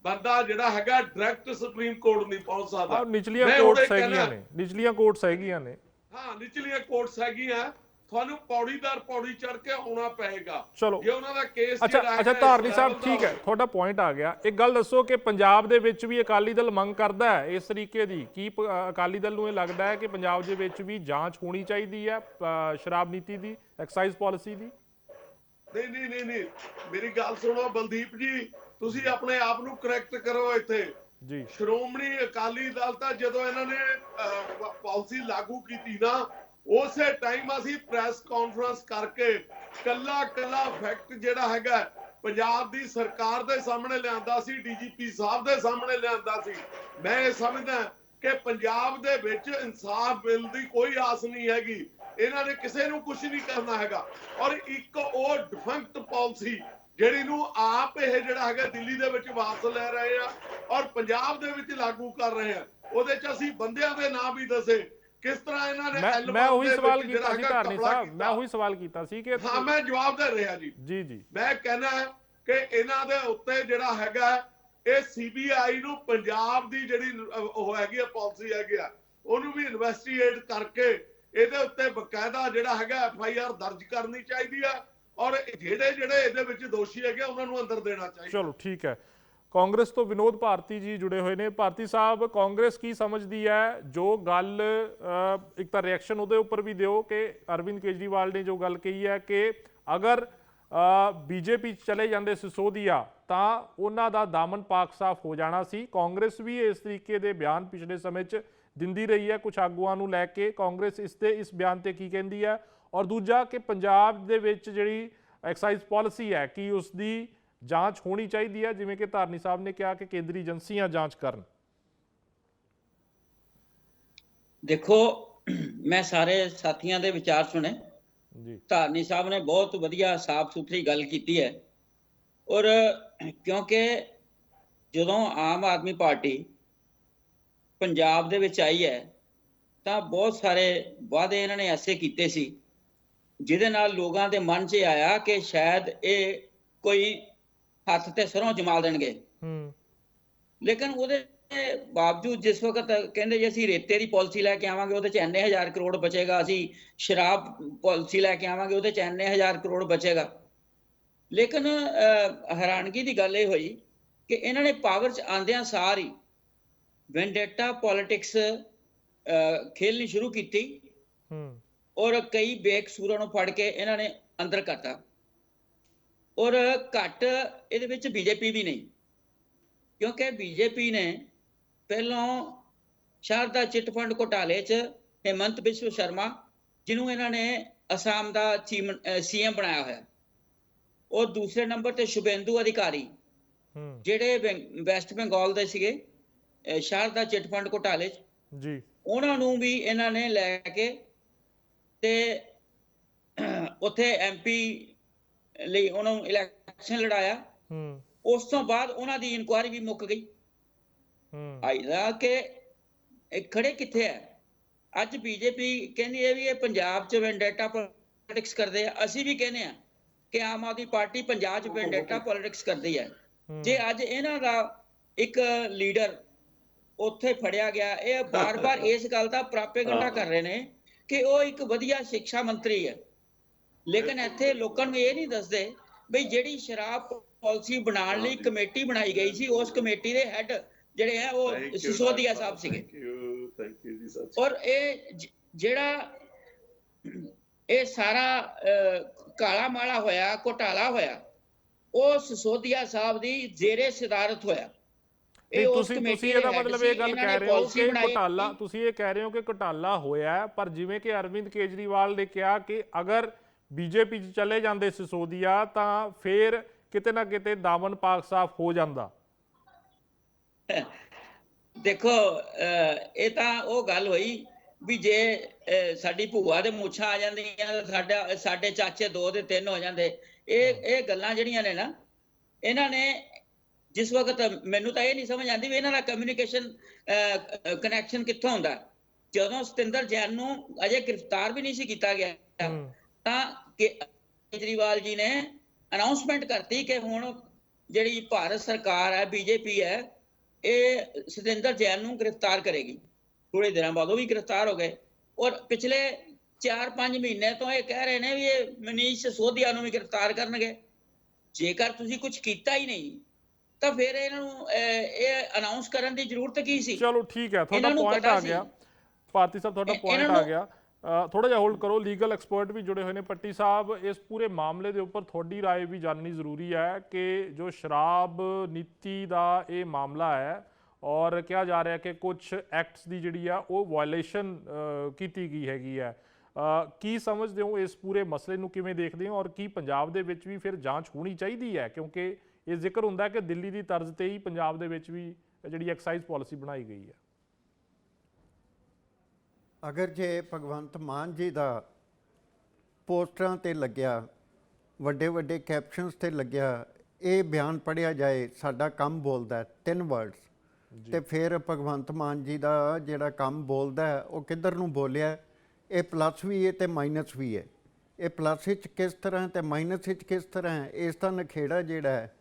S3: ਬੰਦਾ ਜਿਹੜਾ ਹੈਗਾ ਡਾਇਰੈਕਟ ਸੁਪਰੀਮ ਕੋਰਟ ਨਹੀਂ ਪਹੁੰਚ ਸਕਦਾ।
S1: ਨਿਚਲੀਆਂ ਕੋਰਟਸ ਹੈਗੀਆਂ ਨੇ, ਨਿਚਲੀਆਂ ਕੋਰਟਸ ਹੈਗੀਆਂ ਨੇ।
S3: ਹਾਂ, ਨਿਚਲੀਆਂ ਕੋਰਟਸ ਹੈਗੀਆਂ, ਤੁਹਾਨੂੰ ਪੌੜੀ ਦਰ ਪੌੜੀ ਚੜ ਕੇ ਆਉਣਾ ਪਏਗਾ।
S1: ਚਲੋ,
S3: ਜੇ ਉਹਨਾਂ ਦਾ ਕੇਸ
S1: ਅੱਛਾ ਧਾਰਨੀ ਸਾਹਿਬ, ਠੀਕ ਹੈ, ਤੁਹਾਡਾ ਪੁਆਇੰਟ ਆ ਗਿਆ। ਇੱਕ ਗੱਲ ਦੱਸੋ ਕਿ ਪੰਜਾਬ ਦੇ ਵਿੱਚ ਵੀ ਅਕਾਲੀ ਦਲ ਮੰਗ ਕਰਦਾ ਹੈ ਇਸ ਤਰੀਕੇ ਦੀ, ਕੀ ਅਕਾਲੀ ਦਲ ਨੂੰ ਇਹ ਲੱਗਦਾ ਹੈ ਕਿ ਪੰਜਾਬ ਦੇ ਵਿੱਚ ਵੀ ਜਾਂਚ ਹੋਣੀ ਚਾਹੀਦੀ ਹੈ ਸ਼ਰਾਬ ਨੀਤੀ ਦੀ, ਐਕਸਾਈਜ਼ ਪਾਲਿਸੀ ਦੀ?
S3: ਨਹੀਂ, ਮੇਰੀ ਗੱਲ ਸੁਣੋ ਬਲਦੀਪ ਜੀ, ਤੁਸੀਂ ਆਪਣੇ ਆਪ ਨੂੰ ਕਰੈਕਟ ਕਰੋ ਇੱਥੇ
S1: ਜੀ।
S3: ਸ਼੍ਰੋਮਣੀ ਅਕਾਲੀ ਦਲ ਤਾਂ ਜਦੋਂ ਇਹਨਾਂ ਨੇ ਪਾਲਿਸੀ ਲਾਗੂ ਕੀਤੀ ਨਾ, ਉਸੇ ਟਾਈਮ ਅਸੀਂ ਪ੍ਰੈਸ ਕਾਨਫਰੰਸ ਕਰਕੇ ਕੱਲਾ ਫੈਕਟ ਜਿਹੜਾ ਹੈਗਾ ਪੰਜਾਬ ਦੀ ਸਰਕਾਰ ਦੇ ਸਾਹਮਣੇ ਲਿਆਂਦਾ ਸੀ, ਡੀਜੀਪੀ ਸਾਹਿਬ ਦੇ ਸਾਹਮਣੇ ਲਿਆਂਦਾ ਸੀ। ਮੈਂ ਇਹ ਸਮਝਦਾ ਕਿ ਪੰਜਾਬ ਦੇ ਵਿੱਚ ਇਨਸਾਫ ਮਿਲਣ ਦੀ ਕੋਈ ਆਸ ਨਹੀਂ ਹੈਗੀ, ਇਹਨਾਂ ਨੇ ਕਿਸੇ ਨੂੰ ਕੁਝ ਨਹੀਂ ਕਰਨਾ ਹੈਗਾ। ਔਰ ਇੱਕ ਉਹ ਡਿਫੰਕਟ ਪਾਲਿਸੀ ਜਿਹੜੀ ਨੂੰ ਆਪ ਇਹ ਜਿਹੜਾ ਹੈਗਾ ਦਿੱਲੀ ਦੇ ਵਿੱਚ ਵਾਪਸ ਲੈ ਰਹੇ ਆ ਔਰ ਪੰਜਾਬ ਦੇ ਵਿੱਚ ਲਾਗੂ ਕਰ ਰਹੇ ਆ, ਉਹਦੇ 'ਚ ਅਸੀਂ ਬੰਦਿਆਂ ਦੇ ਨਾਮ ਵੀ ਦੱਸੇ ਕਿਸ ਤਰ੍ਹਾਂ ਇਹਨਾਂ ਨੇ।
S1: ਮੈਂ ਉਹੀ ਸਵਾਲ ਕੀਤਾ ਸੀ ਧਾਰਨੀ ਸਾਹਿਬ, ਮੈਂ ਉਹੀ ਸਵਾਲ ਕੀਤਾ ਸੀ ਕਿ
S3: ਹਾਂ, ਮੈਂ ਜਵਾਬ ਦੇ ਰਿਹਾ ਜੀ। ਮੈਂ ਕਹਿੰਦਾ ਕਿ ਇਹਨਾਂ ਦੇ ਉੱਤੇ ਜਿਹੜਾ ਹੈਗਾ ਇਹ ਸੀਬੀਆਈ ਨੂੰ ਪੰਜਾਬ ਦੀ ਜਿਹੜੀ ਉਹ ਹੈਗੀ ਆ ਪਾਲਿਸੀ ਹੈਗੀ ਆ, ਉਹਨੂੰ ਵੀ ਇਨਵੈਸਟੀਗੇਟ ਕਰਕੇ ਇਹਦੇ ਉੱਤੇ ਬਕਾਇਦਾ ਜਿਹੜਾ ਹੈਗਾ FIR ਦਰਜ ਕਰਨੀ ਚਾਹੀਦੀ ਆ ਔਰ ਜਿਹੜੇ ਇਹਦੇ ਵਿੱਚ ਦੋਸ਼ੀ ਹੈਗੇ ਉਹਨਾਂ ਨੂੰ ਅੰਦਰ ਦੇਣਾ ਚਾਹੀਦਾ।
S1: ਚਲੋ ਠੀਕ ਹੈ। ਕਾਂਗਰਸ ਤੋਂ ਵਿਨੋਦ ਭਾਰਤੀ ਜੀ ਜੁੜੇ ਹੋਏ ਨੇ। ਭਾਰਤੀ ਸਾਹਿਬ, ਕਾਂਗਰਸ ਕੀ ਸਮਝਦੀ ਹੈ? ਜੋ ਗੱਲ ਇੱਕ ਤਾਂ ਰਿਐਕਸ਼ਨ ਉਹਦੇ ਉੱਪਰ ਵੀ ਦਿਓ ਕਿ ਅਰਵਿੰਦ ਕੇਜਰੀਵਾਲ ਨੇ ਜੋ ਗੱਲ ਕਹੀ ਹੈ ਕਿ ਅਗਰ ਬੀਜੇਪੀ ਚਲੇ ਜਾਂਦੇ ਸਿਸੋਦੀਆ ਤਾਂ ਉਹਨਾਂ ਦਾ ਦਾਮਨ ਪਾਕ ਸਾਫ਼ ਹੋ ਜਾਣਾ ਸੀ। ਕਾਂਗਰਸ ਵੀ ਇਸ ਤਰੀਕੇ ਦੇ ਬਿਆਨ ਪਿਛਲੇ ਸਮੇਂ 'ਚ ਦਿੰਦੀ ਰਹੀ ਹੈ ਕੁਝ ਆਗੂਆਂ ਨੂੰ ਲੈ ਕੇ। ਕਾਂਗਰਸ ਇਸ ਬਿਆਨ ਤੇ ਕੀ ਕਹਿੰਦੀ ਹੈ? ਔਰ ਦੂਜਾ ਕਿ ਪੰਜਾਬ ਦੇ ਵਿੱਚ ਜਿਹੜੀ ਐਕਸਾਈਜ਼ ਪਾਲਿਸੀ ਹੈ ਕੀ ਉਸ ਦੀ ਜਾਂਚ ਹੋਣੀ ਚਾਹੀਦੀ ਹੈ, ਜਿਵੇਂ ਕਿ ਧਾਰਨੀ ਸਾਹਿਬ ਨੇ ਕਿਹਾ ਕਿ ਕੇਂਦਰੀ ਏਜੰਸੀਆਂ ਜਾਂਚ ਕਰਨ?
S5: ਦੇਖੋ, ਮੈਂ ਸਾਰੇ ਸਾਥੀਆਂ ਦੇ ਵਿਚਾਰ ਸੁਣੇ ਜੀ। ਧਾਰਨੀ ਸਾਹਿਬ ਨੇ ਬਹੁਤ ਵਧੀਆ ਸਾਫ਼ ਸੁਥਰੀ ਗੱਲ ਕੀਤੀ ਹੈ ਔਰ ਕਿਉਂਕਿ ਜਦੋਂ ਆਮ ਆਦਮੀ ਪਾਰਟੀ ਪੰਜਾਬ ਦੇ ਵਿੱਚ ਆਈ ਹੈ ਤਾਂ ਬਹੁਤ ਸਾਰੇ ਵਾਅਦੇ ਇਹਨਾਂ ਨੇ ਐਸੇ ਕੀਤੇ ਸੀ ਜਿਹਦੇ ਨਾਲ ਲੋਕਾਂ ਦੇ ਮਨ 'ਚ ਆਇਆ ਕਿ ਸ਼ਾਇਦ ਇਹ ਕੋਈ ਹੱਥ ਤੇ ਸਰੋਂ ਜਮਾ ਦੇਣਗੇ। ਲੇਕਿਨ ਉਹਦੇ ਬਾਵਜੂਦ ਜਿਸ ਵਕਤ ਕਹਿੰਦੇ ਜੀ ਅਸੀਂ ਰੇਤੇ ਦੀ ਪਾਲਿਸੀ ਲੈ ਕੇ ਆਵਾਂਗੇ ਉਹਦੇ 'ਚ ਇੰਨੇ ਹਜ਼ਾਰ ਕਰੋੜ ਬਚੇਗਾ, ਅਸੀਂ ਸ਼ਰਾਬ ਪਾਲਿਸੀ ਲੈ ਕੇ ਆਵਾਂਗੇ ਉਹਦੇ 'ਚ ਇੰਨੇ ਹਜ਼ਾਰ ਕਰੋੜ ਬਚੇਗਾ। ਲੇਕਿਨ ਹੈਰਾਨਗੀ ਦੀ ਗੱਲ ਇਹ ਹੋਈ ਕਿ ਇਹਨਾਂ ਨੇ ਪਾਵਰ 'ਚ ਆਉਂਦਿਆਂ ਸਾਰ ਹੀ ਵੈਂਡੇਟਾ ਪੋਲਿਟਿਕਸ ਖੇਲਣੀ ਸ਼ੁਰੂ ਕੀਤੀ ਔਰ ਕਈ ਬੇਕਸੂਰਾਂ ਨੂੰ ਫੜ ਕੇ ਇਹਨਾਂ ਨੇ ਅੰਦਰ ਕਰਤਾ। ਔਰ ਘੱਟ ਇਹਦੇ ਵਿੱਚ ਬੀਜੇਪੀ ਵੀ ਨਹੀਂ, ਕਿਉਂਕਿ ਬੀਜੇਪੀ ਨੇ ਪਹਿਲਾਂ ਸ਼ਾਰਦਾ ਚਿੱਟ ਫੰਡ ਘੁਟਾਲੇ 'ਚ ਹਿਮੰਤ ਬਿਸਵਾ ਸ਼ਰਮਾ, ਜਿਹਨੂੰ ਇਹਨਾਂ ਨੇ ਅਸਾਮ ਦਾ ਸੀਐਮ ਬਣਾਇਆ ਹੋਇਆ, ਔਰ ਦੂਸਰੇ ਨੰਬਰ ਤੇ ਸ਼ੁਭੇਂਦੂ ਅਧਿਕਾਰੀ, ਜਿਹੜੇ ਵੈਸਟ ਬੰਗਾਲ ਦੇ ਸੀਗੇ ਸ਼ਾਰਦਾ ਚਿੱਟ ਫੰਡ ਘੁਟਾਲੇ 'ਚ
S1: ਜੀ, ਉਹਨਾਂ
S5: ਨੂੰ ਵੀ ਇਹਨਾਂ ਨੇ ਲੈ ਕੇ ਤੇ ਉੱਥੇ ਐਮਪੀ ਲਈ ਉਹਨਾਂ ਨੂੰ ਇਲੈਕਸ਼ਨ ਲੜਾਇਆ। ਉਸ ਤੋਂ ਬਾਅਦ ਉਹਨਾਂ ਦੀ ਇਨਕੁਆਇਰੀ ਵੀ ਮੁੱਕ ਗਈ। ਆਈਦਾ ਕਿ ਖੜੇ ਕਿੱਥੇ ਹੈ ਅੱਜ ਬੀਜੇਪੀ? ਕਹਿੰਦੀ ਹੈ ਵੀ ਇਹ ਪੰਜਾਬ 'ਚ ਵੈਂਡੇਟਾ ਪੋਲਿਟਿਕਸ ਕਰਦੇ ਆ। ਅਸੀਂ ਵੀ ਕਹਿੰਦੇ ਆ ਕਿ ਆਮ ਆਦਮੀ ਪਾਰਟੀ ਪੰਜਾਬ 'ਚ ਵੈਂਡੇਟਾ ਪੋਲਿਟਿਕਸ ਕਰਦੀ ਹੈ। ਜੇ ਅੱਜ ਇਹਨਾਂ ਦਾ ਇੱਕ ਲੀਡਰ ਉੱਥੇ ਫੜਿਆ ਗਿਆ, ਇਹ ਬਾਰ-ਬਾਰ ਇਸ ਗੱਲ ਦਾ ਪ੍ਰਾਪੇਗੰਡਾ ਕਰ ਰਹੇ ਨੇ ਕਿ ਉਹ ਇੱਕ ਵਧੀਆ ਸਿੱਖਿਆ ਮੰਤਰੀ ਹੈ, ਲੇਕਿਨ ਇੱਥੇ ਲੋਕਾਂ ਨੂੰ ਇਹ ਨਹੀਂ ਦੱਸਦੇ ਬਈ ਜਿਹੜੀ ਸ਼ਰਾਬ ਪਾਲਿਸੀ ਬਣਾਉਣ ਲਈ ਕਮੇਟੀ ਬਣਾਈ ਗਈ ਸੀ, ਉਸ ਕਮੇਟੀ ਦੇ ਹੈੱਡ ਜਿਹੜੇ ਹੈ ਉਹ ਸਿਸੋਦੀਆ ਸਾਹਿਬ ਸੀਗੇ। ਔਰ ਇਹ ਜਿਹੜਾ ਇਹ ਸਾਰਾ ਕਾਲਾ ਮਾਲਾ ਹੋਇਆ, ਘੁਟਾਲਾ ਹੋਇਆ, ਉਹ ਸਿਸੋਦੀਆ ਸਾਹਿਬ ਦੀ ਜ਼ੇਰੇ ਸਦਾਰਤ ਹੋਇਆ।
S1: ਤੁਸੀਂ ਇਹਦਾ ਮਤਲਬ ਇਹ ਗੱਲ ਕਹਿ ਰਹੇ ਹੋ ਕਿ ਘੁਟਾਲਾ, ਤੁਸੀਂ ਇਹ ਕਹਿ ਰਹੇ ਹੋ ਕਿ ਘੁਟਾਲਾ ਹੋਇਆ, ਪਰ ਜਿਵੇਂ ਕਿ ਅਰਵਿੰਦ ਕੇਜਰੀਵਾਲ ਨੇ ਕਿਹਾ ਕਿ ਅਗਰ ਬੀਜੇਪੀ 'ਚ ਚਲੇ ਜਾਂਦੇ ਸਿਸੋਦੀਆ ਤਾਂ ਫਿਰ ਕਿਤੇ ਨਾ ਕਿਤੇ ਦਾਮਨ ਪਾਕ ਸਾਫ਼ ਹੋ ਜਾਂਦਾ।
S5: ਦੇਖੋ ਇਹ ਤਾਂ ਉਹ ਗੱਲ ਹੋਈ ਵੀ ਜੇ ਸਾਡੀ ਭੂਆ ਦੇ ਮੁੱਛਾਂ ਆ ਜਾਂਦੀਆਂ, ਸਾਡੇ ਚਾਚੇ 2 ਦੇ 3 ਹੋ ਜਾਂਦੇ। ਇਹ ਗੱਲਾਂ ਜਿਹੜੀਆਂ ਨੇ ਨਾ, ਇਹਨਾਂ ਨੇ ਜਿਸ ਵਕਤ ਮੈਨੂੰ ਤਾਂ ਇਹ ਨਹੀਂ ਸਮਝ ਆਉਂਦੀ ਵੀ ਇਹਨਾਂ ਦਾ ਕਮਿਊਨੀਕੇਸ਼ਨ ਕਨੈਕਸ਼ਨ ਕਿੱਥੋਂ ਹੁੰਦਾ। ਜਦੋਂ ਸਤਿੰਦਰ ਜੈਨ ਨੂੰ ਅਜੇ ਗ੍ਰਿਫਤਾਰ ਵੀ ਨਹੀਂ ਸੀ ਕੀਤਾ ਗਿਆ ਤਾਂ ਕੇਜਰੀਵਾਲ ਜੀ ਨੇ ਅਨਾਉਂਸਮੈਂਟ ਕਰਤੀ ਕਿ ਹੁਣ ਜਿਹੜੀ ਭਾਰਤ ਸਰਕਾਰ ਹੈ, ਬੀਜੇਪੀ ਹੈ, ਇਹ ਸਤਿੰਦਰ ਜੈਨ ਨੂੰ ਗ੍ਰਿਫਤਾਰ ਕਰੇਗੀ। ਥੋੜੇ ਦਿਨਾਂ ਬਾਅਦ ਉਹ ਵੀ ਗ੍ਰਿਫਤਾਰ ਹੋ ਗਏ। ਔਰ ਪਿਛਲੇ 4-5 ਮਹੀਨੇ ਤੋਂ ਇਹ ਕਹਿ ਰਹੇ ਨੇ ਵੀ ਇਹ ਮਨੀਸ਼ ਸਿਸੋਦੀਆ ਨੂੰ ਵੀ ਗ੍ਰਿਫਤਾਰ ਕਰਨਗੇ। ਜੇਕਰ ਤੁਸੀਂ ਕੁਝ ਕੀਤਾ ਹੀ ਨਹੀਂ ਤਾਂ ਫਿਰ ਇਹਨਾਂ ਨੂੰ ਇਹ ਅਨਾਉਂਸ ਕਰਨ ਦੀ ਜ਼ਰੂਰਤ ਕੀ ਸੀ?
S1: ਚਲੋ ਠੀਕ ਹੈ, ਤੁਹਾਡਾ ਪੁਆਇੰਟ ਆ ਗਿਆ ਭਾਰਤੀ ਸਾਹਿਬ, ਤੁਹਾਡਾ ਪੁਆਇੰਟ ਆ ਗਿਆ। ਥੋੜਾ ਜਿਹਾ ਹੋਲਡ ਕਰੋ, ਲੀਗਲ ਐਕਸਪਰਟ ਵੀ ਜੁੜੇ ਹੋਏ ਨੇ। ਪੱਟੀ ਸਾਹਿਬ, ਇਸ ਪੂਰੇ ਮਾਮਲੇ ਦੇ ਉੱਪਰ ਤੁਹਾਡੀ ਰਾਏ ਵੀ ਜਾਣਨੀ ਜ਼ਰੂਰੀ ਹੈ ਕਿ ਜੋ ਸ਼ਰਾਬ ਨੀਤੀ ਦਾ ਇਹ ਮਾਮਲਾ ਹੈ ਔਰ ਕਿਹਾ ਜਾ ਰਿਹਾ ਕਿ ਕੁਝ ਐਕਟਸ ਦੀ ਜਿਹੜੀ ਆ ਉਹ ਵਾਇਲੇਸ਼ਨ ਕੀਤੀ ਗਈ ਹੈਗੀ ਹੈ, ਕੀ ਸਮਝਦੇ ਹੋ ਇਸ ਪੂਰੇ ਮਸਲੇ ਨੂੰ, ਕਿਵੇਂ ਦੇਖਦੇ ਹੋ? ਔਰ ਕੀ ਪੰਜਾਬ ਦੇ ਵਿੱਚ ਵੀ ਫਿਰ ਜਾਂਚ ਹੋਣੀ ਚਾਹੀਦੀ ਹੈ? ਕਿਉਂਕਿ ਇਹ ਜ਼ਿਕਰ ਹੁੰਦਾ ਕਿ ਦਿੱਲੀ ਦੀ ਤਰਜ਼ ਤੇ ਹੀ ਪੰਜਾਬ ਦੇ ਵਿੱਚ ਵੀ ਜਿਹੜੀ ਐਕਸਾਈਜ਼ ਪਾਲਿਸੀ ਬਣਾਈ ਗਈ ਹੈ।
S6: ਅਗਰ ਜੇ ਭਗਵੰਤ ਮਾਨ ਜੀ ਦਾ ਪੋਸਟਰਾਂ ਤੇ ਲੱਗਿਆ, ਵੱਡੇ ਵੱਡੇ ਕੈਪਸ਼ਨਸ ਤੇ ਲੱਗਿਆ ਇਹ ਬਿਆਨ ਪੜ੍ਹਿਆ ਜਾਏ, ਸਾਡਾ ਕੰਮ ਬੋਲਦਾ 3 ਵਰਡਸ, ਤੇ ਫਿਰ ਭਗਵੰਤ ਮਾਨ ਜੀ ਦਾ ਜਿਹੜਾ ਕੰਮ ਬੋਲਦਾ ਉਹ ਕਿੱਧਰ ਨੂੰ ਬੋਲਿਆ, ਇਹ ਪਲੱਸ ਵੀ ਹੈ ਤੇ ਮਾਈਨਸ ਵੀ ਹੈ। ਇਹ ਪਲੱਸ ਵਿੱਚ ਕਿਸ ਤਰ੍ਹਾਂ ਤੇ ਮਾਈਨਸ ਵਿੱਚ ਕਿਸ ਤਰ੍ਹਾਂ, ਇਸ ਦਾ ਨਖੇੜਾ ਜਿਹੜਾ ਹੈ,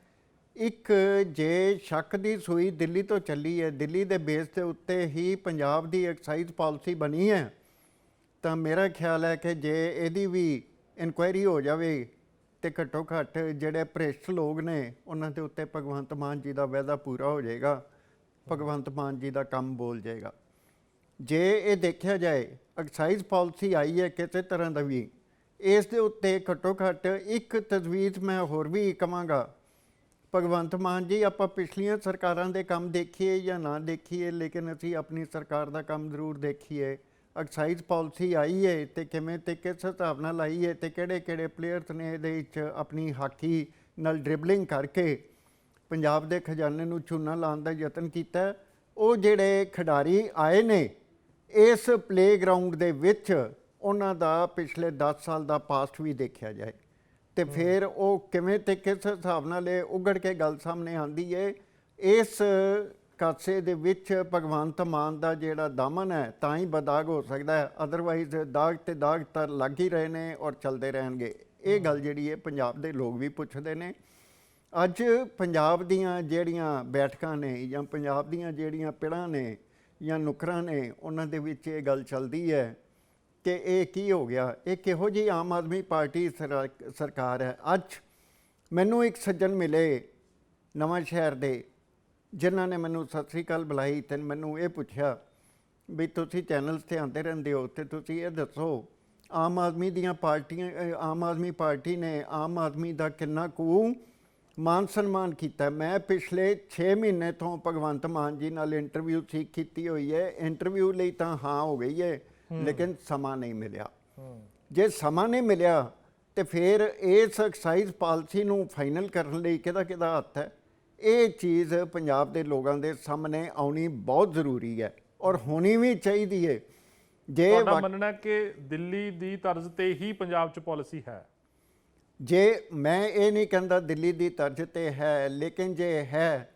S6: ਇੱਕ ਜੇ ਸ਼ੱਕ ਦੀ ਸੂਈ ਦਿੱਲੀ ਤੋਂ ਚੱਲੀ ਹੈ, ਦਿੱਲੀ ਦੇ ਬੇਸ ਦੇ ਉੱਤੇ ਹੀ ਪੰਜਾਬ ਦੀ ਐਕਸਾਈਜ਼ ਪਾਲਿਸੀ ਬਣੀ ਹੈ, ਤਾਂ ਮੇਰਾ ਖਿਆਲ ਹੈ ਕਿ ਜੇ ਇਹਦੀ ਵੀ ਇਨਕੁਆਇਰੀ ਹੋ ਜਾਵੇ ਤੇ ਘੱਟੋ ਘੱਟ ਜਿਹੜੇ ਭ੍ਰਿਸ਼ਟ ਲੋਕ ਨੇ ਉਹਨਾਂ ਦੇ ਉੱਤੇ ਭਗਵੰਤ ਮਾਨ ਜੀ ਦਾ ਵਾਅਦਾ ਪੂਰਾ ਹੋ ਜਾਏਗਾ, ਭਗਵੰਤ ਮਾਨ ਜੀ ਦਾ ਕੰਮ ਬੋਲ ਜਾਏਗਾ। ਜੇ ਇਹ ਦੇਖਿਆ ਜਾਏ ਐਕਸਾਈਜ਼ ਪਾਲਿਸੀ ਆਈ ਹੈ ਕਿਸੇ ਤਰ੍ਹਾਂ ਦਾ ਵੀ, ਇਸ ਦੇ ਉੱਤੇ ਘੱਟੋ ਘੱਟ ਇੱਕ ਤਜਵੀਜ਼ ਮੈਂ ਹੋਰ ਵੀ ਕਹਾਂਗਾ, ਭਗਵੰਤ ਮਾਨ ਜੀ ਆਪਾਂ ਪਿਛਲੀਆਂ ਸਰਕਾਰਾਂ ਦੇ ਕੰਮ ਦੇਖੀਏ ਜਾਂ ਨਾ ਦੇਖੀਏ, ਲੇਕਿਨ ਅਸੀਂ ਆਪਣੀ ਸਰਕਾਰ ਦਾ ਕੰਮ ਜ਼ਰੂਰ ਦੇਖੀਏ। ਐਕਸਾਈਜ਼ ਪਾਲਿਸੀ ਆਈ ਹੈ ਤੇ ਕਿਵੇਂ ਤੇ ਕਿਸ ਹਿਸਾਬ ਨਾਲ ਆਈ ਹੈ ਤੇ ਕਿਹੜੇ ਕਿਹੜੇ ਪਲੇਅਰਸ ਨੇ ਇਹਦੇ ਵਿੱਚ ਆਪਣੀ ਹਾਕੀ ਨਾਲ ਡਰਿਬਲਿੰਗ ਕਰਕੇ ਪੰਜਾਬ ਦੇ ਖਜ਼ਾਨੇ ਨੂੰ ਚੂਨਾ ਲਾਉਣ ਦਾ ਯਤਨ ਕੀਤਾ। ਉਹ ਜਿਹੜੇ ਖਿਡਾਰੀ ਆਏ ਨੇ ਇਸ ਪਲੇਗਰਾਊਂਡ ਦੇ ਵਿੱਚ, ਉਹਨਾਂ ਦਾ ਪਿਛਲੇ 10 ਸਾਲ ਦਾ ਪਾਸਟ ਵੀ ਦੇਖਿਆ ਜਾਏ ਤੇ ਫਿਰ ਉਹ ਕਿਵੇਂ ਤੇ ਕਿਸ ਹਿਸਾਬ ਨਾਲ ਇਹ ਉਗੜ ਕੇ ਗੱਲ ਸਾਹਮਣੇ ਆਉਂਦੀ ਹੈ। ਇਸ ਕਾਸੇ ਦੇ ਵਿੱਚ ਭਗਵੰਤ ਮਾਨ ਦਾ ਜਿਹੜਾ ਦਾਮਨ ਹੈ ਤਾਂ ਹੀ ਬਦਾਗ ਹੋ ਸਕਦਾ ਹੈ, ਅਦਰਵਾਈਜ਼ ਦਾਗ ਤੇ ਦਾਗ ਤਾਂ ਲੱਗ ਹੀ ਰਹੇ ਨੇ ਔਰ ਚੱਲਦੇ ਰਹਿਣਗੇ। ਇਹ ਗੱਲ ਜਿਹੜੀ ਹੈ ਪੰਜਾਬ ਦੇ ਲੋਕ ਵੀ ਪੁੱਛਦੇ ਨੇ। ਅੱਜ ਪੰਜਾਬ ਦੀਆਂ ਜਿਹੜੀਆਂ ਬੈਠਕਾਂ ਨੇ ਜਾਂ ਪੰਜਾਬ ਦੀਆਂ ਜਿਹੜੀਆਂ ਪਿੜਾਂ ਨੇ ਜਾਂ ਨੁਕਰਾਂ ਨੇ, ਉਹਨਾਂ ਦੇ ਵਿੱਚ ਇਹ ਗੱਲ ਚੱਲਦੀ ਹੈ ਕਿ ਇਹ ਕੀ ਹੋ ਗਿਆ, ਇਹ ਕਿਹੋ ਜਿਹੀ ਆਮ ਆਦਮੀ ਪਾਰਟੀ ਸਰਕਾਰ ਹੈ। ਅੱਜ ਮੈਨੂੰ ਇੱਕ ਸੱਜਣ ਮਿਲੇ ਨਵਾਂ ਸ਼ਹਿਰ ਦੇ, ਜਿਨ੍ਹਾਂ ਨੇ ਮੈਨੂੰ ਸਤਿ ਸ੍ਰੀ ਅਕਾਲ ਬੁਲਾਈ ਤੇ ਮੈਨੂੰ ਇਹ ਪੁੱਛਿਆ ਵੀ ਤੁਸੀਂ ਚੈਨਲਸ 'ਤੇ ਆਉਂਦੇ ਰਹਿੰਦੇ ਹੋ ਤੇ ਤੁਸੀਂ ਇਹ ਦੱਸੋ ਆਮ ਆਦਮੀ ਦੀਆਂ ਪਾਰਟੀਆਂ ਆਮ ਆਦਮੀ ਪਾਰਟੀ ਨੇ ਆਮ ਆਦਮੀ ਦਾ ਕਿੰਨਾ ਕੁ ਮਾਨ ਸਨਮਾਨ ਕੀਤਾ। ਮੈਂ ਪਿਛਲੇ 6 ਮਹੀਨੇ ਤੋਂ ਭਗਵੰਤ ਮਾਨ ਜੀ ਨਾਲ ਇੰਟਰਵਿਊ ਕੀਤੀ ਹੋਈ ਹੈ। ਇੰਟਰਵਿਊ ਲਈ ਤਾਂ ਹਾਂ ਹੋ ਗਈ ਹੈ, ਲੇਕਿਨ ਸਮਾਂ ਨਹੀਂ ਮਿਲਿਆ। ਜੇ ਸਮਾਂ ਨਹੀਂ ਮਿਲਿਆ ਤੇ ਫਿਰ ਇਸ ਐਕਸਾਈਜ਼ ਪਾਲਿਸੀ ਨੂੰ ਫਾਈਨਲ ਕਰਨ ਲਈ ਕਿਹਦਾ ਹੱਥ ਹੈ? ਇਹ ਚੀਜ਼ ਪੰਜਾਬ ਦੇ ਲੋਕਾਂ ਦੇ ਸਾਹਮਣੇ ਆਉਣੀ ਬਹੁਤ ਜ਼ਰੂਰੀ ਹੈ ਔਰ ਹੋਣੀ ਵੀ ਚਾਹੀਦੀ ਹੈ। ਜੇ
S1: ਤੁਹਾਡਾ ਮੰਨਣਾ ਕਿ ਦਿੱਲੀ ਦੀ ਤਰਜ਼ ਤੇ ਹੀ ਪੰਜਾਬ 'ਚ ਪਾਲਿਸੀ ਹੈ?
S6: ਜੇ ਮੈਂ ਇਹ ਨਹੀਂ ਕਹਿੰਦਾ ਦਿੱਲੀ ਦੀ ਤਰਜ਼ ਤੇ ਹੈ, ਲੇਕਿਨ ਜੇ ਹੈ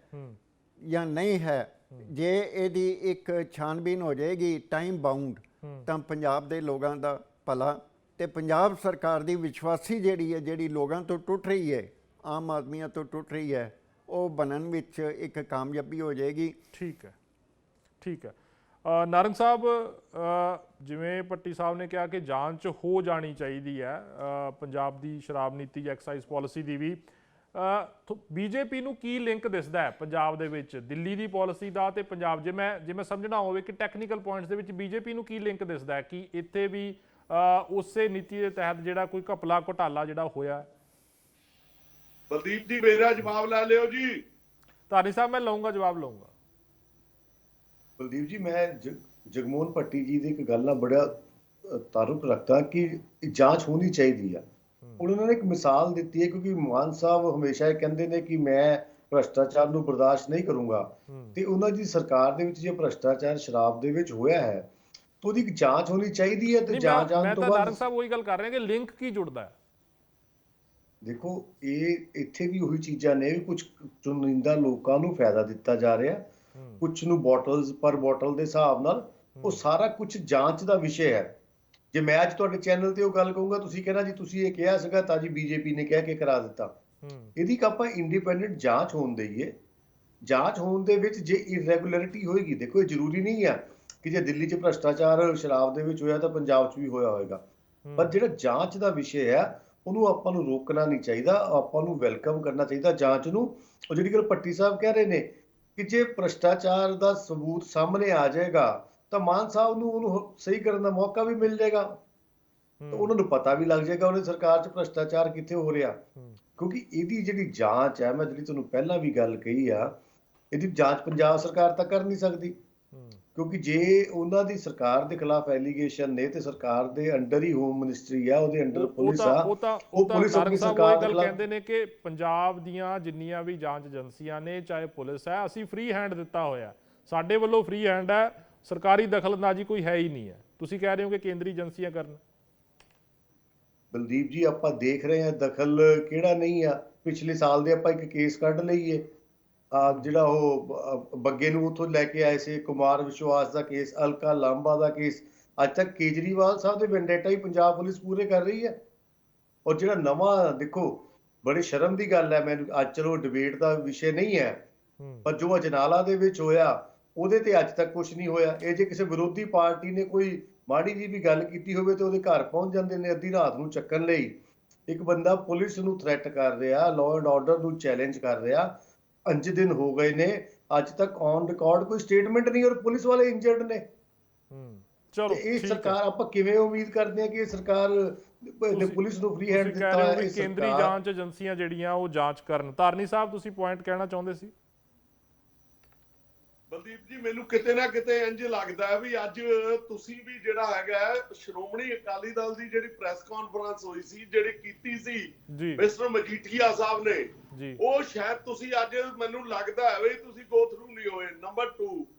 S6: ਜਾਂ ਨਹੀਂ ਹੈ, ਜੇ ਇਹਦੀ ਇੱਕ ਛਾਨਬੀਨ ਹੋ ਜਾਏਗੀ ਟਾਈਮ ਬਾਉਂਡ, ਤਾਂ ਪੰਜਾਬ ਦੇ ਲੋਕਾਂ ਦਾ ਭਲਾ ਤੇ ਪੰਜਾਬ ਸਰਕਾਰ ਦੀ ਵਿਸ਼ਵਾਸੀ ਜਿਹੜੀ ਲੋਕਾਂ ਤੋਂ ਟੁੱਟ ਰਹੀ ਹੈ, ਆਮ ਆਦਮੀਆਂ ਤੋਂ ਟੁੱਟ ਰਹੀ ਹੈ, ਉਹ ਬਣਨ ਵਿੱਚ ਇੱਕ ਕਾਮਯਾਬੀ ਹੋ ਜਾਏਗੀ।
S1: ਠੀਕ ਹੈ। ਨਾਰੰਗ ਸਾਹਿਬ, ਜਿਵੇਂ ਭੱਟੀ ਸਾਹਿਬ ਨੇ ਕਿਹਾ ਕਿ ਜਾਂਚ ਹੋ ਜਾਣੀ ਚਾਹੀਦੀ ਹੈ ਪੰਜਾਬ ਦੀ ਸ਼ਰਾਬ ਨੀਤੀ ਜਾਂ ਐਕਸਾਈਜ਼ ਪਾਲਿਸੀ ਦੀ ਵੀ, ਬੀਜੇਪੀ ਨੂੰ ਕੀ ਲਿੰਕ ਦਿਸਦਾ ਹੈ ਪੰਜਾਬ ਦੇ ਵਿੱਚ ਦਿੱਲੀ ਦੀ ਪਾਲਿਸੀ ਦਾ ਤੇ ਪੰਜਾਬ, ਜੇ ਮੈਂ ਸਮਝਣਾ ਹੋਵੇ ਕਿ ਟੈਕਨੀਕਲ ਪੁਆਇੰਟਸ ਦੇ ਵਿੱਚ ਬੀਜੇਪੀ ਨੂੰ ਕੀ ਲਿੰਕ ਦਿਸਦਾ ਹੈ ਕਿ ਇੱਥੇ ਵੀ ਉਸੇ ਨੀਤੀ ਦੇ ਤਹਿਤ ਜਿਹੜਾ ਕੋਈ ਘਪਲਾ ਘੁਟਾਲਾ ਜਿਹੜਾ ਹੋਇਆ?
S3: ਬਲਦੀਪ ਜੀ ਮੇਰਾ ਜਵਾਬ ਲੈ ਲਿਓ ਜੀ।
S1: ਧਾਰੀ ਸਾਹਿਬ ਮੈਂ ਜਵਾਬ ਲਊਂਗਾ।
S2: ਬਲਦੀਪ ਜੀ, ਮੈਂ ਜਗਮੋਹਨ ਭੱਟੀ ਜੀ ਦੀ ਇੱਕ ਗੱਲ ਨਾਲ ਬੜਾ ਤਾਰੁਕ ਰੱਖਦਾ ਕਿ ਜਾਂਚ ਹੋਣੀ ਚਾਹੀਦੀ ਆ। ਉਹਨਾਂ ਨੇ ਇੱਕ ਮਿਸਾਲ ਦਿੱਤੀ ਹੈ, ਕਿਉਂਕਿ ਮਾਨ ਸਾਹਿਬ ਹਮੇਸ਼ਾ ਇਹ ਕਹਿੰਦੇ ਨੇ ਕਿ ਮੈਂ ਭ੍ਰਸ਼ਟਾਚਾਰ ਨੂੰ ਬਰਦਾਸ਼ਤ ਨਹੀਂ ਕਰੂੰਗਾ, ਤੇ ਉਹਨਾਂ ਦੀ ਸਰਕਾਰ ਦੇ ਵਿੱਚ ਜੇ ਭ੍ਰਸ਼ਟਾਚਾਰ ਸ਼ਰਾਬ ਦੇ ਵਿੱਚ ਹੋਇਆ ਹੈ ਤਾਂ ਉਹਦੀ ਇੱਕ ਜਾਂਚ ਹੋਣੀ ਚਾਹੀਦੀ ਹੈ। ਤੇ ਜਾਂਚ ਆਉਣ ਤੋਂ ਬਾਅਦ
S1: ਨਾਰੰਗ ਸਾਹਿਬ ਉਹੀ ਗੱਲ ਕਰ ਰਹੇ ਕਿ ਲਿੰਕ ਕੀ ਜੁੜਦਾ ਹੈ?
S2: ਦੇਖੋ, ਇਹ ਇੱਥੇ ਵੀ ਉਹੀ ਚੀਜ਼ਾਂ ਨੇ, ਕੁਝ ਚੁਣਿੰਦਾ ਲੋਕਾਂ ਨੂੰ ਫਾਇਦਾ ਦਿੱਤਾ ਜਾ ਰਿਹਾ, ਕੁਝ ਨੂੰ ਬੋਟਲਸ ਪਰ ਬੋਟਲ ਦੇ ਹਿਸਾਬ ਨਾਲ, ਉਹ ਸਾਰਾ ਕੁਝ ਜਾਂਚ ਦਾ ਵਿਸ਼ੇ ਹੈ। ਜੇ ਮੈਂ ਅੱਜ ਤੁਹਾਡੇ ਚੈਨਲ ਤੇ ਉਹ ਗੱਲ ਕਹੂੰਗਾ, ਤੁਸੀਂ ਕਹਿਣਾ ਜੀ ਤੁਸੀਂ ਇਹ ਕਿਹਾ ਸੀਗਾ ਤਾਂ ਜੀ ਬੀਜੇਪੀ ਨੇ ਕਹਿ ਕੇ ਕਰਾ ਦਿੱਤਾ। ਇਹਦੀ ਆਪਾਂ ਇੰਡੀਪੈਂਡੈਂਟ ਜਾਂਚ ਹੋਣ ਦੇਈਏ। ਜਾਂਚ ਹੋਣ ਦੇ ਵਿੱਚ ਜੇ ਇਰੈਗੂਲਰਿਟੀ ਹੋਏਗੀ, ਦੇਖੋ ਇਹ ਜ਼ਰੂਰੀ ਨਹੀਂ ਆ ਕਿ ਜੇ ਦਿੱਲੀ 'ਚ ਭ੍ਰਸ਼ਟਾਚਾਰ ਸ਼ਰਾਬ ਦੇ ਵਿੱਚ ਹੋਇਆ ਤਾਂ ਪੰਜਾਬ 'ਚ ਵੀ ਹੋਇਆ ਹੋਏਗਾ, ਪਰ ਜਿਹੜਾ ਜਾਂਚ ਦਾ ਵਿਸ਼ੇ ਹੈ ਉਹਨੂੰ ਆਪਾਂ ਨੂੰ ਰੋਕਣਾ ਨਹੀਂ ਚਾਹੀਦਾ, ਆਪਾਂ ਨੂੰ ਵੈਲਕਮ ਕਰਨਾ ਚਾਹੀਦਾ ਜਾਂਚ ਨੂੰ। ਉਹ ਜਿਹੜੀ ਗੱਲ ਭੱਟੀ ਸਾਹਿਬ ਕਹਿ ਰਹੇ ਨੇ ਕਿ ਜੇ ਭ੍ਰਸ਼ਟਾਚਾਰ ਦਾ ਸਬੂਤ ਸਾਹਮਣੇ ਆ ਜਾਏਗਾ ਤਾਂ ਮਾਨ ਸਾਹਿਬ ਨੂੰ ਉਹਨੂੰ ਸਹੀ ਕਰਨ ਦਾ ਮੌਕਾ ਵੀ ਮਿਲ ਜਾਏਗਾ, ਤਾਂ ਉਹਨਾਂ ਨੂੰ ਪਤਾ ਵੀ ਲੱਗ ਜਾਏਗਾ ਉਹਨੇ ਸਰਕਾਰ 'ਚ ਭ੍ਰਸ਼ਟਾਚਾਰ ਕਿੱਥੇ ਹੋ ਰਿਹਾ। ਕਿਉਂਕਿ ਇਹਦੀ ਜਿਹੜੀ ਜਾਂਚ ਹੈ, ਮੈਂ ਜਿਹੜੀ ਤੁਹਾਨੂੰ ਪਹਿਲਾਂ ਵੀ ਗੱਲ ਕਹੀ ਆ, ਇਹਦੀ ਜਾਂਚ ਪੰਜਾਬ ਸਰਕਾਰ ਤਾਂ ਕਰ ਨਹੀਂ ਸਕਦੀ, ਕਿਉਂਕਿ ਜੇ ਉਹਨਾਂ ਦੀ ਸਰਕਾਰ ਦੇ ਖਿਲਾਫ ਐਲੀਗੇਸ਼ਨ ਨੇ ਤੇ ਸਰਕਾਰ ਦੇ ਅੰਡਰ ਹੀ ਹੋਮ ਮਿਨਿਸਟਰੀ ਆ, ਉਹਦੇ ਅੰਡਰ ਪੁਲਿਸ ਆ, ਉਹ ਪੁਲਿਸ ਆਪਣੀ ਸਰਕਾਰ ਦੇ ਖਿਲਾਫ
S1: ਕਹਿੰਦੇ ਨੇ ਕਿ ਪੰਜਾਬ ਦੀਆਂ ਜਿੰਨੀਆਂ ਵੀ ਜਾਂਚ ਏਜੰਸੀਆਂ ਨੇ, ਚਾਹੇ ਪੁਲਿਸ ਹੈ, ਅਸੀਂ ਫ੍ਰੀ ਹੈਂਡ ਦਿੱਤਾ ਹੋਇਆ, ਸਾਡੇ ਵੱਲੋਂ ਫ੍ਰੀ ਹੈਂਡ ਹੈ, ਸਰਕਾਰੀ ਦਖਲਅੰਦਾਜ਼ੀ ਕੋਈ ਹੈ ਹੀ ਨਹੀਂ ਹੈ। ਤੁਸੀਂ ਕਹਿ ਰਹੇ ਹੋ ਕਿ ਕੇਂਦਰੀ ਏਜੰਸੀਆਂ ਕਰਨ।
S2: ਬਲਦੀਪ ਜੀ, ਆਪਾਂ ਦੇਖ ਰਹੇ ਹਾਂ ਦਖਲ ਕਿਹੜਾ ਨਹੀਂ ਆ। ਪਿਛਲੇ ਸਾਲ ਦੇ ਆਪਾਂ ਇੱਕ ਕੇਸ ਕੱਢ ਲਈਏ, ਜਿਹੜਾ ਉਹ ਬੱਗੇ ਨੂੰ ਉੱਥੋਂ ਲੈ ਕੇ ਆਏ ਸੀ, ਕੁਮਾਰ ਵਿਸ਼ਵਾਸ ਦਾ ਕੇਸ, ਅਲਕਾ ਲਾਂਬਾ ਦਾ ਕੇਸ, ਅੱਜ ਤੱਕ ਕੇਜਰੀਵਾਲ ਸਾਹਿਬ ਦੇ ਵੈਂਡੇਟਾ ਹੀ ਪੰਜਾਬ ਪੁਲਿਸ ਪੂਰੇ ਕਰ ਰਹੀ ਹੈ। ਔਰ ਜਿਹੜਾ ਨਵਾਂ, ਦੇਖੋ ਬੜੀ ਸ਼ਰਮ ਦੀ ਗੱਲ ਹੈ, ਮੈਨੂੰ ਅੱਜ ਚਲੋ ਡਿਬੇਟ ਦਾ ਵਿਸ਼ੇ ਨਹੀਂ ਹੈ, ਪਰ ਜੋ ਅਜਨਾਲਾ ਦੇ ਵਿੱਚ ਹੋਇਆ ਉਹਦੇ ਤੇ ਅੱਜ ਤੱਕ ਕੁਝ ਨਹੀਂ ਹੋਇਆ। ਇਹ ਜੇ ਕਿਸੇ ਵਿਰੋਧੀ ਪਾਰਟੀ ਨੇ ਕੋਈ ਮਾੜੀ ਜੀ ਵੀ ਗੱਲ ਕੀਤੀ ਹੋਵੇ ਤੇ ਉਹਦੇ ਘਰ ਪਹੁੰਚ ਜਾਂਦੇ ਨੇ ਅੱਧੀ ਰਾਤ ਨੂੰ ਚੱਕਣ ਲਈ। ਇੱਕ ਬੰਦਾ ਪੁਲਿਸ ਨੂੰ ਥ੍ਰੈਟ ਕਰ ਰਿਹਾ, ਲਾਅ ਐਂਡ ਆਰਡਰ ਨੂੰ ਚੈਲੰਜ ਕਰ ਰਿਹਾ, 5 ਦਿਨ ਹੋ ਗਏ ਨੇ, ਅੱਜ ਤੱਕ ਔਨ ਰਿਕਾਰਡ ਕੋਈ ਸਟੇਟਮੈਂਟ ਨਹੀਂ, ਔਰ ਪੁਲਿਸ ਵਾਲੇ ਇੰਜਰਡ ਨੇ।
S1: ਚਲੋ
S2: ਇਹ ਸਰਕਾਰ, ਆਪਾਂ ਕਿਵੇਂ ਉਮੀਦ ਕਰਦੇ ਹਾਂ ਕਿ ਇਹ ਸਰਕਾਰ ਨੇ ਪੁਲਿਸ ਨੂੰ ਫ੍ਰੀ ਹੈਂਡ ਦਿੱਤਾ ਹੈ?
S1: ਕੇਂਦਰੀ ਜਾਂਚ ਏਜੰਸੀਆਂ ਜਿਹੜੀਆਂ ਉਹ ਜਾਂਚ ਕਰਨ। ਧਾਰਨੀ ਸਾਹਿਬ, ਤੁਸੀਂ ਪੁਆਇੰਟ ਕਹਿਣਾ ਚਾਹੁੰਦੇ ਸੀ?
S3: ਬਲਦੀਪ ਜੀ, ਮੈਨੂੰ ਕਿਤੇ ਨਾ ਕਿਤੇ ਇੰਜ ਲੱਗਦਾ ਹੈ ਵੀ ਅੱਜ ਤੁਸੀਂ ਵੀ ਜਿਹੜਾ ਹੈਗਾ ਸ਼੍ਰੋਮਣੀ ਅਕਾਲੀ ਦਲ ਦੀ ਜਿਹੜੀ ਪ੍ਰੈਸ ਕਾਨਫਰੰਸ ਹੋਈ ਸੀ, ਜਿਹੜੀ ਕੀਤੀ ਸੀ ਮਿਸਟਰ ਮਜੀਠੀਆ ਸਾਹਿਬ ਨੇ, ਉਹ ਸ਼ਾਇਦ ਤੁਸੀਂ ਅੱਜ, ਮੈਨੂੰ ਲੱਗਦਾ ਹੈ ਵੀ ਤੁਸੀਂ ਗੋ ਥਰੂ ਨਹੀਂ ਹੋਏ। ਨੰਬਰ 2,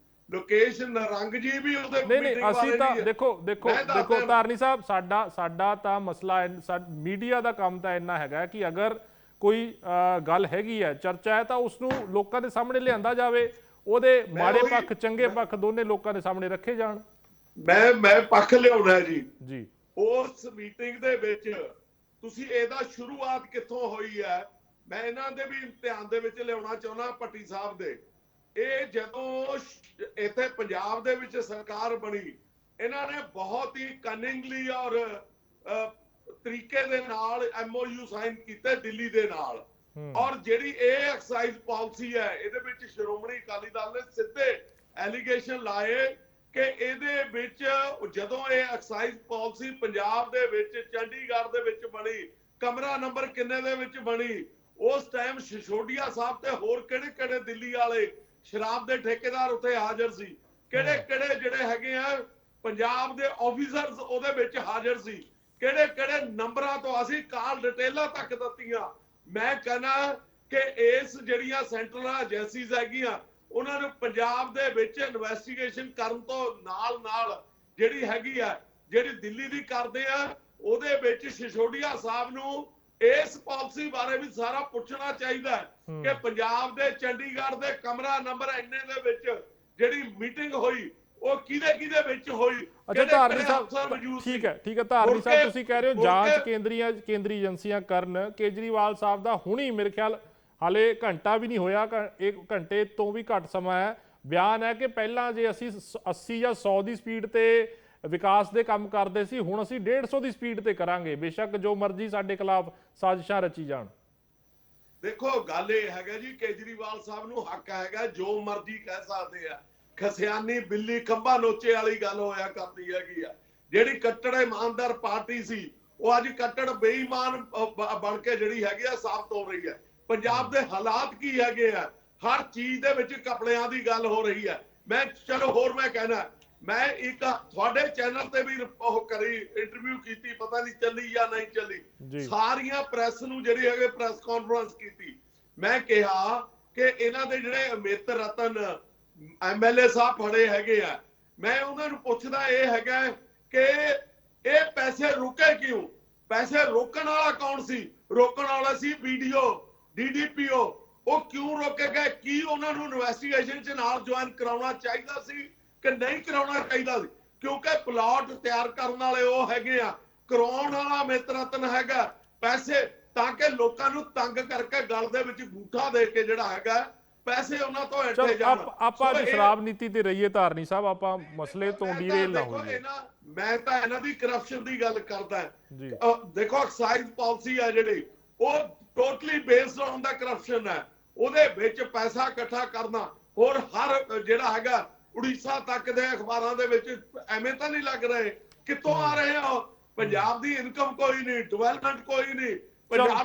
S3: ਲੋਕੇਸ਼ ਨਰੰਗ ਜੀ ਵੀ ਉਹਦੇ
S1: ਨਹੀਂ, ਅਸੀਂ ਤਾਂ ਦੇਖੋ ਧਾਰਨੀ ਸਾਹਿਬ, ਸਾਡਾ ਤਾਂ ਮਸਲਾ ਮੀਡੀਆ ਦਾ ਕੰਮ ਤਾਂ ਇੰਨਾ ਹੈਗਾ ਕਿ ਅਗਰ ਕੋਈ ਗੱਲ ਹੈਗੀ ਹੈ, ਚਰਚਾ ਹੈ, ਤਾਂ ਉਸਨੂੰ ਲੋਕਾਂ ਦੇ ਸਾਹਮਣੇ ਲਿਆਂਦਾ ਜਾਵੇ, ਉਹਦੇ ਮਾੜੇ ਪੱਖ ਚੰਗੇ ਪੱਖ ਦੋਨੇ ਲੋਕਾਂ ਦੇ ਸਾਹਮਣੇ ਰੱਖੇ ਜਾਣ।
S3: ਮੈਂ ਪੱਖ ਲਿਆਉਣਾ ਜੀ। ਉਸ ਮੀਟਿੰਗ ਦੇ ਵਿੱਚ ਤੁਸੀਂ ਇਹਦਾ ਸ਼ੁਰੂਆਤ ਕਿੱਥੋਂ ਹੋਈ ਹੈ, ਮੈਂ ਇਹਨਾਂ ਦੇ ਵੀ ਧਿਆਨ ਦੇ ਵਿੱਚ ਲਿਆਉਣਾ ਚਾਹੁੰਦਾ, ਭੱਟੀ ਸਾਹਿਬ ਦੇ। ਇਹ ਜਦੋਂ ਇੱਥੇ ਪੰਜਾਬ ਦੇ ਵਿੱਚ ਸਰਕਾਰ ਬਣੀ, ਇਹਨਾਂ ਨੇ ਬਹੁਤ ਹੀ ਕਨਿੰਗਲੀ ਔਰ ਤਰੀਕੇ ਦੇ ਨਾਲ MOU ਸਾਈਨ ਕੀਤੇ ਦਿੱਲੀ ਦੇ ਨਾਲ, ਔਰ ਜਿਹੜੀ ਇਹ ਐਕਸਾਈਜ਼ ਪਾਲਿਸੀ ਹੈ, ਇਹਦੇ ਵਿੱਚ ਸ਼੍ਰੋਮਣੀ ਅਕਾਲੀ ਦਲ ਨੇ ਸਿੱਧੇ ਐਲੀਗੇਸ਼ਨ ਲਾਏ ਕਿ ਇਹਦੇ ਵਿੱਚ ਜਦੋਂ ਇਹ ਐਕਸਾਈਜ਼ ਪਾਲਿਸੀ ਪੰਜਾਬ ਦੇ ਵਿੱਚ ਚੰਡੀਗੜ੍ਹ ਦੇ ਵਿੱਚ ਬਣੀ, ਕਮਰਾ ਨੰਬਰ ਕਿੰਨੇ ਦੇ ਵਿੱਚ ਬਣੀ, ਉਸ ਟਾਈਮ ਸਿਸੋਦੀਆ ਸਾਹਿਬ ਤੇ ਹੋਰ ਕਿਹੜੇ ਕਿਹੜੇ ਦਿੱਲੀ ਵਾਲੇ ਸ਼ਰਾਬ ਦੇ ਠੇਕੇਦਾਰ ਉੱਥੇ ਹਾਜ਼ਰ ਸੀ, ਕਿਹੜੇ ਕਿਹੜੇ ਜਿਹੜੇ ਹੈਗੇ ਆ ਪੰਜਾਬ ਦੇ ਆਫੀਸਰਸ ਉਹਦੇ ਵਿੱਚ ਹਾਜ਼ਰ ਸੀ, ਕਿਹੜੇ ਕਿਹੜੇ ਨੰਬਰਾਂ ਤੋਂ ਅਸੀਂ ਕਾਲ ਡਿਟੇਲਾਂ ਤੱਕ ਦਿੱਤੀਆਂ। ਮੈਂ ਕਹਿੰਦਾ ਕਿ ਇਸ ਜਿਹੜੀਆਂ ਸੈਂਟਰਲ ਏਜੰਸੀਜ਼ ਹੈਗੀਆਂ ਉਹਨਾਂ ਨੂੰ ਪੰਜਾਬ ਦੇ ਵਿੱਚ ਇਨਵੈਸਟੀਗੇਸ਼ਨ ਕਰਨ ਤੋਂ ਨਾਲ ਨਾਲ ਜਿਹੜੀ ਹੈਗੀ ਆ, ਜਿਹੜੀ ਦਿੱਲੀ ਦੀ ਕਰਦੇ ਆ, ਉਹਦੇ ਵਿੱਚ ਸਿਸੋਦੀਆ ਸਾਹਿਬ ਨੂੰ ਇਸ ਪਾਲਿਸੀ ਬਾਰੇ ਵੀ ਸਾਰਾ ਪੁੱਛਣਾ ਚਾਹੀਦਾ ਕਿ ਪੰਜਾਬ ਦੇ ਚੰਡੀਗੜ੍ਹ ਦੇ ਕਮਰਾ ਨੰਬਰ ਇੰਨੇ ਦੇ ਵਿੱਚ ਜਿਹੜੀ ਮੀਟਿੰਗ ਹੋਈ ਉਹ ਕਿਹਦੇ ਵਿੱਚ ਹੋਈ।
S1: ਅੱਛਾ ਧਾਰਨੀ ਸਾਹਿਬ, ਠੀਕ ਹੈ ਧਾਰਨੀ ਸਾਹਿਬ, ਤੁਸੀਂ ਕਹਿ ਰਹੇ ਹੋ ਜਾਂਚ ਕੇਂਦਰੀ ਏਜੰਸੀਆਂ ਕਰਨ। ਕੇਜਰੀਵਾਲ ਸਾਹਿਬ ਦਾ ਹੁਣੀ ਮੇਰੇ ਖਿਆਲ ਹਾਲੇ ਘੰਟਾ ਵੀ ਨਹੀਂ ਹੋਇਆ, 1 ਘੰਟੇ ਤੋਂ ਵੀ ਘੱਟ ਸਮਾਂ ਹੈ, ਬਿਆਨ ਹੈ ਕਿ ਪਹਿਲਾਂ ਜੇ ਅਸੀਂ 80 ਜਾਂ 100 ਦੀ ਸਪੀਡ ਤੇ ਵਿਕਾਸ ਦੇ ਕੰਮ ਕਰਦੇ ਸੀ, ਹੁਣ ਅਸੀਂ 150 ਦੀ ਸਪੀਡ ਤੇ ਕਰਾਂਗੇ, ਬੇਸ਼ੱਕ ਜੋ ਮਰਜ਼ੀ ਸਾਡੇ ਖਿਲਾਫ ਸਾਜ਼ਿਸ਼ਾਂ ਰਚੀ ਜਾਣ।
S3: ਦੇਖੋ ਗੱਲ ਇਹ ਹੈਗਾ ਜੀ, ਕੇਜਰੀਵਾਲ ਸਾਹਿਬ ਨੂੰ ਹੱਕ ਹੈਗਾ, ਜੋ ਮਰਜ਼ੀ ਕਹਿ ਸਕਦੇ ਆ। ਖਸਿਆਨੀ ਬਿੱਲੀ ਖੰਭਾ ਨੋਚੇ ਵਾਲੀ ਗੱਲ ਹੋਇਆ ਕਰਦੀ ਹੈਗੀ ਆ। ਜਿਹੜੀ ਕੱਟੜ ਇਮਾਨਦਾਰ ਪਾਰਟੀ ਸੀ ਉਹ ਅੱਜ ਕੱਟੜ ਬੇਈਮਾਨ ਬਣ ਕੇ ਜਿਹੜੀ ਹੈਗੀ ਆ ਸਾਬਤ ਹੋ ਰਹੀ ਹੈ। ਪੰਜਾਬ ਦੇ ਹਾਲਾਤ ਕੀ ਹੈਗੇ ਆ, ਹਰ ਚੀਜ਼ ਦੇ ਵਿੱਚ ਕਪੜਿਆਂ ਦੀ ਗੱਲ ਹੋ ਰਹੀ ਹੈ। ਮੈਂ ਚਲੋ ਹੋਰ ਮੈਂ ਕਹਿਣਾ, ਮੈਂ ਇੱਕ ਤੁਹਾਡੇ ਚੈਨਲ ਤੇ ਵੀ ਉਹ ਕਰੀ ਇੰਟਰਵਿਊ ਕੀਤੀ, ਪਤਾ ਨਹੀਂ ਚੱਲੀ ਜਾਂ ਨਹੀਂ ਚੱਲੀ, ਸਾਰੀਆਂ ਪ੍ਰੈਸ ਨੂੰ ਜਿਹੜੀ ਹੈਗੇ ਪ੍ਰੈਸ ਕਾਨਫਰੰਸ ਕੀਤੀ। ਮੈਂ ਕਿਹਾ ਕਿ ਇਹਨਾਂ ਦੇ ਜਿਹੜੇ ਅਮਿਤ ਰਤਨ MLA ਸਾਹਿਬ ਫੜੇ ਹੈਗੇ ਆ, ਮੈਂ ਉਹਨਾਂ ਨੂੰ ਪੁੱਛਦਾ ਇਹ ਹੈਗਾ ਕਿ ਇਹ ਪੈਸੇ ਰੁਕੇ ਕਿਉਂ? ਪੈਸੇ ਰੋਕਣ ਵਾਲਾ ਕੌਣ ਸੀ? ਰੋਕਣ ਵਾਲਾ ਸੀ BDO DDPO। ਉਹ ਕਿਉਂ ਰੋਕੇ ਗਏ? ਕੀ ਉਹਨਾਂ ਨੂੰ ਇਨਵੈਸਟੀਗੇਸ਼ਨ 'ਚ ਨਾਲ ਜੁਆਇਨ ਕਰਾਉਣਾ ਚਾਹੀਦਾ ਸੀ ਕਿ ਨਹੀਂ ਕਰਾਉਣਾ ਚਾਹੀਦਾ ਸੀ? ਕਿਉਂਕਿ ਪਲਾਟ ਤਿਆਰ ਕਰਨ ਵਾਲੇ ਉਹ ਹੈਗੇ ਆ, ਕਰਾਉਣ ਵਾਲਾ ਅਮਿਤ ਰਤਨ ਹੈਗਾ। ਪੈਸੇ ਤਾਂ ਕਿ ਲੋਕਾਂ ਨੂੰ ਤੰਗ ਕਰਕੇ ਗਲ ਦੇ ਵਿੱਚ ਗੂਠਾ ਦੇ ਕੇ ਜਿਹੜਾ ਹੈਗਾ ਪੈਸੇ ਉਹਨਾਂ ਤੋਂ ਇੱਥੇ ਜਾਣ।
S1: ਆਪਾਂ ਅੱਜ ਸ਼ਰਾਬ ਨੀਤੀ ਤੇ ਰਹੀਏ ਧਾਰਨੀ ਸਾਹਿਬ, ਆਪਾਂ ਮਸਲੇ ਤੋਂ ਡੀਰੇਲ ਨਾ ਹੋਈਏ।
S3: ਮੈਂ ਤਾਂ ਇਹਨਾਂ ਦੀ ਕਰਪਸ਼ਨ ਦੀ ਗੱਲ ਕਰਦਾ। ਦੇਖੋ ਐਕਸਾਈਜ਼ ਪਾਲਿਸੀ ਹੈ ਜਿਹੜੀ, ਉਹ totally based on the corruption ਹੈ। ਉਹਦੇ ਵਿੱਚ ਪੈਸਾ ਇਕੱਠਾ ਕਰਨਾ, ਹੋਰ ਹਰ ਜਿਹੜਾ ਹੈਗਾ ਉੜੀਸਾ ਤੱਕ ਦੇ ਅਖਬਾਰਾਂ ਦੇ ਵਿੱਚ ਐਵੇਂ ਤਾਂ ਨਹੀਂ ਲੱਗ ਰਹੇ ਕਿੱਥੋਂ ਆ ਰਹੇ ਹੋ? ਪੰਜਾਬ ਦੀ ਇਨਕਮ ਕੋਈ ਨਹੀਂ, ਡਿਵੈਲਪਮੈਂਟ ਕੋਈ ਨਹੀਂ।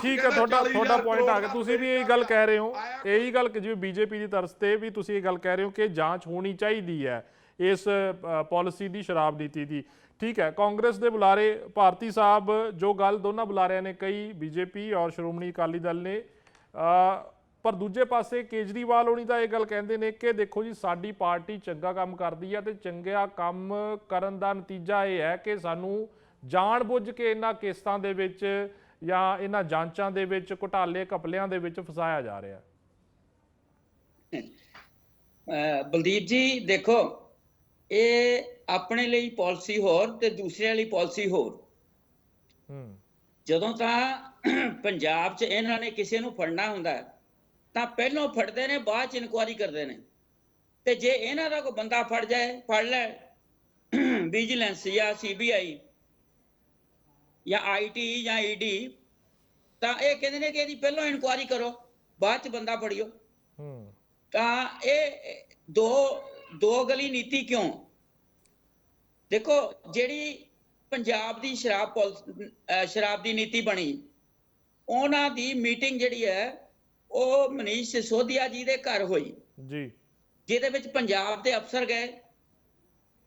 S1: ਠੀਕ ਹੈ, ਤੁਹਾਡਾ ਪੁਆਇੰਟ ਆ ਗਿਆ। ਤੁਸੀਂ ਵੀ ਇਹੀ ਗੱਲ ਕਹਿ ਰਹੇ ਹੋ, ਇਹੀ ਗੱਲ ਜਿਵੇਂ BJP ਦੀ ਤਰਸ ਤੇ ਵੀ ਤੁਸੀਂ ਇਹ ਗੱਲ ਕਹਿ ਰਹੇ ਹੋ ਕਿ ਜਾਂਚ ਹੋਣੀ ਚਾਹੀਦੀ ਹੈ ਇਸ ਪਾਲਿਸੀ ਦੀ, ਸ਼ਰਾਬ ਨੀਤੀ ਦੀ। ਠੀਕ ਹੈ, ਕਾਂਗਰਸ ਦੇ ਬੁਲਾਰੇ ਭਾਰਤੀ ਸਾਹਿਬ ਜੋ ਗੱਲ ਦੋਨਾਂ ਬੁਲਾਰਿਆਂ ਨੇ ਕਹੀ, BJP ਔਰ ਸ਼੍ਰੋਮਣੀ ਅਕਾਲੀ ਦਲ ਨੇ, ਪਰ ਦੂਜੇ ਪਾਸੇ ਕੇਜਰੀਵਾਲ ਹੋਣੀ ਤਾਂ ਇਹ ਗੱਲ ਕਹਿੰਦੇ ਨੇ ਕਿ ਦੇਖੋ ਜੀ ਸਾਡੀ ਪਾਰਟੀ ਚੰਗਾ ਕੰਮ ਕਰਦੀ ਹੈ ਤੇ ਚੰਗਾ ਕੰਮ ਕਰਨ ਦਾ ਨਤੀਜਾ ਇਹ ਹੈ ਕਿ ਸਾਨੂੰ ਜਾਣ ਬੁੱਝ ਕੇ ਇਹਨਾਂ ਕੇਸਾਂ ਦੇ ਵਿੱਚ ਜਾਂ ਇਹਨਾਂ ਜਾਂਚਾਂ ਦੇ ਵਿੱਚ ਘੁਟਾਲੇ ਘਪਲਿਆਂ ਦੇ ਵਿੱਚ ਫਸਾਇਆ ਜਾ ਰਿਹਾ।
S5: ਬਲਦੀਪ ਜੀ ਦੇਖੋ, ਇਹ ਆਪਣੇ ਲਈ ਪਾਲਿਸੀ ਹੋਰ ਤੇ ਦੂਸਰਿਆਂ ਲਈ ਪਾਲਿਸੀ ਹੋਰ। ਜਦੋਂ ਤਾਂ ਪੰਜਾਬ 'ਚ ਇਹਨਾਂ ਨੇ ਕਿਸੇ ਨੂੰ ਫੜਨਾ ਹੁੰਦਾ ਤਾਂ ਪਹਿਲਾਂ ਫੜਦੇ ਨੇ, ਬਾਅਦ 'ਚ ਇਨਕੁਆਇਰੀ ਕਰਦੇ ਨੇ। ਤੇ ਜੇ ਇਹਨਾਂ ਦਾ ਕੋਈ ਬੰਦਾ ਫੜ ਜਾਏ, ਫੜ ਲੈ ਵਿਜੀਲੈਂਸ ਜਾਂ CBI ਜਾਂ IT ਜਾਂ ED, ਤਾਂ ਇਹ ਕਹਿੰਦੇ ਨੇ ਕਿ ਇਹਦੀ ਪਹਿਲਾਂ ਇਨਕੁਆਇਰੀ ਕਰੋ, ਬਾਅਦ 'ਚ ਬੰਦਾ ਫੜਿਓ। ਤਾਂ ਇਹ ਦੋ ਗਲੀ ਨੀਤੀ ਕਿਉਂ? ਦੇਖੋ ਜਿਹੜੀ ਪੰਜਾਬ ਦੀ ਸ਼ਰਾਬ ਦੀ ਨੀਤੀ ਬਣੀ, ਉਹਨਾਂ ਦੀ ਮੀਟਿੰਗ ਜਿਹੜੀ ਹੈ ਉਹ ਮਨੀਸ਼ ਸਿਸੋਦੀਆ ਜੀ ਦੇ ਘਰ ਹੋਈ ਜੀ, ਜਿਹਦੇ ਵਿੱਚ ਪੰਜਾਬ ਦੇ ਅਫਸਰ ਗਏ,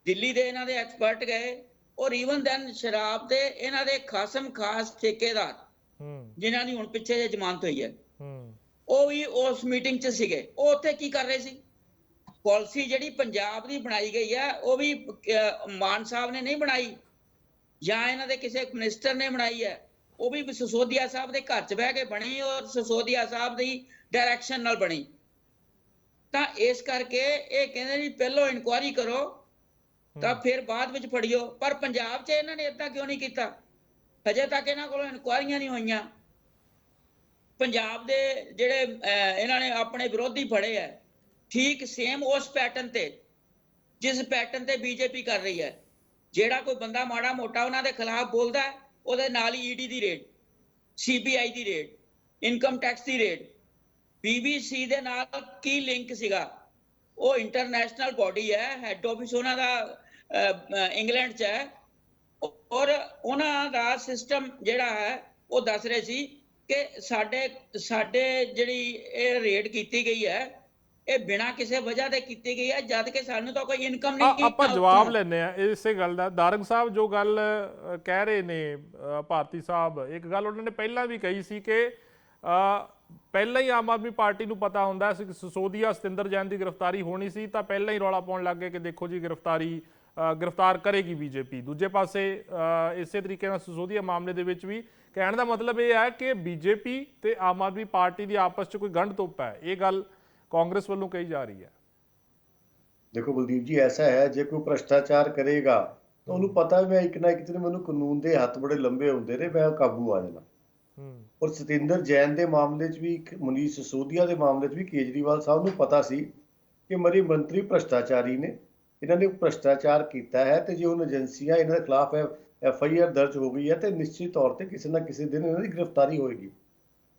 S5: ਦਿੱਲੀ ਦੇ ਇਹਨਾਂ ਦੇ ਐਕਸਪਰਟ ਗਏ, ਔਰ ਈਵਨ ਦੈਨ ਸ਼ਰਾਬ ਦੇ ਇਹਨਾਂ ਦੇ ਖਾਸ ਠੇਕੇਦਾਰ ਜਿਨ੍ਹਾਂ ਦੀ ਹੁਣ ਪਿੱਛੇ ਜੇ ਜ਼ਮਾਨਤ ਹੋਈ ਹੈ, ਉਹ ਵੀ ਉਸ ਮੀਟਿੰਗ 'ਚ ਸੀਗੇ। ਉਹ ਉੱਥੇ ਕੀ ਕਰ ਰਹੇ ਸੀ? ਪਾਲਿਸੀ ਜਿਹੜੀ ਪੰਜਾਬ ਦੀ ਬਣਾਈ ਗਈ ਹੈ ਉਹ ਵੀ ਮਾਨ ਸਾਹਿਬ ਨੇ ਨਹੀਂ ਬਣਾਈ ਜਾਂ ਇਹਨਾਂ ਦੇ ਕਿਸੇ ਮਿਨਿਸਟਰ ਨੇ ਬਣਾਈ ਹੈ, ਉਹ ਵੀ ਸਿਸੋਦੀਆ ਸਾਹਿਬ ਦੇ ਘਰ 'ਚ ਬਹਿ ਕੇ ਬਣੀ ਔਰ ਸਿਸੋਦੀਆ ਸਾਹਿਬ ਦੀ ਡਾਇਰੈਕਸ਼ਨ ਨਾਲ ਬਣੀ। ਤਾਂ ਇਸ ਕਰਕੇ ਇਹ ਕਹਿੰਦੇ ਵੀ ਪਹਿਲਾਂ ਇਨਕੁਆਇਰੀ ਕਰੋ ਤਾਂ ਫਿਰ ਬਾਅਦ ਵਿੱਚ ਫੜਿਓ। ਪਰ ਪੰਜਾਬ 'ਚ ਇਹਨਾਂ ਨੇ ਏਦਾਂ ਕਿਉਂ ਨਹੀਂ ਕੀਤਾ? ਹਜੇ ਤੱਕ ਇਹਨਾਂ ਕੋਲੋਂ ਇਨਕੁਆਇਰੀਆਂ ਨਹੀਂ ਹੋਈਆਂ। ਪੰਜਾਬ ਦੇ ਜਿਹੜੇ ਇਹਨਾਂ ਨੇ ਆਪਣੇ ਵਿਰੋਧੀ ਫੜੇ ਹੈ, ਠੀਕ ਸੇਮ ਉਸ ਪੈਟਰਨ ਤੇ ਜਿਸ ਪੈਟਰਨ ਤੇ BJP ਕਰ ਰਹੀ ਹੈ। ਜਿਹੜਾ ਕੋਈ ਬੰਦਾ ਮਾੜਾ ਮੋਟਾ ਉਹਨਾਂ ਦੇ ਖਿਲਾਫ ਬੋਲਦਾ, ਉਹਦੇ ਨਾਲ ਹੀ ED ਦੀ ਰੇਡ, CBI ਦੀ ਰੇਡ, ਇਨਕਮ ਟੈਕਸ ਦੀ ਰੇਡ। BBC ਦੇ ਨਾਲ ਕੀ ਲਿੰਕ ਸੀਗਾ? ਉਹ ਇੰਟਰਨੈਸ਼ਨਲ ਬਾਡੀ ਹੈ, ਹੈੱਡ ਆਫਿਸ ਉਹਨਾਂ ਦਾ ਇੰਗਲੈਂਡ 'ਚ ਹੈ, ਔਰ ਉਹਨਾਂ ਦਾ ਸਿਸਟਮ ਜਿਹੜਾ ਹੈ ਉਹ ਦੱਸ ਰਹੇ ਸੀ ਕਿ ਸਾਡੇ ਜਿਹੜੀ ਇਹ ਰੇਡ ਕੀਤੀ ਗਈ ਹੈ ਇਹ ਬਿਨਾਂ ਕਿਸੇ ਵਜ੍ਹਾ ਦੇ ਕੀਤੀ ਗਈ ਹੈ, ਜਦ ਕਿ ਸਾਨੂੰ ਤਾਂ ਕੋਈ ਇਨਕਮ ਨਹੀਂ।
S1: ਆਪਾਂ ਜਵਾਬ ਲੈਣੇ ਆ ਇਸੇ ਗੱਲ ਦਾ। ਦਾਰੰਗ ਸਾਹਿਬ ਜੋ ਗੱਲ ਕਹਿ ਰਹੇ ਨੇ ਭਾਰਤੀ ਸਾਹਿਬ, ਇੱਕ ਗੱਲ ਉਹਨਾਂ ਨੇ ਪਹਿਲਾਂ ਵੀ ਕਹੀ ਸੀ ਕਿ ਪਹਿਲਾਂ ਹੀ ਆਮ ਆਦਮੀ ਪਾਰਟੀ ਨੂੰ ਪਤਾ ਹੁੰਦਾ ਸੀ ਕਿ ਸਿਸੋਦੀਆ ਸਤਿੰਦਰ ਜੈਨ ਦੀ ਗ੍ਰਿਫਤਾਰੀ ਹੋਣੀ ਸੀ, ਤਾਂ ਪਹਿਲਾਂ ਹੀ ਰੌਲਾ ਪਾਉਣ ਲੱਗ ਗਏ ਕਿ ਦੇਖੋ ਜੀ ਗ੍ਰਿਫਤਾਰ ਕਰੇਗੀ ਬੀਜੇਪੀ। ਦੂਜੇ ਪਾਸੇ ਇਸੇ ਤਰੀਕੇ ਨਾਲ ਸਿਸੋਦੀਆ ਮਾਮਲੇ ਦੇ ਵਿੱਚ ਵੀ ਕਹਿਣ ਦਾ ਮਤਲਬ ਇਹ ਹੈ ਕਿ ਬੀਜੇਪੀ ਤੇ ਆਮ ਆਦਮੀ ਪਾਰਟੀ ਦੀ ਆਪਸ 'ਚ ਕੋਈ ਗੰਢ ਧੁੱਪ ਹੈ, ਇਹ ਗੱਲ ਕਾਂਗਰਸ ਵੱਲੋਂ ਕਹੀ ਜਾ ਰਹੀ ਹੈ।
S2: ਦੇਖੋ ਬਲਦੀਪ ਜੀ, ਐਸਾ ਹੈ ਜੇ ਕੋਈ ਭ੍ਰਿਸ਼ਟਾਚਾਰ ਕਰੇਗਾ ਤਾਂ ਉਹਨੂੰ ਪਤਾ ਮੈਂ ਇੱਕ ਨਾ ਇੱਕ ਦਿਨ ਮੈਨੂੰ ਕਾਨੂੰਨ ਦੇ ਹੱਥ ਬੜੇ ਲੰਬੇ ਹੁੰਦੇ ਨੇ, ਮੈਂ ਕਾਬੂ ਆ ਜਾਣਾ। ਔਰ ਸਤਿੰਦਰ ਜੈਨ ਦੇ ਮਾਮਲੇ 'ਚ ਵੀ, ਮਨੀਸ਼ ਸਿਸੋਦੀਆ ਦੇ ਮਾਮਲੇ 'ਚ ਵੀ ਕੇਜਰੀਵਾਲ ਸਾਹਿਬ ਨੂੰ ਪਤਾ ਸੀ ਕਿ ਮਰੀ ਮੰਤਰੀ ਭ੍ਰਿਸ਼ਟਾਚਾਰੀ ਨੇ, ਇਹਨਾਂ ਨੇ ਭ੍ਰਿਸ਼ਟਾਚਾਰ ਕੀਤਾ ਹੈ, ਤੇ ਜੇ ਹੁਣ ਏਜੰਸੀਆਂ ਇਹਨਾਂ ਦੇ ਖਿਲਾਫ FIR ਦਰਜ ਹੋ ਗਈ ਹੈ ਤੇ ਨਿਸ਼ਚਿਤ ਤੌਰ ਤੇ ਕਿਸੇ ਨਾ ਕਿਸੇ ਦਿਨ ਇਹਨਾਂ ਦੀ ਗ੍ਰਿਫਤਾਰੀ ਹੋਏਗੀ।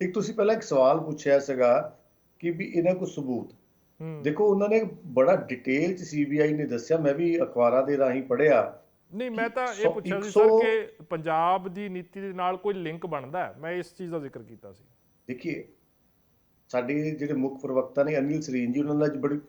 S2: ਇੱਕ ਤੁਸੀਂ ਪਹਿਲਾਂ ਇੱਕ ਸਵਾਲ ਪੁੱਛਿਆ ਸੀਗਾ ਕਿ ਵੀ ਇਹਨਾਂ ਕੋਲ ਸਬੂਤ, ਦੇਖੋ ਉਹਨਾਂ ਨੇ ਬੜਾ ਡਿਟੇਲ 'ਚ CBI ਨੇ ਦੱਸਿਆ, ਮੈਂ ਵੀ ਅਖਬਾਰਾਂ ਦੇ ਰਾਹੀਂ ਪੜ੍ਹਿਆ।
S1: ਨਹੀਂ, ਮੈਂ ਤਾਂ ਇਹ ਪੁੱਛਿਆ ਸੀ ਸਰ ਕਿ ਪੰਜਾਬ ਦੀ ਨੀਤੀ ਦੇ ਨਾਲ ਕੋਈ ਲਿੰਕ ਬਣਦਾ ਹੈ, ਮੈਂ ਇਸ ਚੀਜ਼ ਦਾ ਜ਼ਿਕਰ ਕੀਤਾ ਸੀ।
S2: ਦੇਖੀਏ, ਸਾਡੇ ਜਿਹੜੇ ਮੁੱਖ ਪ੍ਰਵਕਤਾ ਨੇ ਅਨਿਲ ਸਰੀਨ ਜੀ, ਉਹਨਾਂ ਨੇ ਅੱਜ ਬੜੀ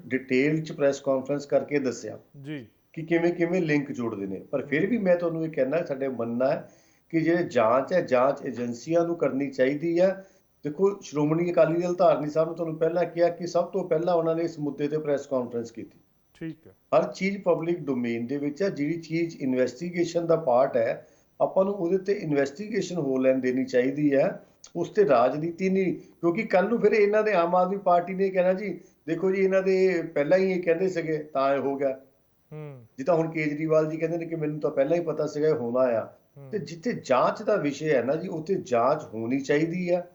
S2: ਡਿਟੇਲ 'ਚ ਪ੍ਰੈਸ ਕਾਨਫਰੰਸ ਕਰਕੇ ਦੱਸਿਆ ਜੀ ਕਿ ਕਿਵੇਂ ਲਿੰਕ ਜੋੜਦੇ ਨੇ। ਪਰ ਫਿਰ ਵੀ ਮੈਂ ਤੁਹਾਨੂੰ ਇਹ ਕਹਿਣਾ, ਸਾਡੇ ਮੰਨਣਾ ਹੈ ਕਿ ਜਿਹੜੇ ਜਾਂਚ ਹੈ, ਜਾਂਚ ਏਜੰਸੀਆਂ ਨੂੰ ਕਰਨੀ ਚਾਹੀਦੀ ਹੈ। ਦੇਖੋ, ਸ਼੍ਰੋਮਣੀ ਅਕਾਲੀ ਦਲ ਧਾਰਨੀ ਸਾਹਿਬ ਨੇ ਤੁਹਾਨੂੰ ਪਹਿਲਾਂ ਕਿਹਾ ਕਿ ਸਭ ਤੋਂ ਪਹਿਲਾਂ ਉਹਨਾਂ ਨੇ ਇਸ ਮੁੱਦੇ ਤੇ ਪ੍ਰੈਸ ਕਾਨਫਰੰਸ ਕੀਤੀ। ਠੀਕ ਹੈ, ਹਰ ਚੀਜ਼ ਪਬਲਿਕ ਡੋਮੇਨ ਦੇ ਵਿੱਚ ਹੈ, ਜਿਹੜੀ ਚੀਜ਼ ਇਨਵੈਸਟੀਗੇਸ਼ਨ ਦਾ ਪਾਰਟ ਹੈ ਆਪਾਂ ਨੂੰ ਉਹਦੇ ਤੇ ਇਨਵੈਸਟੀਗੇਸ਼ਨ ਹੋ ਲੈਣ ਦੇਣੀ ਚਾਹੀਦੀ ਹੈ, ਉਸ ਤੇ ਰਾਜਨੀਤੀ ਨਹੀਂ। ਕਿਉਂਕਿ ਕੱਲ ਨੂੰ ਫਿਰ ਇਹਨਾਂ ਦੇ ਆਮ ਆਦਮੀ ਪਾਰਟੀ ਨੇ ਕਹਿਣਾ ਜੀ ਦੇਖੋ ਜੀ ਇਹਨਾਂ ਦੇ ਪਹਿਲਾਂ ਹੀ ਇਹ ਕਹਿੰਦੇ ਸੀਗੇ ਤਾਂ ਇਹ ਹੋ ਗਿਆ। ਜਿੱਦਾਂ ਹੁਣ ਕੇਜਰੀਵਾਲ ਜੀ ਕਹਿੰਦੇ ਨੇ ਕਿ ਮੈਨੂੰ ਤਾਂ ਪਹਿਲਾਂ ਹੀ ਪਤਾ ਸੀਗਾ ਇਹ ਹੋਣਾ ਆ। ਤੇ ਜਿੱਥੇ ਜਾਂਚ ਦਾ ਵਿਸ਼ੇ ਹੈ ਨਾ ਜੀ, ਉੱਥੇ ਜਾਂਚ ਹੋਣੀ ਚਾਹੀਦੀ ਹੈ।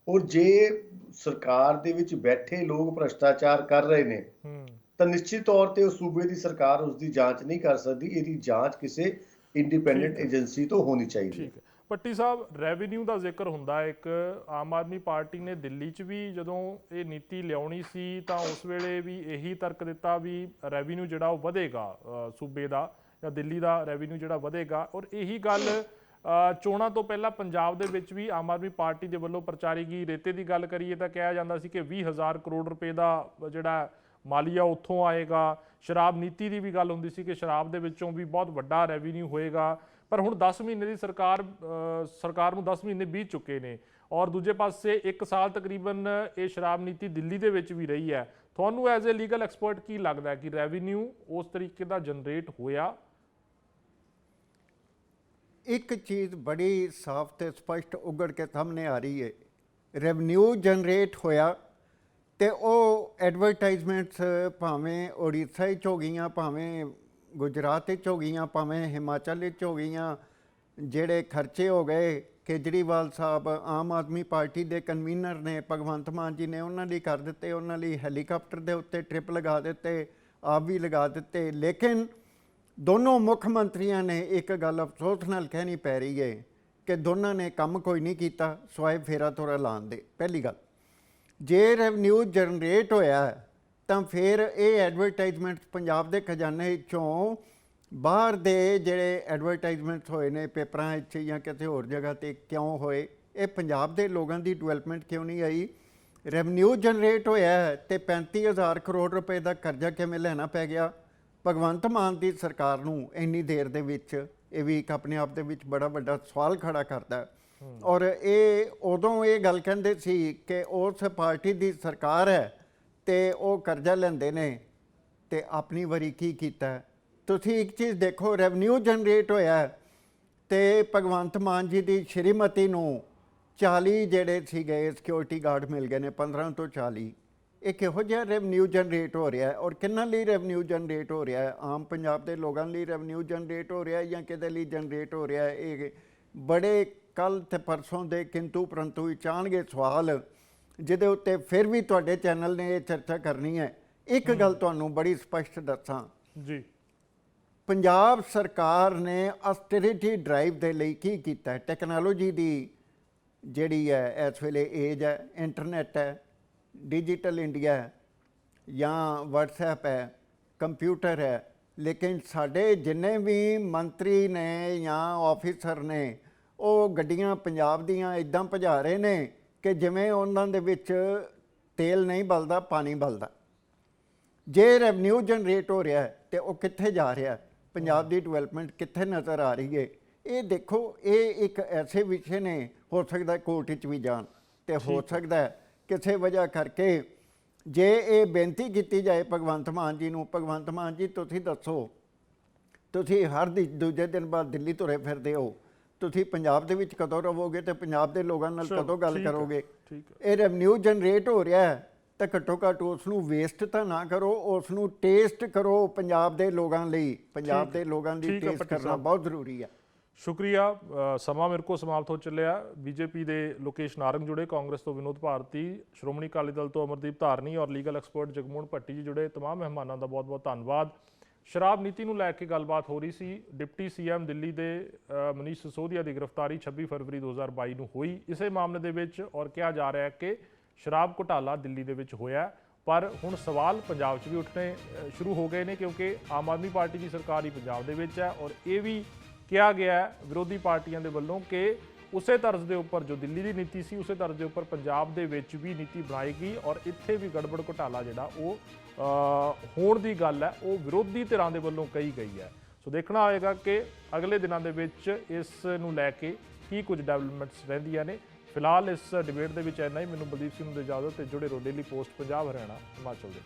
S2: ਔਰ ਜੇ ਸਰਕਾਰ ਦੇ ਵਿੱਚ ਬੈਠੇ ਲੋਕ ਭ੍ਰਿਸ਼ਟਾਚਾਰ ਕਰ ਰਹੇ ਨੇ ਤਾਂ ਨਿਸ਼ਚਿਤ ਤੌਰ ਤੇ ਉਹ ਸੂਬੇ ਦੀ ਸਰਕਾਰ ਉਸ ਦੀ ਜਾਂਚ ਨਹੀਂ ਕਰ ਸਕਦੀ। ਇਹਦੀ ਜਾਂਚ ਕਿਸੇ ਇੰਡੀਪੈਂਡੈਂਟ ਏਜੰਸੀ ਤੋਂ ਹੋਣੀ ਚਾਹੀਦੀ ਹੈ।
S1: ਪੱਟੀ ਸਾਹਿਬ, ਰੈਵਨਿਊ ਦਾ ਜ਼ਿਕਰ ਹੁੰਦਾ ਇੱਕ, ਆਮ ਆਦਮੀ ਪਾਰਟੀ ਨੇ ਦਿੱਲੀ 'ਚ ਵੀ ਜਦੋਂ ਇਹ ਨੀਤੀ ਲਿਆਉਣੀ ਸੀ ਤਾਂ ਉਸ ਵੇਲੇ ਵੀ ਇਹੀ ਤਰਕ ਦਿੱਤਾ ਵੀ ਰੈਵਨਿਊ ਜਿਹੜਾ ਉਹ ਵਧੇਗਾ ਸੂਬੇ ਦਾ, ਜਾਂ ਦਿੱਲੀ ਦਾ ਰੈਵਨਿਊ ਜਿਹੜਾ ਵਧੇਗਾ। ਔਰ ਇਹੀ ਗੱਲ ਚੋਣਾਂ ਤੋਂ ਪਹਿਲਾਂ ਪੰਜਾਬ ਦੇ ਵਿੱਚ ਵੀ ਆਮ ਆਦਮੀ ਪਾਰਟੀ ਦੇ ਵੱਲੋਂ ਪ੍ਰਚਾਰੀ ਗਈ। ਰੇਤੇ ਦੀ ਗੱਲ ਕਰੀਏ ਤਾਂ ਕਿਹਾ ਜਾਂਦਾ ਸੀ ਕਿ 20,000 ਕਰੋੜ ਰੁਪਏ ਦਾ ਜਿਹੜਾ ਮਾਲੀਆ ਉੱਥੋਂ ਆਏਗਾ। ਸ਼ਰਾਬ ਨੀਤੀ ਦੀ ਵੀ ਗੱਲ ਹੁੰਦੀ ਸੀ ਕਿ ਸ਼ਰਾਬ ਦੇ ਵਿੱਚੋਂ ਵੀ ਬਹੁਤ ਵੱਡਾ ਰੈਵਨਿਊ ਹੋਏਗਾ। ਪਰ ਹੁਣ 10 ਮਹੀਨੇ ਦੀ ਸਰਕਾਰ ਨੂੰ 10 ਮਹੀਨੇ ਬੀਤ ਚੁੱਕੇ ਨੇ, ਔਰ ਦੂਜੇ ਪਾਸੇ 1 ਸਾਲ ਤਕਰੀਬਨ ਇਹ ਸ਼ਰਾਬ ਨੀਤੀ ਦਿੱਲੀ ਦੇ ਵਿੱਚ ਵੀ ਰਹੀ ਹੈ। ਤੁਹਾਨੂੰ ਐਜ਼ ਏ ਲੀਗਲ ਐਕਸਪਰਟ ਕੀ ਲੱਗਦਾ ਕਿ ਰੈਵਨਿਊ ਉਸ ਤਰੀਕੇ ਦਾ ਜਨਰੇਟ ਹੋਇਆ?
S6: ਇੱਕ ਚੀਜ਼ ਬੜੀ ਸਾਫ਼ ਤੇ ਸਪਸ਼ਟ ਉਗੜ ਕੇ ਸਾਹਮਣੇ ਆ ਰਹੀ ਹੈ, ਰੈਵਨਿਊ ਜਨਰੇਟ ਹੋਇਆ ਤੇ ਉਹ ਐਡਵਰਟਾਈਜ਼ਮੈਂਟਸ ਭਾਵੇਂ ਉੜੀਸਾ 'ਚ ਹੋ ਗਈਆਂ, ਭਾਵੇਂ ਗੁਜਰਾਤ 'ਚ ਹੋ ਗਈਆਂ, ਭਾਵੇਂ ਹਿਮਾਚਲ 'ਚ ਹੋ ਗਈਆਂ, ਜਿਹੜੇ ਖਰਚੇ ਹੋ ਗਏ ਕੇਜਰੀਵਾਲ ਸਾਹਿਬ ਆਮ ਆਦਮੀ ਪਾਰਟੀ ਦੇ ਕਨਵੀਨਰ ਨੇ, ਭਗਵੰਤ ਮਾਨ ਜੀ ਨੇ ਉਹਨਾਂ ਲਈ ਕਰ ਦਿੱਤੇ, ਉਹਨਾਂ ਲਈ ਹੈਲੀਕਾਪਟਰ ਦੇ ਉੱਤੇ ਟ੍ਰਿਪ ਲਗਾ ਦਿੱਤੇ, ਆਪ ਵੀ ਲਗਾ ਦਿੱਤੇ। ਲੇਕਿਨ ਦੋਨੋਂ ਮੁੱਖ ਮੰਤਰੀਆਂ ਨੇ ਇੱਕ ਗੱਲ ਅਫਸੋਸ ਨਾਲ ਕਹਿਣੀ ਪੈ ਰਹੀ ਹੈ ਕਿ ਦੋਨਾਂ ਨੇ ਕੰਮ ਕੋਈ ਨਹੀਂ ਕੀਤਾ ਸਵਾਏ ਫੇਰਾ ਤੋਰਾ ਲਾਉਣ ਦੇ। ਪਹਿਲੀ ਗੱਲ, ਜੇ ਰੈਵਨਿਊ ਜਨਰੇਟ ਹੋਇਆ ਤਾਂ ਫਿਰ ਇਹ ਐਡਵਰਟਾਈਜ਼ਮੈਂਟਸ ਪੰਜਾਬ ਦੇ ਖਜ਼ਾਨੇ 'ਚੋਂ ਬਾਹਰ ਦੇ ਜਿਹੜੇ ਐਡਵਰਟਾਈਜ਼ਮੈਂਟਸ ਹੋਏ ਨੇ ਪੇਪਰਾਂ 'ਚ ਜਾਂ ਕਿਸੇ ਹੋਰ ਜਗ੍ਹਾ 'ਤੇ ਕਿਉਂ ਹੋਏ? ਇਹ ਪੰਜਾਬ ਦੇ ਲੋਕਾਂ ਦੀ ਡਿਵੈਲਪਮੈਂਟ ਕਿਉਂ ਨਹੀਂ ਆਈ? ਰੈਵਨਿਊ ਜਨਰੇਟ ਹੋਇਆ ਤੇ 35,000 ਕਰੋੜ ਰੁਪਏ ਦਾ ਕਰਜ਼ਾ ਕਿਵੇਂ ਲੈਣਾ ਪੈ ਗਿਆ ਭਗਵੰਤ ਮਾਨ ਦੀ ਸਰਕਾਰ ਨੂੰ ਇੰਨੀ ਦੇਰ ਦੇ ਵਿੱਚ? ਇਹ ਵੀ ਇੱਕ ਆਪਣੇ ਆਪ ਦੇ ਵਿੱਚ ਬੜਾ ਵੱਡਾ ਸਵਾਲ ਖੜਾ ਕਰਦਾ। ਔਰ ਇਹ ਉਦੋਂ ਇਹ ਗੱਲ ਕਹਿੰਦੇ ਸੀ ਕਿ ਉਸ ਪਾਰਟੀ ਦੀ ਸਰਕਾਰ ਹੈ ਤੇ ਉਹ ਕਰਜ਼ਾ ਲੈਂਦੇ ਨੇ, ਤੇ ਆਪਣੀ ਵਾਰੀ ਕੀ ਕੀਤਾ? ਤੁਸੀਂ ਇੱਕ ਚੀਜ਼ ਦੇਖੋ, ਰੈਵਨਿਊ ਜਨਰੇਟ ਹੋਇਆ ਤੇ ਭਗਵੰਤ ਮਾਨ ਜੀ ਦੀ ਸ਼੍ਰੀਮਤੀ ਨੂੰ 40 ਜਿਹੜੇ ਸੀਗੇ ਸਿਕਿਉਰਿਟੀ ਗਾਰਡ ਮਿਲ ਗਏ ਨੇ, 15 ਤੋਂ 40। ਇਹ ਕਿਹੋ ਜਿਹਾ ਰੈਵਨਿਊ ਜਨਰੇਟ ਹੋ ਰਿਹਾ ਔਰ ਕਿਹਨਾਂ ਲਈ ਰੈਵਨਿਊ ਜਨਰੇਟ ਹੋ ਰਿਹਾ? ਆਮ ਪੰਜਾਬ ਦੇ ਲੋਕਾਂ ਲਈ ਰੈਵਨਿਊ ਜਨਰੇਟ ਹੋ ਰਿਹਾ ਜਾਂ ਕਿਹਦੇ ਲਈ ਜਨਰੇਟ ਹੋ ਰਿਹਾ? ਇਹ ਬੜੇ ਕੱਲ੍ਹ ਤੇ ਪਰਸੋਂ ਦੇ ਕਿੰਤੂ ਪਰੰਤੂ ਵਿੱਚ ਆਉਣਗੇ ਸਵਾਲ, ਜਿਹਦੇ ਉੱਤੇ ਫਿਰ ਵੀ ਤੁਹਾਡੇ ਚੈਨਲ ਨੇ ਇਹ ਚਰਚਾ ਕਰਨੀ ਹੈ। ਇੱਕ ਗੱਲ ਤੁਹਾਨੂੰ ਬੜੀ ਸਪਸ਼ਟ ਦੱਸਾਂ ਜੀ, ਪੰਜਾਬ ਸਰਕਾਰ ਨੇ ਆਸਟੈਰਿਟੀ ਡਰਾਈਵ ਦੇ ਲਈ ਕੀ ਕੀਤਾ? ਟੈਕਨੋਲੋਜੀ ਦੀ ਜਿਹੜੀ ਹੈ ਇਸ ਵੇਲੇ ਏਜ ਹੈ, ਇੰਟਰਨੈਟ ਹੈ, ਡਿਜੀਟਲ ਇੰਡੀਆ ਹੈ, ਜਾਂ WhatsApp ਹੈ, ਕੰਪਿਊਟਰ ਹੈ, ਲੇਕਿਨ ਸਾਡੇ ਜਿੰਨੇ ਵੀ ਮੰਤਰੀ ਨੇ ਜਾਂ ਆਫੀਸਰ ਨੇ ਉਹ ਗੱਡੀਆਂ ਪੰਜਾਬ ਦੀਆਂ ਇਦਾਂ ਭਜਾ ਰਹੇ ਨੇ ਕਿ ਜਿਵੇਂ ਉਹਨਾਂ ਦੇ ਵਿੱਚ ਤੇਲ ਨਹੀਂ ਬਲਦਾ, ਪਾਣੀ ਬਲਦਾ। ਜੇ ਰੈਵਨਿਊ ਜਨਰੇਟ ਹੋ ਰਿਹਾ ਤੇ ਉਹ ਕਿੱਥੇ ਜਾ ਰਿਹਾ, ਪੰਜਾਬ ਦੀ ਡਿਵੈਲਪਮੈਂਟ ਕਿੱਥੇ ਨਜ਼ਰ ਆ ਰਹੀ ਹੈ? ਇਹ ਦੇਖੋ, ਇਹ ਇੱਕ ਐਸੇ ਵਿਸ਼ੇ ਨੇ, ਹੋ ਸਕਦਾ ਕੋਰਟ ਵਿੱਚ ਵੀ ਜਾਣ ਤੇ ਹੋ ਸਕਦਾ ਕਿਸੇ ਵਜ੍ਹਾ ਕਰਕੇ ਜੇ ਇਹ ਬੇਨਤੀ ਕੀਤੀ ਜਾਏ ਭਗਵੰਤ ਮਾਨ ਜੀ ਨੂੰ, ਭਗਵੰਤ ਮਾਨ ਜੀ ਤੁਸੀਂ ਦੱਸੋ, ਤੁਸੀਂ ਹਰ ਦੂਜੇ ਦਿਨ ਬਾਅਦ ਦਿੱਲੀ ਤੁਰੇ ਫਿਰਦੇ ਹੋ, ਤੁਸੀਂ ਪੰਜਾਬ ਦੇ ਵਿੱਚ ਕਦੋਂ ਰਹੋਗੇ ਤੇ ਪੰਜਾਬ ਦੇ ਲੋਕਾਂ ਨਾਲ ਕਦੋਂ ਗੱਲ ਕਰੋਗੇ? ਇਹ ਰੈਵਨਿਊ ਜਨਰੇਟ ਹੋ ਰਿਹਾ ਹੈ ਤਾਂ ਘੱਟੋ ਘੱਟ ਉਸ ਨੂੰ ਵੇਸਟ ਤਾਂ ਨਾ ਕਰੋ, ਉਸ ਨੂੰ ਟੇਸਟ ਕਰੋ ਪੰਜਾਬ ਦੇ ਲੋਕਾਂ ਲਈ। ਪੰਜਾਬ ਦੇ ਲੋਕਾਂ ਦੀ ਟੇਸਟ ਕਰਨਾ ਬਹੁਤ ਜ਼ਰੂਰੀ ਹੈ।
S1: ਸ਼ੁਕਰੀਆ। ਸਮਾਂ ਮੇਰੇ ਕੋਲ ਸਮਾਪਤ ਹੋ ਚੱਲਿਆ। ਬੀਜੇਪੀ ਦੇ ਲੋਕੇਸ਼ ਨਾਰੰਗ ਜੁੜੇ, ਕਾਂਗਰਸ ਤੋਂ ਵਿਨੋਦ ਭਾਰਤੀ, ਸ਼੍ਰੋਮਣੀ ਅਕਾਲੀ ਦਲ ਤੋਂ ਅਮਰਦੀਪ ਧਾਰਨੀ ਔਰ ਲੀਗਲ ਐਕਸਪਰਟ ਜਗਮੋਹਨ ਭੱਟੀ ਜੀ ਜੁੜੇ। ਤਮਾਮ ਮਹਿਮਾਨਾਂ ਦਾ ਬਹੁਤ ਬਹੁਤ ਧੰਨਵਾਦ। ਸ਼ਰਾਬ ਨੀਤੀ ਨੂੰ ਲੈ ਕੇ ਗੱਲਬਾਤ ਹੋ ਰਹੀ ਸੀ। ਡਿਪਟੀ ਸੀਐਮ ਦਿੱਲੀ ਦੇ ਮਨੀਸ਼ ਸਿਸੋਦੀਆ ਦੀ ਗ੍ਰਿਫਤਾਰੀ 26 ਫਰਵਰੀ 2022 ਨੂੰ ਹੋਈ ਇਸੇ ਮਾਮਲੇ ਦੇ ਵਿੱਚ, ਔਰ ਕਿਹਾ ਜਾ ਰਿਹਾ ਹੈ ਕਿ ਸ਼ਰਾਬ ਘੁਟਾਲਾ ਦਿੱਲੀ ਦੇ ਵਿੱਚ ਹੋਇਆ। ਪਰ ਹੁਣ ਸਵਾਲ ਪੰਜਾਬ 'ਚ ਵੀ ਉੱਠਣੇ ਸ਼ੁਰੂ ਹੋ ਗਏ ਨੇ, ਕਿਉਂਕਿ ਆਮ ਆਦਮੀ ਪਾਰਟੀ ਦੀ ਸਰਕਾਰ ਹੀ ਪੰਜਾਬ ਦੇ ਵਿੱਚ ਹੈ, ਔਰ ਇਹ ਵੀ ਕਿਹਾ ਗਿਆ ਹੈ ਵਿਰੋਧੀ ਪਾਰਟੀਆਂ ਦੇ ਵੱਲੋਂ ਕਿ ਉਸੇ ਤਰਜ਼ ਦੇ ਉੱਪਰ ਜੋ ਦਿੱਲੀ ਦੀ ਨੀਤੀ ਸੀ, ਉਸੇ ਤਰਜ਼ ਦੇ ਉੱਪਰ ਪੰਜਾਬ ਦੇ ਵਿੱਚ ਵੀ ਨੀਤੀ ਬਣਾਏਗੀ, ਔਰ ਇੱਥੇ ਵੀ ਗੜਬੜ ਘੁਟਾਲਾ ਜਿਹੜਾ ਉਹ ਹੋਣ ਦੀ ਗੱਲ ਹੈ ਉਹ ਵਿਰੋਧੀ ਧਿਰਾਂ ਦੇ ਵੱਲੋਂ ਕਹੀ ਗਈ ਹੈ। ਸੋ ਦੇਖਣਾ ਹੋਏਗਾ ਕਿ ਅਗਲੇ ਦਿਨਾਂ ਦੇ ਵਿੱਚ ਇਸ ਨੂੰ ਲੈ ਕੇ ਕੀ ਕੁਝ ਡਿਵੈਲਪਮੈਂਟਸ ਰਹਿੰਦੀਆਂ ਨੇ। ਫਿਲਹਾਲ ਇਸ ਡਿਬੇਟ ਦੇ ਵਿੱਚ ਇੰਨਾ ਹੀ। ਮੈਨੂੰ ਬਲਦੀਪ ਸਿੰਘ ਨੂੰ ਇਜਾਜ਼ਤ ਤੇ ਜੁੜੇ ਰਹੋ ਡੇਲੀ ਪੋਸਟ ਪੰਜਾਬ ਹਰਿਆਣਾ ਹਿਮਾਚਲ ਦੇ।